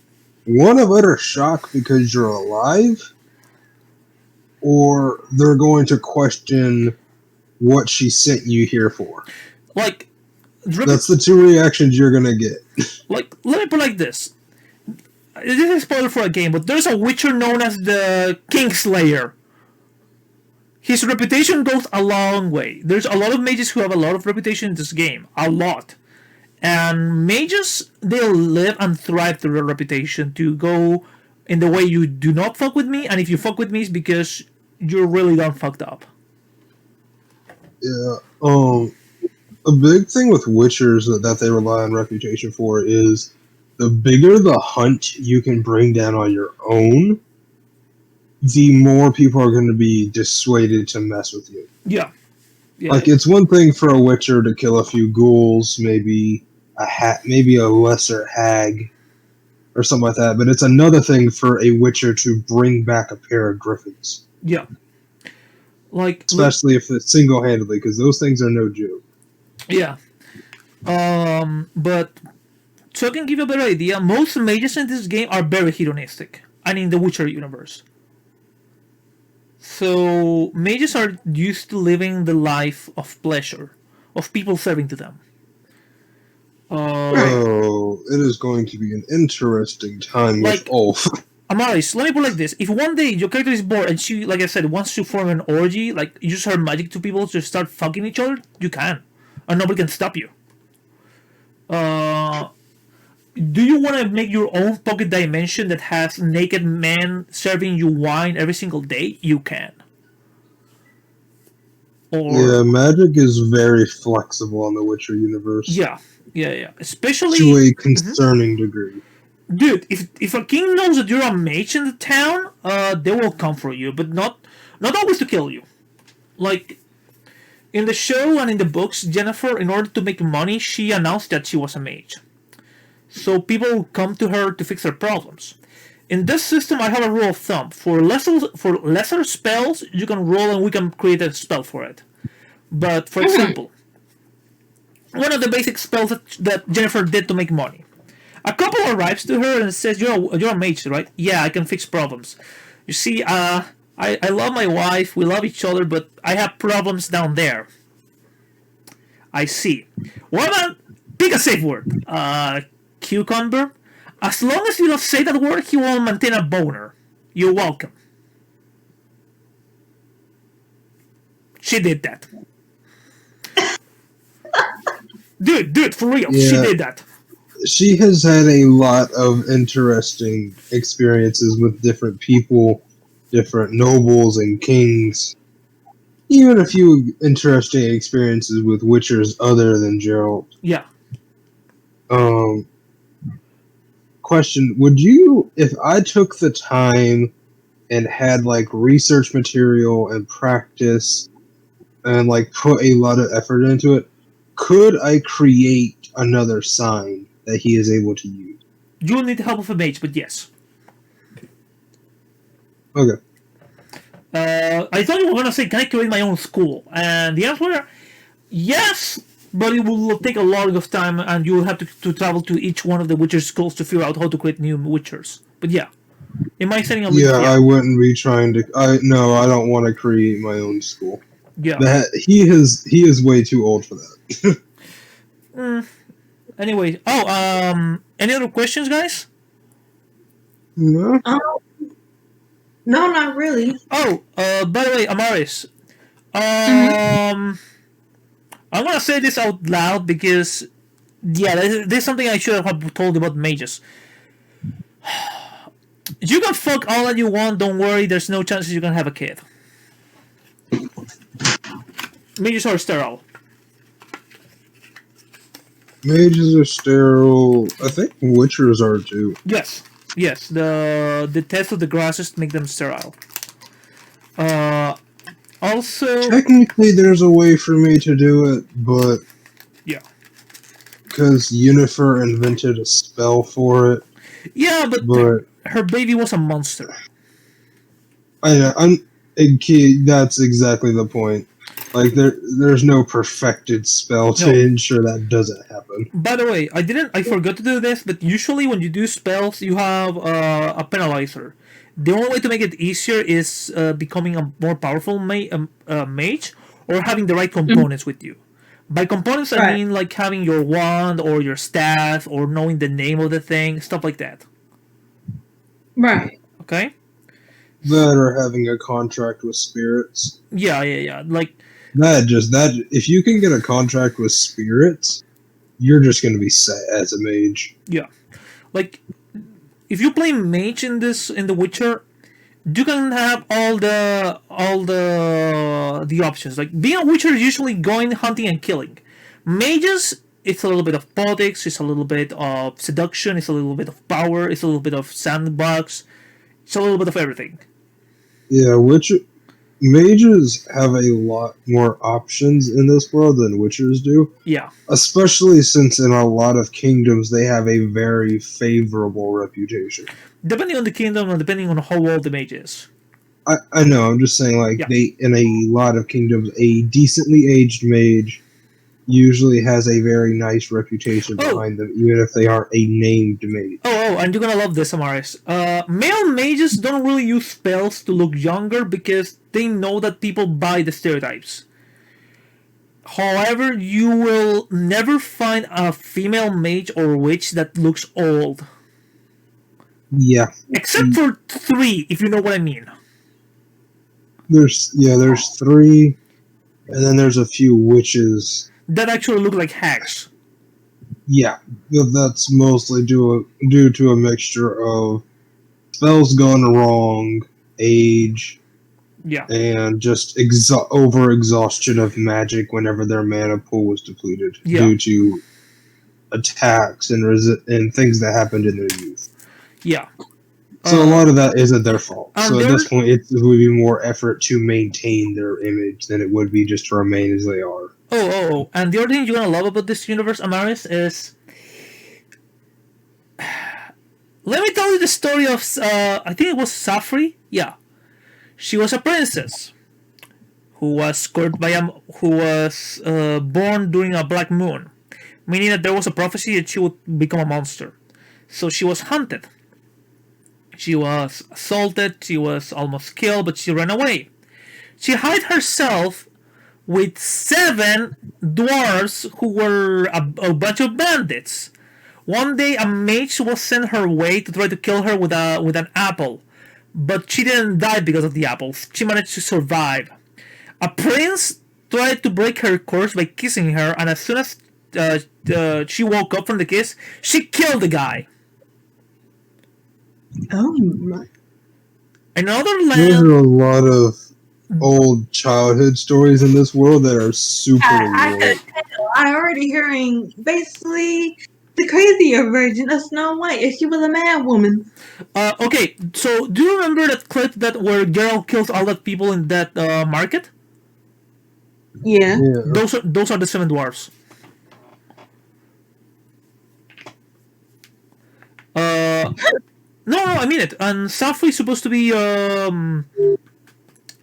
One of utter shock because you're alive, or they're going to question what she sent you here for. Like, That's the two reactions you're going to get. like, let me put it like this. This is a spoiler for a game, but there's a Witcher known as the Kingslayer. His reputation goes a long way. There's a lot of mages who have a lot of reputation in this game. A lot. And mages, they'll live and thrive through their reputation to go in the way you do not fuck with me, and if you fuck with me, it's because you're really done fucked up. Yeah. A big thing with Witchers that they rely on reputation for is the bigger the hunt you can bring down on your own, the more people are going to be dissuaded to mess with you. Yeah. Like, it's one thing for a Witcher to kill a few ghouls, maybe a lesser hag, or something like that, but it's another thing for a Witcher to bring back a pair of griffins. Yeah. Like, Especially if it's single-handedly, because those things are no joke. yeah. But so I can give you a better idea, most mages in this game are very hedonistic, and in the Witcher universe. So mages are used to living the life of pleasure, of people serving to them. Oh, it is going to be an interesting time with Like- Ulf. Amaris, let me put it like this. If one day your character is bored and she, like I said, wants to form an orgy, like use her magic to people to start fucking each other, you can. And nobody can stop you. Do you want to make your own pocket dimension that has naked men serving you wine every single day? You can. Or Yeah, magic is very flexible in the Witcher universe. yeah. Especially, To a concerning degree. dude, if a king knows that you're a mage in the town, they will come for you, but not always to kill you. Like in the show and in the books, Jennifer, in order to make money, she announced that she was a mage. So people come to her to fix their problems. In this system, I have a rule of thumb: for lesser spells, you can roll and we can create a spell for it. But for example, one of the basic spells that Jennifer did to make money. A couple arrives to her and says, "You're a mage, right? Yeah, I can fix problems. You see, I love my wife. We love each other, but I have problems down there." I see. What about pick a safe word? Cucumber. As long as you don't say that word, he will maintain a boner. You're welcome. She did that. Dude, for real, she Yeah. did that. She has had a lot of interesting experiences with different people, different nobles and kings. Even a few interesting experiences with Witchers other than Geralt. Yeah. Question, would you, if I took the time and had like research material and practice and like put a lot of effort into it, could I create another sign that he is able to use? You'll need the help of a mage, but yes. Okay. I thought you were gonna say, "Can I create my own school?" And the answer, yes, but it will take a lot of time, and you will have to travel to each one of the Witcher schools to figure out how to create new Witchers. But yeah, in my setting, Yeah, I wouldn't be trying to. I don't want to create my own school. yeah. He is way too old for that. Anyway, any other questions, guys? No. No, not really. Oh, by the way, Amaris, I'm gonna say this out loud because, yeah, there's something I should have told about mages. You can fuck all that you want. Don't worry. There's no chances you can have a kid. Mages are sterile. Mages are sterile. I think witchers are too. Yes. The test of the grasses make them sterile. Also, Technically, there's a way for me to do it, but yeah. because Yennefer invented a spell for it. Yeah, but But her baby was a monster. that's exactly the point. Like there's no perfected spell to No. ensure that doesn't happen. By the way, I forgot to do this, but usually when you do spells, you have a penalizer. The only way to make it easier is becoming a more powerful mage or having the right components with you. By components, I Right. mean like having your wand or your staff or knowing the name of the thing, stuff like that. Right. Okay? That or having a contract with spirits. Yeah. Like, That if you can get a contract with spirits, you're just going to be set as a mage. like if you play mage in The Witcher, you can have all the options. Like being a Witcher is usually going hunting and killing. Mages, it's a little bit of politics, it's a little bit of seduction, it's a little bit of power, it's a little bit of sandbox, it's a little bit of everything. Yeah, mages have a lot more options in this world than witchers do. Yeah. Especially since in a lot of kingdoms they have a very favorable reputation. Depending on the kingdom and depending on how old the mage is. I know, I'm just saying, like, Yeah. in a lot of kingdoms, a decently aged mage usually has a very nice reputation Oh. behind them, even if they aren't a named mage. Oh, and you're gonna love this, Amaris. Male mages don't really use spells to look younger because they know that people buy the stereotypes. However, you will never find a female mage or witch that looks old. Yeah, Except for 3, if you know what I mean. there's 3, and then there's a few witches. That actually look like hags. Yeah, that's mostly due to a mixture of spells gone wrong, age, Yeah. and just over-exhaustion of magic whenever their mana pool was depleted Yeah. due to attacks and things that happened in their youth. Yeah. So a lot of that isn't their fault. and So at there- this point, it would be more effort to maintain their image than it would be just to remain as they are. Oh. And the other thing you're gonna love about this universe, Amaris, is... Let me tell you the story of, I think it was Safri? Yeah. She was a princess who was born during a black moon, meaning that there was a prophecy that she would become a monster. So she was hunted. She was assaulted, she was almost killed, but she ran away. She hid herself with 7 dwarves who were a bunch of bandits. One day, a mage was sent her way to try to kill her with an apple, but she didn't die because of the apples. She managed to survive. A prince tried to break her curse by kissing her, and as soon as she woke up from the kiss, she killed the guy. Oh my. In another There land, are a lot of old childhood stories in this world that are super I old. could tell. I already hearing basically the crazier version of Snow White if she was a mad woman. okay, so do you remember that clip where Geralt kills all that people in that market? Yeah. Yeah. Those are the 7 dwarfs. No, I mean it. And Safri is supposed to be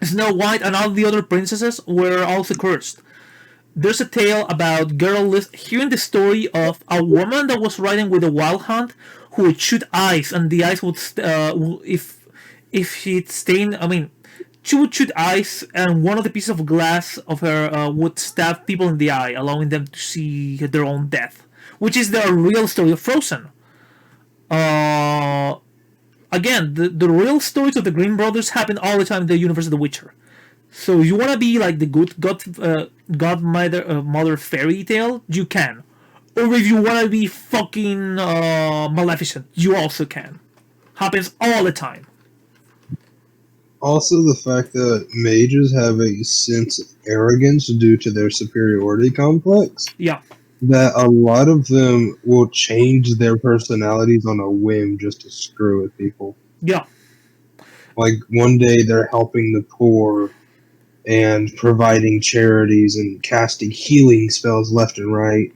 Snow White, and all the other princesses were also cursed. there's a tale about girl hearing the story of a woman that was riding with a wild hunt who would shoot ice, and the ice would if she'd stain. I mean, she would shoot ice, and one of the pieces of glass of her would stab people in the eye, allowing them to see their own death, which is the real story of Frozen. Again, the real stories of the Green Brothers happen all the time in the universe of The Witcher. So you want to be like the good godmother mother fairy tale, you can. Or if you want to be fucking Maleficent, you also can. Happens all the time. Also, the fact that mages have a sense of arrogance due to their superiority complex, Yeah. that a lot of them will change their personalities on a whim just to screw with people. Yeah. Like, one day they're helping the poor and providing charities and casting healing spells left and right,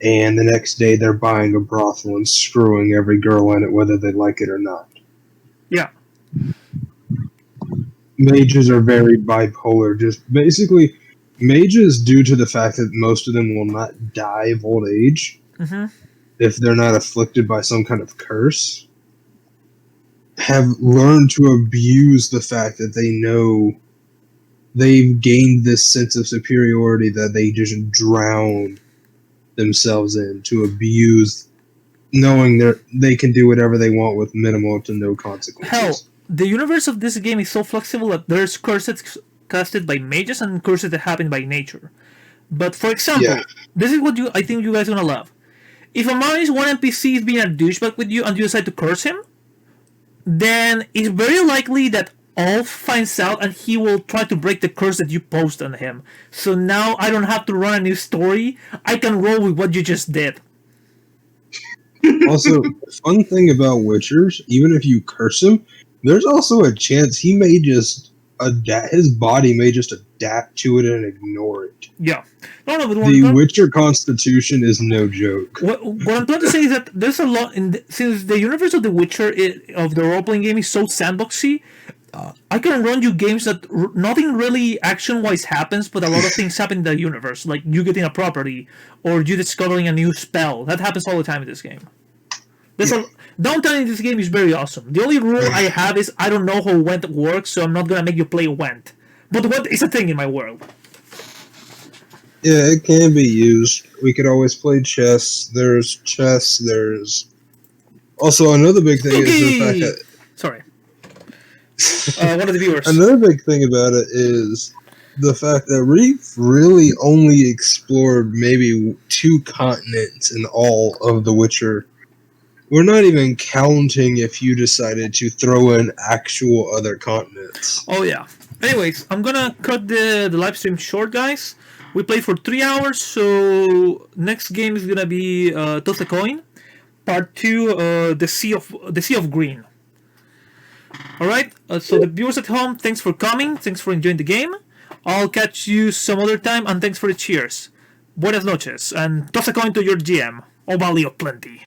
and the next day they're buying a brothel and screwing every girl in it whether they like it or not. Yeah. Mages are very bipolar. Just basically, mages, due to the fact that most of them will not die of old age if they're not afflicted by some kind of curse, have learned to abuse the fact that they know they've gained this sense of superiority that they just drown themselves in, to abuse knowing they can do whatever they want with minimal to no consequences. Hell, the universe of this game is so flexible that there's curses casted by mages and curses that happen by nature. But for example, this is what I think you guys are gonna love. If a man is one NPC is being a douchebag with you and you decide to curse him, then it's very likely that Ulf finds out and he will try to break the curse that you post on him. So now I don't have to run a new story. I can roll with what you just did. Also, fun thing about Witchers, even if you curse him, there's also a chance he may just his body may just adapt to it and ignore it. Yeah. No, but the Witcher constitution is no joke. What I'm trying to say is that there's a lot since the universe of The Witcher of the role-playing game is so sandboxy. I can run you games that nothing really action-wise happens, but a lot of things happen in the universe, like you getting a property or you discovering a new spell. That happens all the time in this game. Downtime in this game is very awesome. The only rule I have is I don't know how Went works, so I'm not gonna make you play Went. But Went is a thing in my world. Yeah, it can be used. We could always play chess. There's chess. There's also another big thing is the fact that. Sorry. One of the viewers. Another big thing about it is the fact that we've really only explored maybe 2 continents in all of The Witcher. We're not even counting if you decided to throw in actual other continents. Oh yeah. Anyways, I'm gonna cut the live stream short, guys. We played for 3 hours, so next game is gonna be Toss a Coin, Part 2, the Sea of Green. All right. So the viewers at home, thanks for coming. Thanks for enjoying the game. I'll catch you some other time, and thanks for the cheers. Buenas noches, and toss a coin to your GM. O valio plenty.